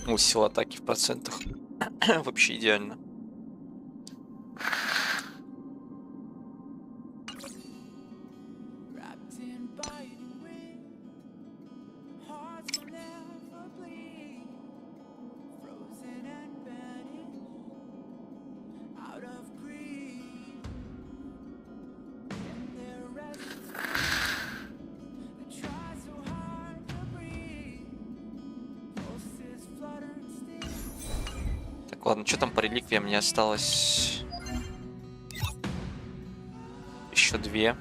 Ну, сила атаки в процентах. Вообще идеально. Ладно, что там по реликвиям? Мне осталось еще 2.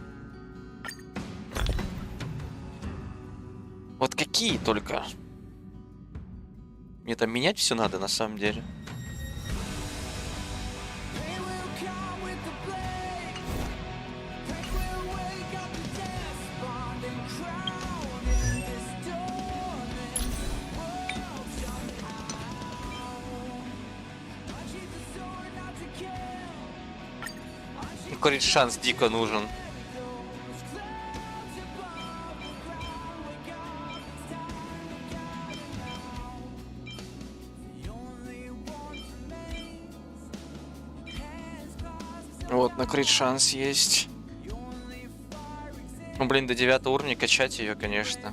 Вот какие только? Мне там менять все надо на самом деле. Какой шанс дико нужен. Вот, на крит шанс есть. Ну, блин, до 9 уровня качать ее, конечно.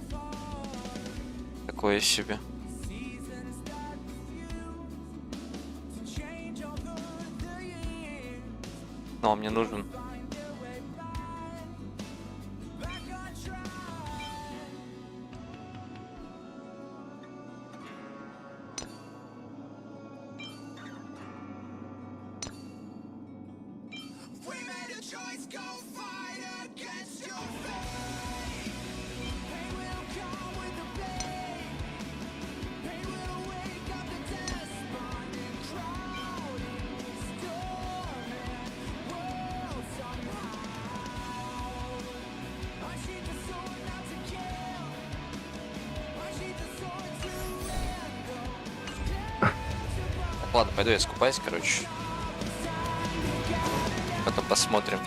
Такое себе. Но он мне нужен. Ладно, пойду я искупаюсь, короче. Потом посмотрим.